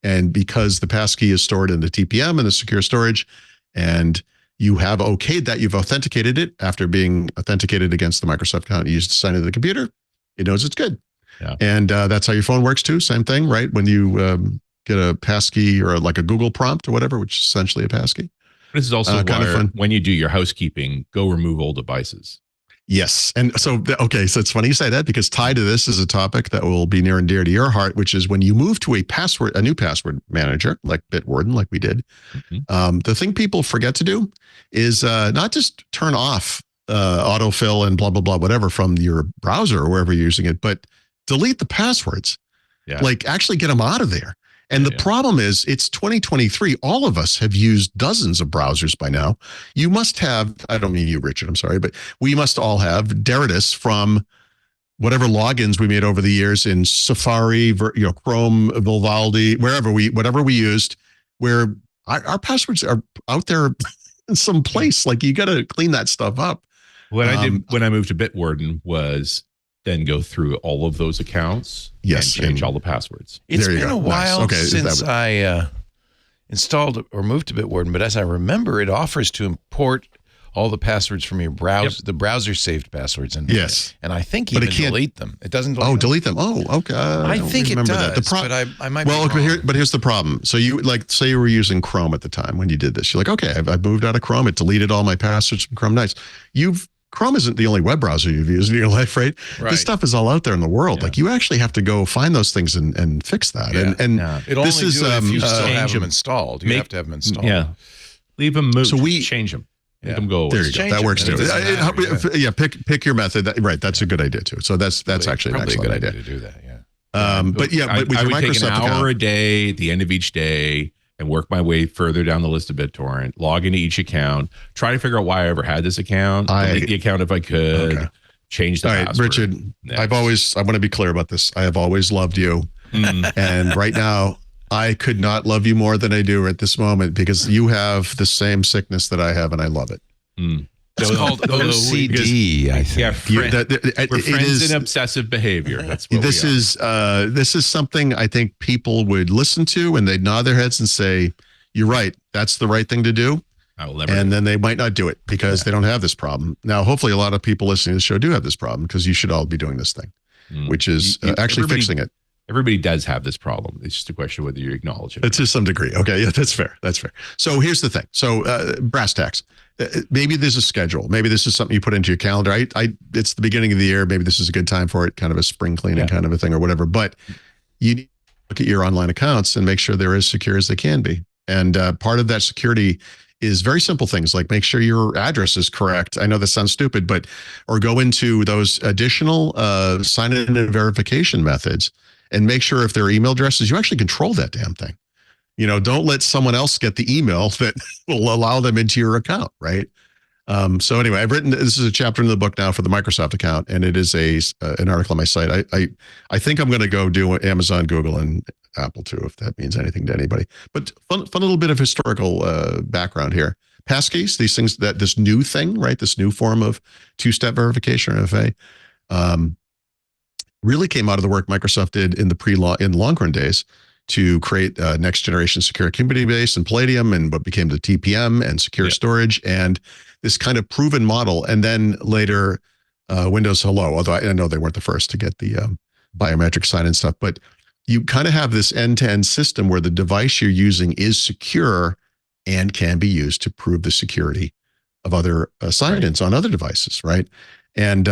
And because the passkey is stored in the TPM and the secure storage, and you have okayed that, you've authenticated it after being authenticated against the Microsoft account you used to sign into the computer, it knows it's good. Yeah. And that's how your phone works too. Same thing, right? When you get a passkey or like a Google prompt or whatever, which is essentially a passkey. This is also kind of fun. When you do your housekeeping, go remove old devices. Yes. And so, okay, so it's funny you say that, because tied to this is a topic that will be near and dear to your heart, which is when you move to a new password manager, like Bitwarden, like we did, the thing people forget to do is not just turn off autofill and blah, blah, blah, whatever from your browser or wherever you're using it, but delete the passwords. Yeah. Like actually get them out of there. And the problem is it's 2023. All of us have used dozens of browsers by now. You must have, I don't mean you, Richard, I'm sorry, but we must all have Deritus from whatever logins we made over the years in Safari, Chrome, Vivaldi, whatever we used, where our passwords are out there in some place. Like you got to clean that stuff up. What I did when I moved to Bitwarden was then go through all of those accounts and change all the passwords. It's been a while since I installed or moved to Bitwarden, but as I remember, it offers to import all the passwords from your browser, the browser saved passwords, and and I think even delete them. It doesn't. Delete them. Oh, okay. I think it does, but I might. Well, be wrong. but here's the problem. So you say you were using Chrome at the time when you did this. You're like, okay, I've moved out of Chrome. It deleted all my passwords from Chrome. Nice. Chrome isn't the only web browser you've used in your life, right? This stuff is all out there in the world. Like you actually have to go find those things and fix that. And this is if you still have them installed. You have to have them installed. Yeah, leave them move. So change them. Make them go away. There you go. That works too. Pick your method. Right, that's a good idea too. So that's actually an excellent idea to do that. Yeah. But with I your would Microsoft take an hour account, a day at the end of each day and work my way further down the list of BitTorrent, log into each account, try to figure out why I ever had this account, delete the account if I could, change the password. Richard, I want to be clear about this. I have always loved you. And right now, I could not love you more than I do at this moment, because you have the same sickness that I have, and I love it. It's called OCD, I think. We're friends in obsessive behavior. That's what this is something I think people would listen to and they'd nod their heads and say, "You're right. That's the right thing to do." And then they might not do it because they don't have this problem. Now, hopefully, a lot of people listening to the show do have this problem, because you should all be doing this thing, which is actually fixing it. Everybody does have this problem. It's just a question of whether you acknowledge it. To some degree. Okay. Yeah, that's fair. That's fair. So here's the thing. So brass tacks. Maybe there's a schedule. Maybe this is something you put into your calendar. It's the beginning of the year. Maybe this is a good time for it, kind of a spring cleaning kind of a thing or whatever. But you need to look at your online accounts and make sure they're as secure as they can be. And part of that security is very simple things like make sure your address is correct. I know this sounds stupid, or go into those additional sign-in and verification methods and make sure if there are email addresses, you actually control that damn thing. Don't let someone else get the email that will allow them into your account, right? So anyway, this is a chapter in the book now for the Microsoft account, and it is an article on my site. I think I'm going to go do Amazon, Google, and Apple too, if that means anything to anybody. But fun little bit of historical background here. Passkeys, these things, this new thing, right? This new form of two-step verification or MFA, really came out of the work Microsoft did in the long run days to create next generation secure community base and Palladium and what became the TPM and secure storage and this kind of proven model. And then later Windows Hello, although I know they weren't the first to get the biometric sign and stuff, but you kind of have this end-to-end system where the device you're using is secure and can be used to prove the security of other sign-ins on other devices, right? And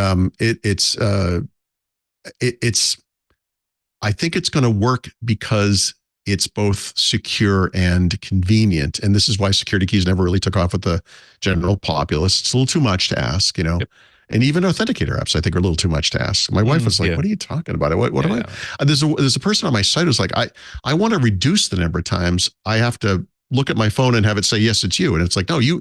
I think it's going to work because it's both secure and convenient. And this is why security keys never really took off with the general populace. It's a little too much to ask, And even authenticator apps, I think, are a little too much to ask. My wife was like, "What are you talking about? What am I?" There's a person on my site who's like, I want to reduce the number of times I have to look at my phone and have it say, "Yes, it's you." And it's like, no, you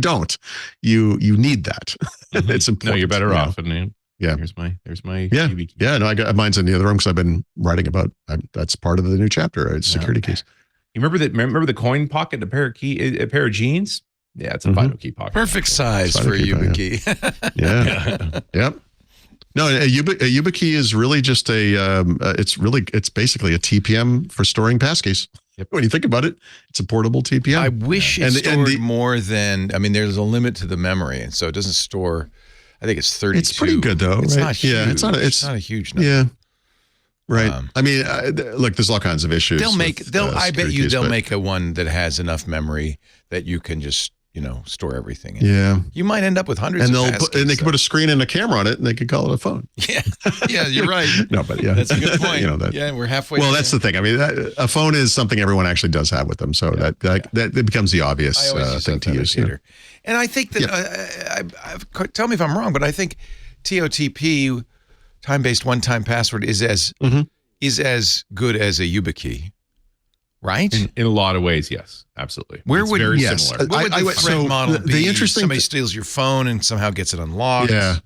don't. You need that. It's important. No, you're better off. And There's my TV key. Yeah. No, I got mine's in the other room because I've been writing about. That's part of the new chapter. It's security keys. You remember the coin pocket, a pair of jeans? Yeah, it's a vital key pocket. Perfect size for a YubiKey. Yeah. Yep. No, a YubiKey is really just it's basically a TPM for storing passkeys. Yep. When you think about it, it's a portable TPM. I wish it stored more than, I mean, there's a limit to the memory, and so it doesn't store, I think it's 32. It's pretty good though, it's right? Not huge. Yeah, it's not a huge number. Yeah. Right. I mean, look, there's all kinds of issues. I bet you they'll make a one that has enough memory that you can just, store everything in. Yeah. You might end up with hundreds and of passkeys. And they can put a screen and a camera on it, and they could call it a phone. Yeah. Yeah, you're right. No, but yeah. That's a good point. We're halfway. Well, that's the thing. I mean, a phone is something everyone actually does have with them. So that becomes the obvious thing to use. And I think that, tell me if I'm wrong, but I think TOTP, time-based one-time password, is as good as a YubiKey. Right? In a lot of ways, yes, absolutely. It's very similar. What would the threat model be? The interesting somebody steals your phone and somehow gets it unlocked. Yeah.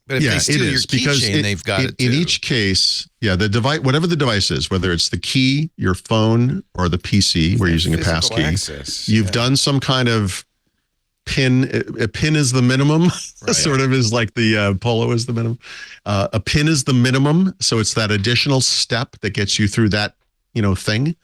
But if they steal your keychain, they've got it too. In each case, the device, whatever the device is, whether it's the key, your phone, or the PC, we're using a passkey. You've done some kind of pin. A pin is the minimum, sort of is like the polo is the minimum. A pin is the minimum, so it's that additional step that gets you through that thing.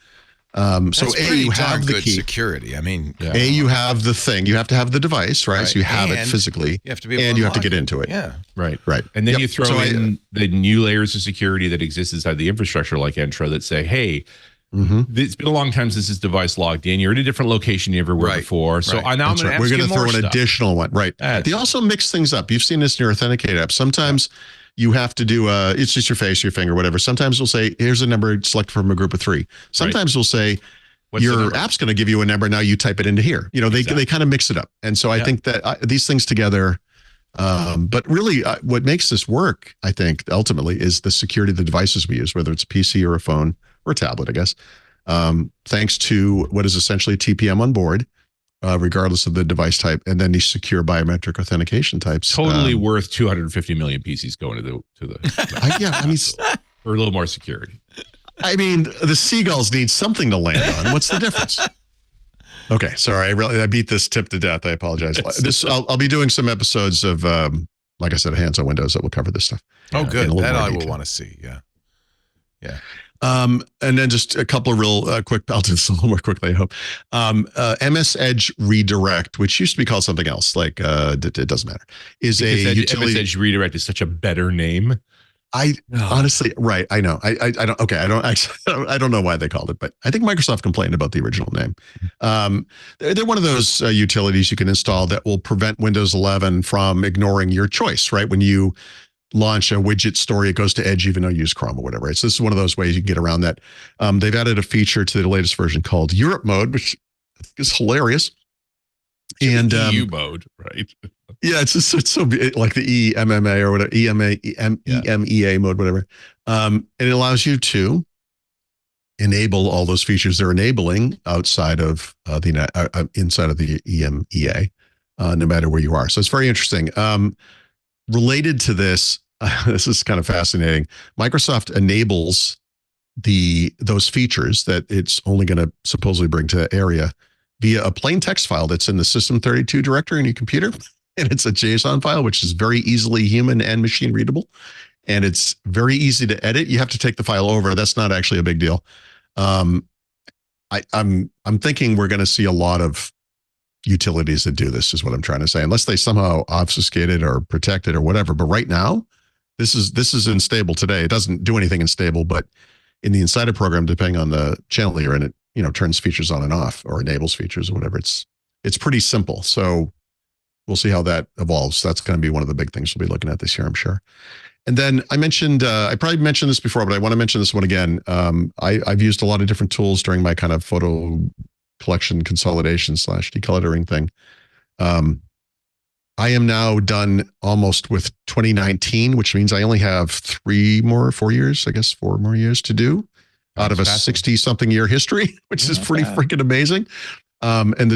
So you have the key. Security. I mean, you have the thing. You have to have the device, right? So you have it physically. You have to be able and you have to get into it. Yeah. Right. And then you throw in the new layers of security that exist inside the infrastructure, like Entra, that say, hey, it's been a long time since this device logged in. You're in a different location you ever were before. So now I'm going to ask We're you going to throw an stuff. Additional one. Right. They also mix things up. You've seen this in your Authenticate app. Sometimes you have to do it's just your face, your finger, whatever. Sometimes we'll say, here's a number selected from a group of 3. Sometimes we'll say, your app's going to give you a number. Now you type it into here. They kind of mix it up. And so I think that these things together, but really what makes this work, I think, ultimately is the security of the devices we use, whether it's a PC or a phone or a tablet, I guess. Thanks to what is essentially TPM on board, regardless of the device type, and then these secure biometric authentication types. Totally worth 250 million PCs going to the for a little more security. I mean, the seagulls need something to land on. What's the difference? Okay, sorry, I beat this tip to death. I apologize. I'll be doing some episodes of, like I said, Hands on Windows that will cover this stuff. Oh, good. That I will want to see. Yeah. And then just a couple of real quick, I'll do this a little more quickly, I hope. MS Edge Redirect, which used to be called something else, like it doesn't matter, is a utility. MS Edge Redirect is such a better name. Honestly, right. I know. I don't. Okay. I don't know why they called it, but I think Microsoft complained about the original name. They're one of those utilities you can install that will prevent Windows 11 from ignoring your choice. Right when you launch a widget story, it goes to Edge even though you use Chrome or whatever. Right? So this is one of those ways you can get around that. They've added a feature to the latest version called Europe Mode, which is hilarious. And EU mode, right? Yeah, it's so like the EMMA or whatever, EMEA mode, whatever. And it allows you to enable all those features they're enabling outside of inside of the EMEA, no matter where you are. So it's very interesting. Related to this, this is kind of fascinating. Microsoft enables those features that it's only going to supposedly bring to Area via a plain text file that's in the System32 directory in your computer. And it's a JSON file, which is very easily human and machine readable. And it's very easy to edit. You have to take the file over. That's not actually a big deal. I'm thinking we're going to see a lot of utilities that do this, is what I'm trying to say, unless they somehow obfuscate it or protect it or whatever. But right now, this is unstable today. It doesn't do anything unstable, but in the Insider program, depending on the channel you're in, it turns features on and off or enables features or whatever. It's pretty simple. So we'll see how that evolves. That's going to be one of the big things we'll be looking at this year, I'm sure. And then I mentioned, I probably mentioned this before, but I want to mention this one again. I've used a lot of different tools during my kind of photo collection consolidation / decluttering thing. I am now done almost with 2019, which means I only have 4 more years to do out of a 60-something year history, which is pretty freaking amazing. And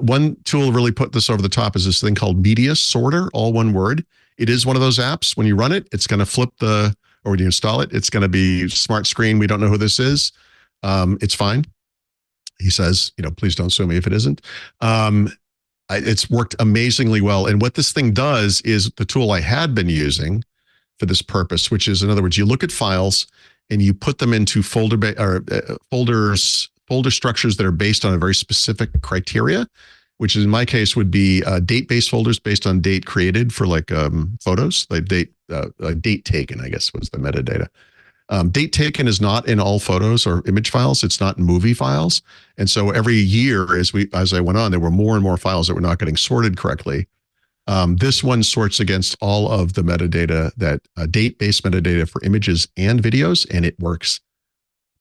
one tool really put this over the top is this thing called Media Sorter, all one word. It is one of those apps. When you run it, it's going to flip or when you install it, it's going to be smart screen. We don't know who this is. It's fine. He says, please don't sue me if it isn't. It's worked amazingly well. And what this thing does is the tool I had been using for this purpose, which is, in other words, you look at files and you put them into folder structures that are based on a very specific criteria, which in my case would be date-based folders based on date created for like photos, like date taken, I guess was the metadata. Date taken is not in all photos or image files. It's not in movie files. And so every year as I went on, there were more and more files that were not getting sorted correctly. This one sorts against all of the metadata, that date-based metadata for images and videos, and it works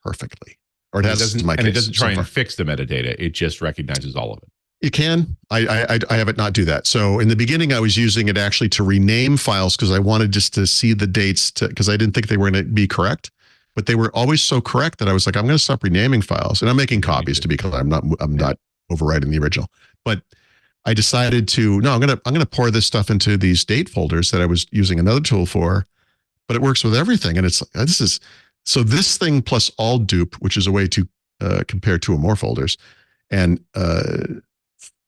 perfectly. Or it has in my case. And it doesn't try and fix the metadata. It just recognizes all of it. You can. I have it not do that. So in the beginning, I was using it actually to rename files because I wanted just to see the dates because I didn't think they were going to be correct, but they were always so correct that I was like, I'm going to stop renaming files, and I'm making copies to be clear. I'm not overwriting the original, but I decided to I'm going to pour this stuff into these date folders that I was using another tool for, but it works with everything, and this thing plus all dupe, which is a way to compare two or more folders, and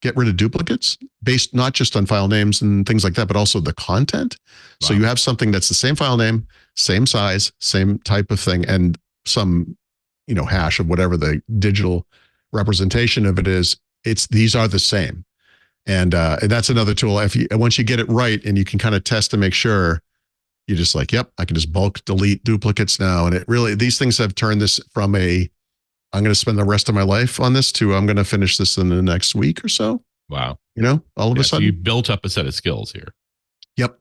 get rid of duplicates based not just on file names and things like that, but also the content. Wow. So you have something that's the same file name, same size, same type of thing, and some, hash of whatever the digital representation of it is. These are the same. And that's another tool. Once you get it right and you can kind of test to make sure, you're just like, yep, I can just bulk delete duplicates now. And these things have turned this from I'm going to spend the rest of my life on this to I'm going to finish this in the next week or so. Wow. All of a sudden. So you built up a set of skills here. Yep.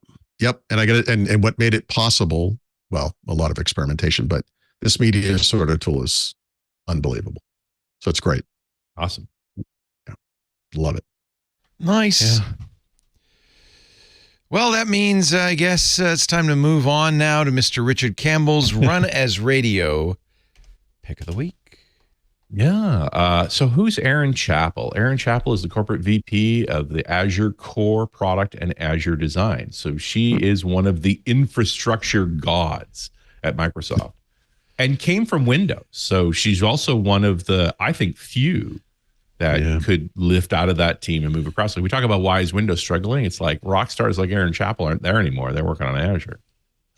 And I got it. And what made it possible, well, a lot of experimentation, but this media sort of tool is unbelievable. So it's great. Awesome. Yeah. Love it. Nice. Yeah. Well, that means, I guess it's time to move on now to Mr. Richard Campbell's Run as Radio Pick of the Week. Yeah. So who's Erin Chappell? Erin Chappell is the corporate VP of the Azure Core product and Azure Design. So she is one of the infrastructure gods at Microsoft and came from Windows. So she's also one of the, I think, few that could lift out of that team and move across. Like we talk about why is Windows struggling. It's like rock stars like Erin Chappell aren't there anymore. They're working on Azure.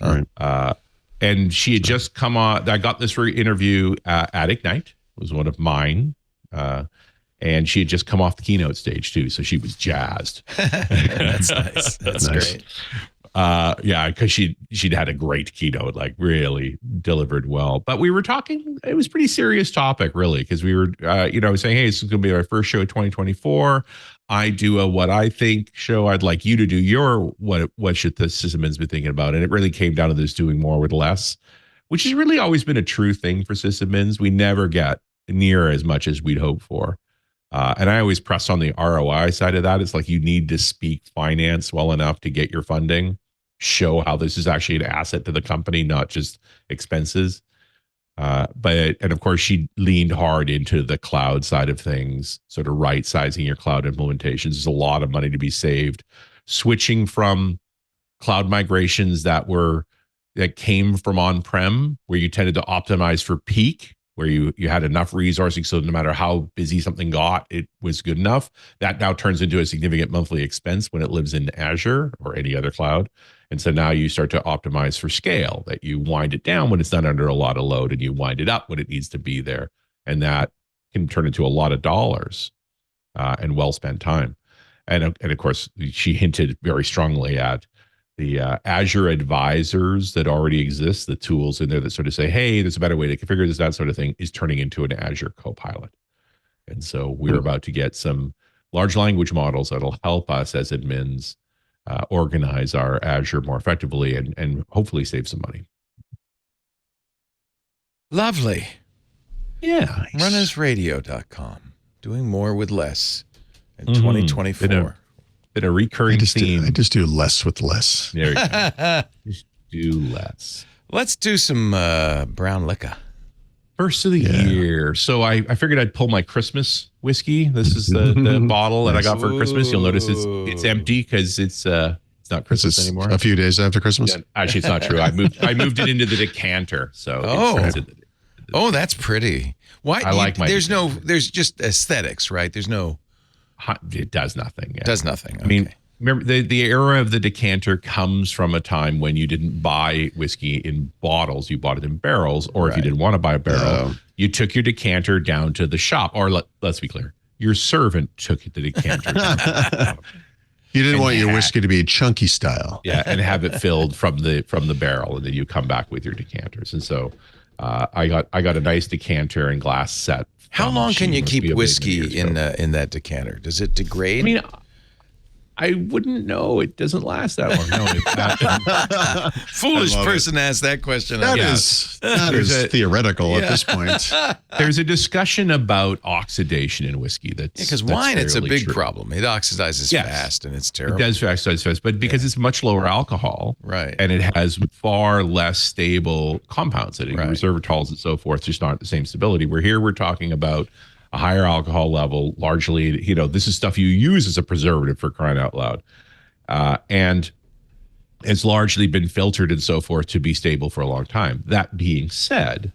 All right. And she had just come on. I got this interview at Ignite. Was one of mine, and she had just come off the keynote stage too, so she was jazzed. That's nice. That's nice. Great. Yeah, because she'd had a great keynote, like really delivered well. But we were talking; it was a pretty serious topic, really, because we were, saying, "Hey, this is going to be our first show of 2024. I do a what I think show. I'd like you to do your what should the sysadmins be thinking about?" And it really came down to this doing more with less, which has really always been a true thing for sysadmins. We never get near as much as we'd hope for. And I always press on the ROI side of that. It's like you need to speak finance well enough to get your funding, show how this is actually an asset to the company, not just expenses. And of course, she leaned hard into the cloud side of things, sort of right sizing your cloud implementations. There's a lot of money to be saved. Switching from cloud migrations that came from on-prem, where you tended to optimize for peak, where you had enough resourcing so no matter how busy something got, it was good enough. That now turns into a significant monthly expense when it lives in Azure or any other cloud. And so now you start to optimize for scale, that you wind it down when it's not under a lot of load and you wind it up when it needs to be there. And that can turn into a lot of dollars and well-spent time. And of course, she hinted very strongly at the Azure advisors that already exist, the tools in there that sort of say, hey, there's a better way to configure this, that sort of thing, is turning into an Azure CoPilot. And so we're about to get some large language models that'll help us as admins organize our Azure more effectively and hopefully save some money. Lovely. Yeah. Nice. Runasradio.com. Doing more with less in 2024. Been a recurring theme. I just do less with less. There you go. Just do less. Let's do some brown liquor. First of the year. So I figured I'd pull my Christmas whiskey. This is the bottle that I got for Christmas. You'll notice it's empty because it's not Christmas anymore. A few days after Christmas. Yeah, actually, it's not true. I moved it into the decanter. So that's pretty. Why? I like my. There's just aesthetics, right? There's no It does nothing. Yeah. Does nothing. Okay. I mean, remember the era of the decanter comes from a time when you didn't buy whiskey in bottles, you bought it in barrels, or if you didn't want to buy a barrel, you took your decanter down to the shop. Or let's be clear, your servant took the decanter down. You didn't want your whiskey to be chunky style. Yeah, and have it filled from the barrel, and then you come back with your decanters. And so I got a nice decanter and glass set. How long can you keep whiskey in that decanter? Does it degrade? I mean, I wouldn't know. It doesn't last that long. No, Foolish person asked that question. That is theoretical at this point. There's a discussion about oxidation in whiskey. Because wine, it's a big problem. It oxidizes fast, and it's terrible. It does oxidize fast, but because it's much lower alcohol, and it has far less stable compounds in it, resveratrols and so forth, just aren't the same stability. We're talking about a higher alcohol level, largely, this is stuff you use as a preservative, for crying out loud. And it's largely been filtered and so forth to be stable for a long time. That being said,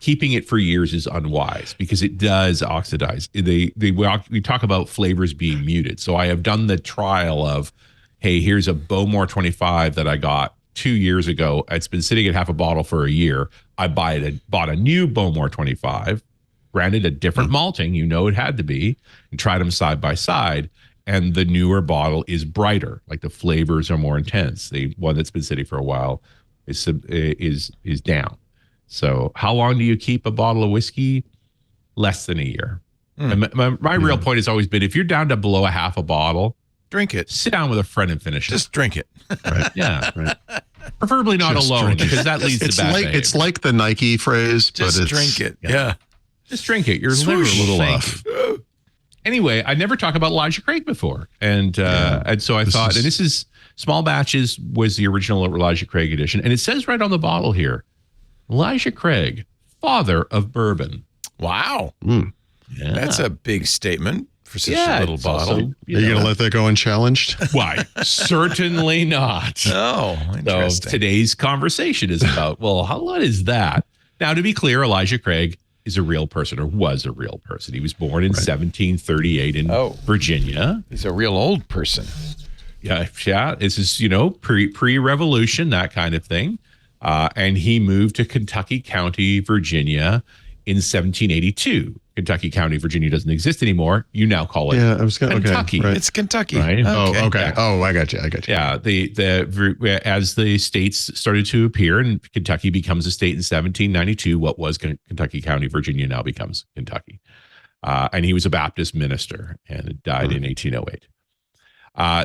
keeping it for years is unwise because it does oxidize. We talk about flavors being muted. So I have done the trial of, hey, here's a Bowmore 25 that I got 2 years ago. It's been sitting at half a bottle for a year. I bought a new Bowmore 25, granted a different malting, it had to be, and tried them side by side. And the newer bottle is brighter, like the flavors are more intense. The one that's been sitting for a while is down. So how long do you keep a bottle of whiskey? Less than a year. And my real point has always been, if you're down to below a half a bottle, drink it. Sit down with a friend and finish it. Just drink it. Right. Yeah. Right. Preferably not alone, because that leads to bad behavior. It's like the Nike phrase, just but drink it. Yeah. Just drink it. Your liver a little off. Anyway, I never talked about Elijah Craig before. And so I thought, and this is Small Batches was the original Elijah Craig edition. And it says right on the bottle here, Elijah Craig, father of bourbon. Wow. Yeah. That's a big statement for such a little bottle. Also, are you going to let that go unchallenged? Why? Certainly not. Oh, interesting. So today's conversation is about, what is that? Now, to be clear, Elijah Craig is a real person, or was a real person. He was born in 1738 in Virginia. He's a real old person. Yeah. This is, pre-revolution, that kind of thing. And he moved to Kentucky County, Virginia in 1782. Kentucky County, Virginia doesn't exist anymore. You now call it Kentucky. Okay, right. It's Kentucky. Right? Oh, okay. Oh, I got you. Yeah. As the states started to appear and Kentucky becomes a state in 1792, what was Kentucky County, Virginia now becomes Kentucky. And he was a Baptist minister and died in 1808.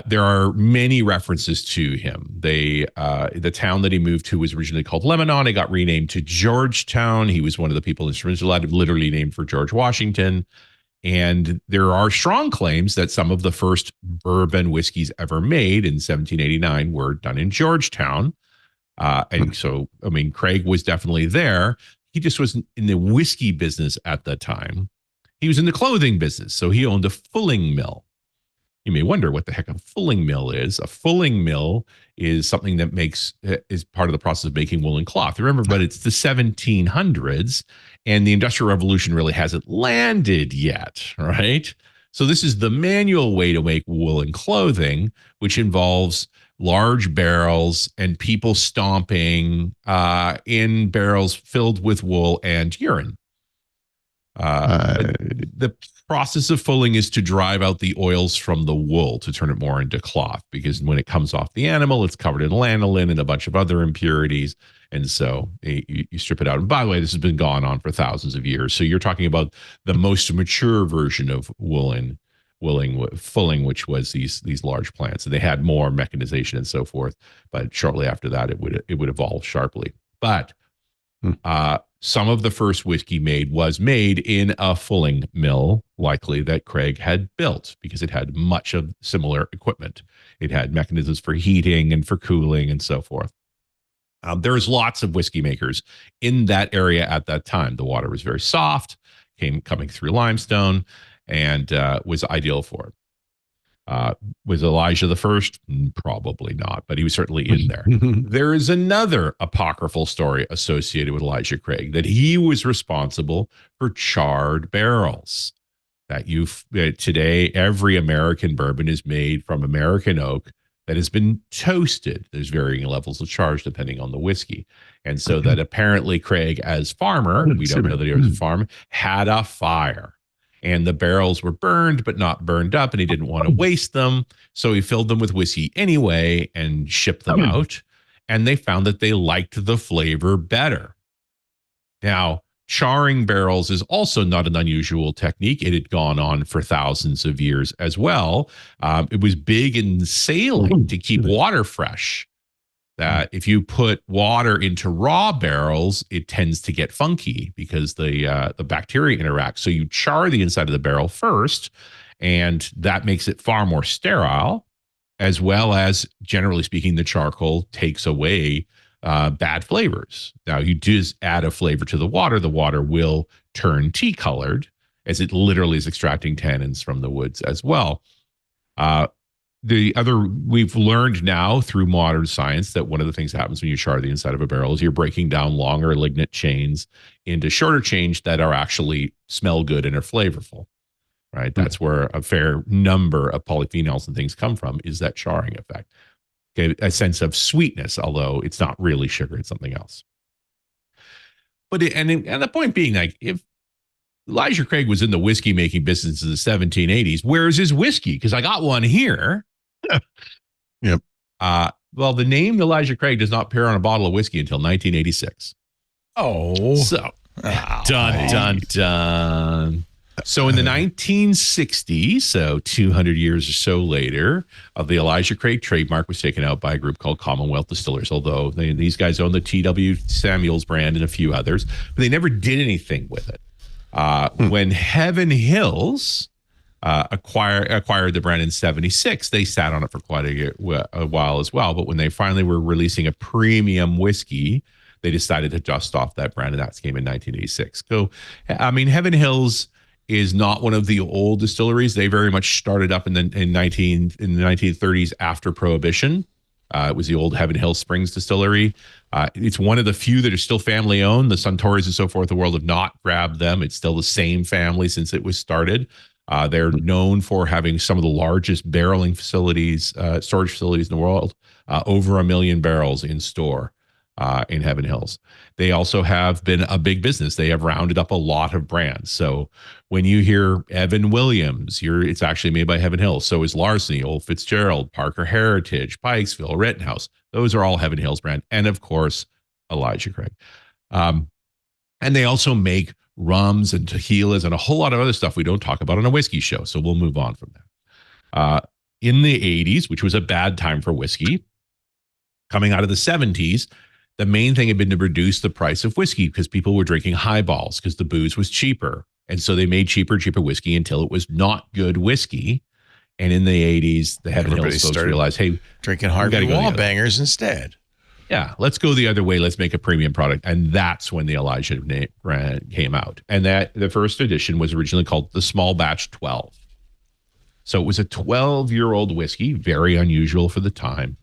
There are many references to him. The town that he moved to was originally called Lebanon. It got renamed to Georgetown. He was one of the people instrumental, literally named for George Washington. And there are strong claims that some of the first bourbon whiskeys ever made in 1789 were done in Georgetown. And so, Craig was definitely there. He just wasn't in the whiskey business at the time. He was in the clothing business. So he owned a fulling mill. You may wonder what the heck a fulling mill is. A fulling mill is something that is part of the process of making woolen cloth. Remember, but it's the 1700s, and the Industrial Revolution really hasn't landed yet, right? So this is the manual way to make woolen clothing, which involves large barrels and people stomping in barrels filled with wool and urine. The process of fulling is to drive out the oils from the wool to turn it more into cloth, because when it comes off the animal, it's covered in lanolin and a bunch of other impurities. And so you strip it out. And by the way, this has been going on for thousands of years. So you're talking about the most mature version of fulling, which was these large plants. And they had more mechanization and so forth. But shortly after that, it would evolve sharply. But some of the first whiskey was made in a fulling mill, likely that Craig had built, because it had much of similar equipment. It had mechanisms for heating and for cooling and so forth. There's lots of whiskey makers in that area at that time. The water was very soft, coming through limestone, and was ideal for it. Was Elijah the first? Probably not, but he was certainly in there. There is another apocryphal story associated with Elijah Craig, that he was responsible for charred barrels. that today every American bourbon is made from American oak that has been toasted. There's varying levels of charge depending on the whiskey. And so that apparently Craig, as farmer, we don't know that he was a farmer, had a fire. And the barrels were burned, but not burned up, and he didn't want to waste them. So he filled them with whiskey anyway and shipped them out. And they found that they liked the flavor better. Now, charring barrels is also not an unusual technique. It had gone on for thousands of years as well. It was big in sailing to keep water fresh. That if you put water into raw barrels, it tends to get funky because the bacteria interact. So you char the inside of the barrel first, and that makes it far more sterile, as well as, generally speaking, the charcoal takes away bad flavors. Now, you just add a flavor to the water will turn tea colored, as it literally is extracting tannins from the woods as well. We've learned now through modern science that one of the things that happens when you char the inside of a barrel is you're breaking down longer lignite chains into shorter chains that are actually smell good and are flavorful, right? That's where a fair number of polyphenols and things come from, is that charring effect. Okay, a sense of sweetness, although it's not really sugar, it's something else. But and the point being, like, if Elijah Craig was in the whiskey making business in the 1780s, where's his whiskey? Because I got one here. Yep. Well, the name Elijah Craig does not appear on a bottle of whiskey until 1986. Oh. So, dun. So in the 1960s, so 200 years or so later, the Elijah Craig trademark was taken out by a group called Commonwealth Distillers, although these guys own the T.W. Samuels brand and a few others, but they never did anything with it. When Heaven Hills acquired the brand in 76, they sat on it for quite a while as well. But when they finally were releasing a premium whiskey, they decided to dust off that brand, and that came in 1986. So, I mean, Heaven Hills is not one of the old distilleries. They very much started up in the 1930s after Prohibition. It was the old Heaven Hill Springs distillery. It's one of the few that are still family owned. The Suntories and so forth, the world have not grabbed them. It's still the same family since it was started. They're known for having some of the largest barreling facilities, storage facilities in the world, over 1 million barrels in store in Heaven Hills. They also have been a big business. They have rounded up a lot of brands. So when you hear Evan Williams, it's actually made by Heaven Hills. So is Larceny, Old Fitzgerald, Parker Heritage, Pikesville, Rittenhouse. Those are all Heaven Hills brand. And of course, Elijah Craig. And they also make rums and tequilas and a whole lot of other stuff we don't talk about on a whiskey show. So we'll move on from that. In the 80s, which was a bad time for whiskey, coming out of the 70s, the main thing had been to reduce the price of whiskey because people were drinking highballs because the booze was cheaper. And so they made cheaper whiskey until it was not good whiskey. And in the 80s, the Heaven Hills folks realized, hey, drinking Harvey Wall bangers instead. Yeah, let's go the other way. Let's make a premium product. And that's when the Elijah brand came out. And that the first edition was originally called the Small Batch 12. So it was a 12-year-old whiskey, very unusual for the time.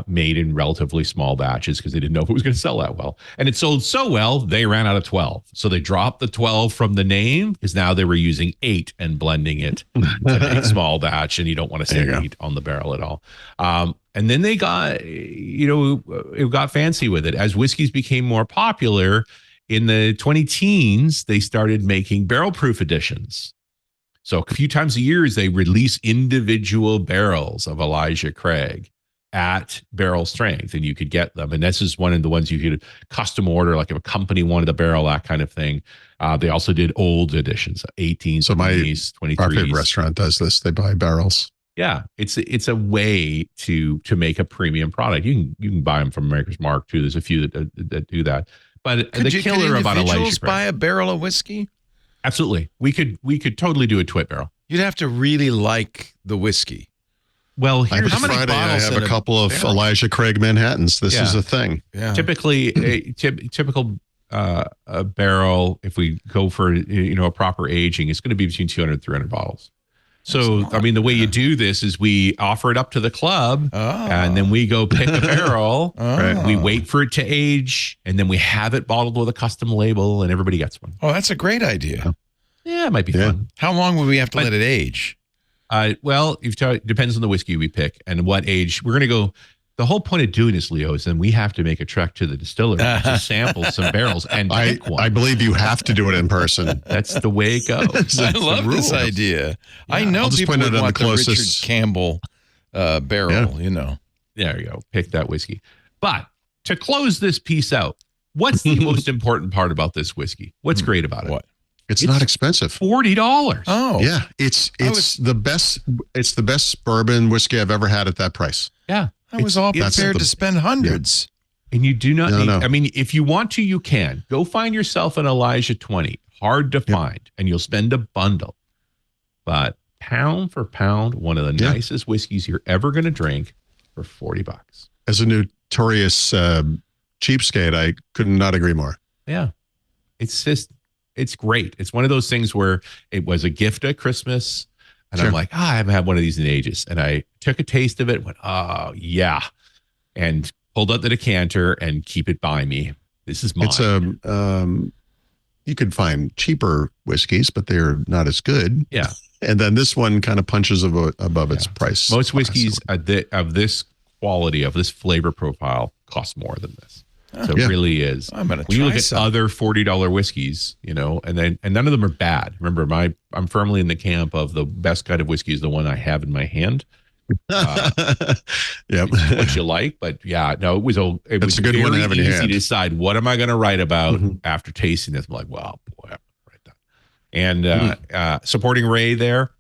Made in relatively small batches because they didn't know if it was going to sell that well. And it sold so well, they ran out of 12. So they dropped the 12 from the name because now they were using 8 and blending it to make small batch, and you don't want to say 8 on the barrel at all. And then they got, it got fancy with it. As whiskeys became more popular in the 2010s, they started making barrel proof editions. So a few times a year, they release individual barrels of Elijah Craig at barrel strength, and you could get them. And this is one of the ones you could custom order, like if a company wanted a barrel, that kind of thing. They also did old editions, 18s, so 20s, 23s. Our favorite restaurant does this. They buy barrels. Yeah, it's a way to make a premium product. You can buy them from Maker's Mark too. There's a few that do that. But the killer about Elijah Craig, buy a barrel of whiskey? Absolutely. We could totally do a TWiT barrel. You'd have to really like the whiskey. Well, here's how many Friday, bottles I have a couple of barrel? Elijah Craig Manhattans. This is a thing. Yeah. Typically, a typical barrel, if we go for a proper aging, it's going to be between 200 and 300 bottles. So, I mean, the way you do this is we offer it up to the club, and then we go pick a barrel. Right? We wait for it to age, and then we have it bottled with a custom label, and everybody gets one. Oh, that's a great idea. Yeah, it might be fun. How long would we have to let it age? Well, it depends on the whiskey we pick and what age. We're going to go. The whole point of doing this, Leo, is then we have to make a trek to the distillery to sample some barrels and pick one. I believe you have to do it in person. That's the way it goes. I love this idea. Yeah. I know people would want the Richard Campbell barrel, There you go. Pick that whiskey. But to close this piece out, what's the most important part about this whiskey? What's great about it? What? It's not expensive. $40. Oh. Yeah. It's the best. It's the best bourbon whiskey I've ever had at that price. Yeah. I was all prepared to spend hundreds. Yeah. And you do not need, I mean, if you want to, you can. Go find yourself an Elijah 20. Hard to find. And you'll spend a bundle. But pound for pound, one of the nicest whiskeys you're ever going to drink for $40. As a notorious cheapskate, I could not agree more. Yeah. It's great. It's one of those things where it was a gift at Christmas. And I'm like, I haven't had one of these in ages. And I took a taste of it, went, oh, yeah. And pulled out the decanter and keep it by me. This is mine. It's you could find cheaper whiskeys, but they're not as good. Yeah. And then this one kind of punches above its price. Most whiskeys of this quality, of this flavor profile, cost more than this. So it really is. I'm gonna when you look at other $40 whiskeys, and none of them are bad. Remember, I'm firmly in the camp of the best kind of whiskey is the one I have in my hand. Yep. What you like, but it was a good one to have in your easy hand. to decide what am I going to write about after tasting this. I'm like, well, boy, I'm gonna write that. And supporting Ray there,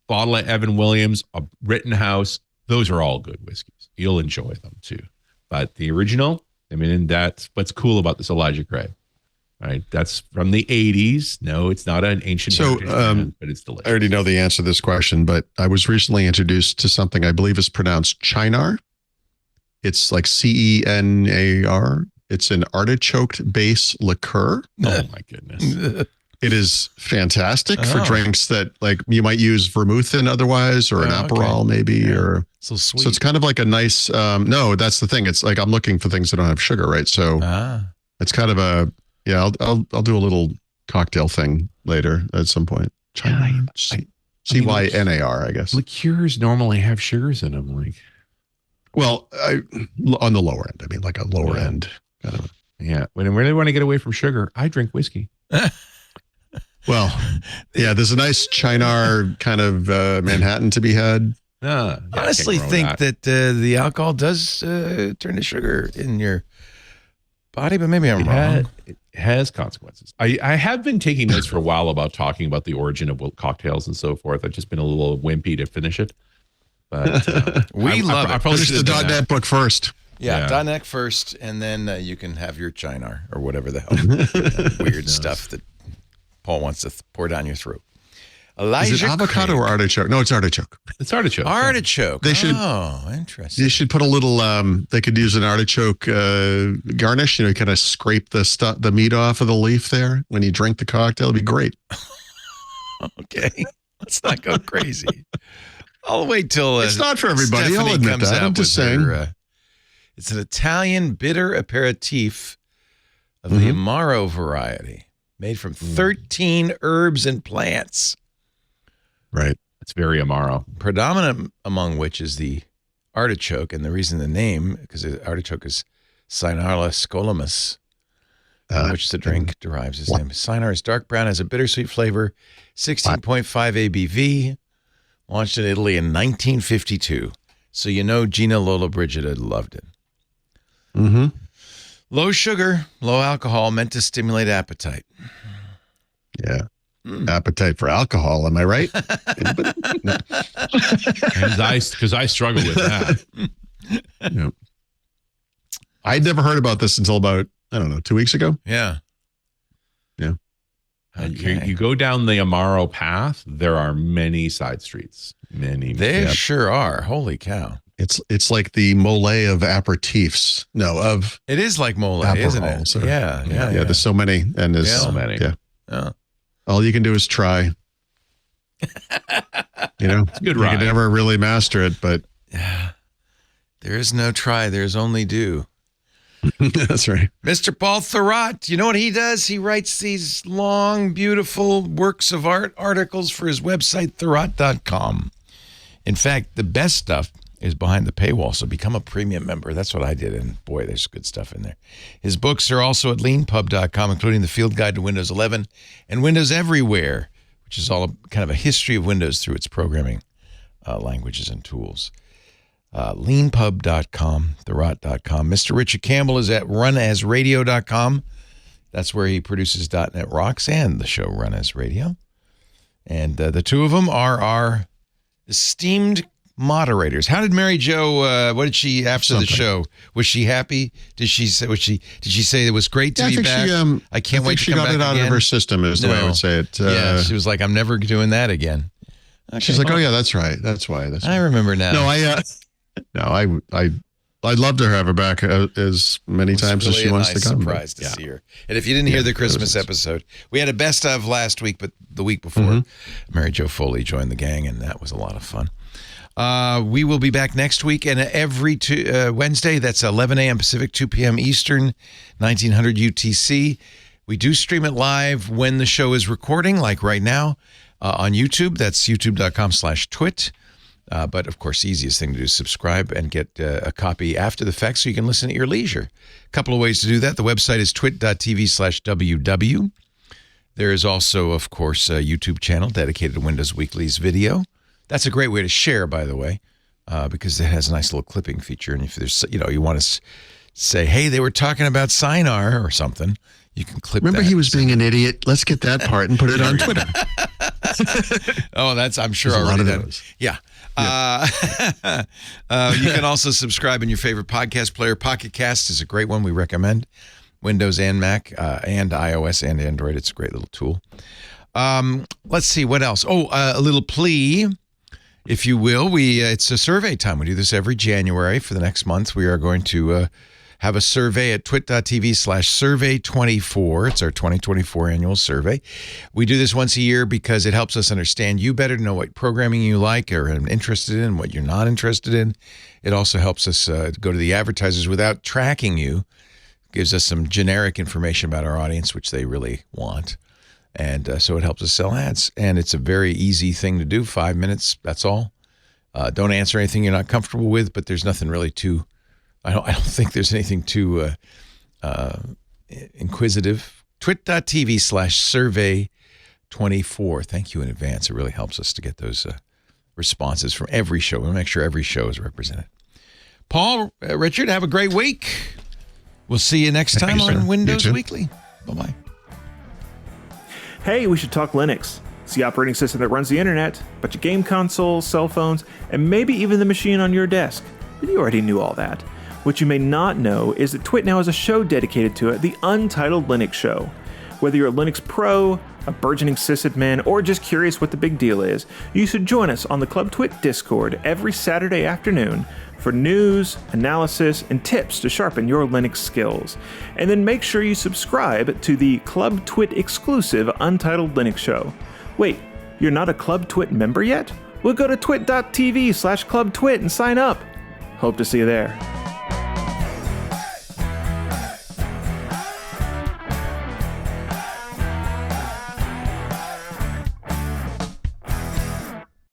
bottle of Evan Williams, a Rittenhouse. Those are all good whiskeys. You'll enjoy them too. But the original, I mean, that's what's cool about this Elijah Craig, right? That's from the 80s. No, it's not an ancient brand, but it's delicious. I already know the answer to this question, but I was recently introduced to something I believe is pronounced Chinar. It's like CENAR. It's an artichoke base liqueur. Oh my goodness. It is fantastic for drinks that like you might use vermouth in otherwise, or an Aperol maybe, or so sweet. So it's kind of like a nice. No, that's the thing. It's like I'm looking for things that don't have sugar, right? So it's kind of a I'll do a little cocktail thing later at some point. CYNAR, I guess. Liqueurs normally have sugars in them, like. Well, on the lower end. I mean, like a lower end kind of. Yeah, when I really want to get away from sugar, I drink whiskey. Well, there's a nice Chinar kind of Manhattan to be had. Honestly, think that the alcohol does turn to sugar in your body, but maybe I'm wrong. It has consequences. I have been taking notes for a while about talking about the origin of cocktails and so forth. I've just been a little wimpy to finish it. But we love it. I probably finish the .NET book first. Yeah, .NET first, and then you can have your Chinar or whatever the hell weird stuff that Paul wants to pour down your throat. Elijah Is it avocado or artichoke? No, it's artichoke. It's artichoke. Artichoke. They should. Oh, interesting. They should put a little. They could use an artichoke garnish. Kind of scrape the meat off of the leaf there when you drink the cocktail. It'd be great. Okay, let's not go crazy. I'll wait till it's not for everybody. Stephanie I'll admit comes that. out I'm just with saying. It's an Italian bitter aperitif of the Amaro variety, made from 13 herbs and plants. Right. It's very Amaro. Predominant among which is the artichoke, and the reason the name, because the artichoke is Sinarla scolamus, from which the drink derives its name. Sinar is dark brown, has a bittersweet flavor, 16.5 ABV, launched in Italy in 1952. So Gina Lollobrigida loved it. Mm-hmm. Low sugar, low alcohol, meant to stimulate appetite. Yeah. Appetite for alcohol, am I right? Because I struggle with that. Yeah. I'd never heard about this until about, 2 weeks ago. Yeah. Yeah. Okay. You go down the Amaro path, there are many side streets. Many. There sure are. Holy cow. It's like the mole of aperitifs. It is like mole, isn't it? Yeah. There's so many, and there's so many. Yeah. All you can do is try. It's a good ride. You can never really master it, but there is no try. There's only do. That's right. Mr. Paul Thurrott, you know what he does? He writes these long, beautiful works of art articles for his website, thurrott.com. In fact, the best stuff is behind the paywall, so become a premium member. That's what I did, and boy, there's good stuff in there. His books are also at leanpub.com, including the Field Guide to Windows 11 and Windows Everywhere, which is all kind of a history of Windows through its programming languages and tools. Leanpub.com, thurrott.com. Mr. Richard Campbell is at runasradio.com. That's where he produces .NET Rocks and the show Run As Radio. And the two of them are our esteemed moderators. How did Mary Jo? What did she after the show? Was she happy? Did she say? Did she say it was great to be back? I can't wait to come back again. She got it out of her system. Is the way I would say it. Yeah, she was like, "I'm never doing that again." Okay, she's like, "Oh yeah, that's right. That's why." I remember now. No, I'd love to have her back as many times as she wants to come. Surprised to see her. And if you didn't hear the Christmas episode, we had a best of last week, but the week before, Mary Jo Foley joined the gang, and that was a lot of fun. We will be back next week, and every Wednesday, that's 11 a.m. Pacific, 2 p.m. Eastern, 1900 UTC. We do stream it live when the show is recording, like right now, on YouTube. That's youtube.com/twit. But, of course, the easiest thing to do is subscribe and get a copy after the fact so you can listen at your leisure. A couple of ways to do that. The website is twit.tv/ww. There is also, of course, a YouTube channel dedicated to Windows Weekly's video. That's a great way to share, by the way, because it has a nice little clipping feature. And if there's, you want to say, hey, they were talking about Sinar or something, you can clip Remember that. He was being an idiot. Let's get that part and put it on Twitter. Oh, I'm sure There's already a lot of done. those. Yeah. You can also subscribe in your favorite podcast player. Pocket Cast is a great one. We recommend Windows and Mac and iOS and Android. It's a great little tool. Let's see what else. A little plea, if you will. It's a survey time. We do this every January. For the next month, we are going to have a survey at twit.tv/survey24. It's our 2024 annual survey. We do this once a year because it helps us understand you better, to know what programming you like or are interested in, what you're not interested in. It also helps us go to the advertisers without tracking you. Gives us some generic information about our audience, which they really want. And so it helps us sell ads. And it's a very easy thing to do, 5 minutes, that's all. Don't answer anything you're not comfortable with, but there's nothing really too... I don't think there's anything too inquisitive. Twit.tv/survey24. Thank you in advance. It really helps us to get those responses from every show. We'll make sure every show is represented. Paul, Richard, have a great week. We'll see you next time on Windows Weekly. Bye-bye. Hey, we should talk Linux. It's the operating system that runs the internet, but your game consoles, cell phones, and maybe even the machine on your desk. But you already knew all that. What you may not know is that TWiT now has a show dedicated to it, the Untitled Linux Show. Whether you're a Linux pro, a burgeoning sysadmin, or just curious what the big deal is, you should join us on the Club TWiT Discord every Saturday afternoon for news, analysis, and tips to sharpen your Linux skills. And then make sure you subscribe to the Club TWiT exclusive Untitled Linux Show. Wait, you're not a Club TWiT member yet? Well, go to twit.tv/clubtwit and sign up. Hope to see you there.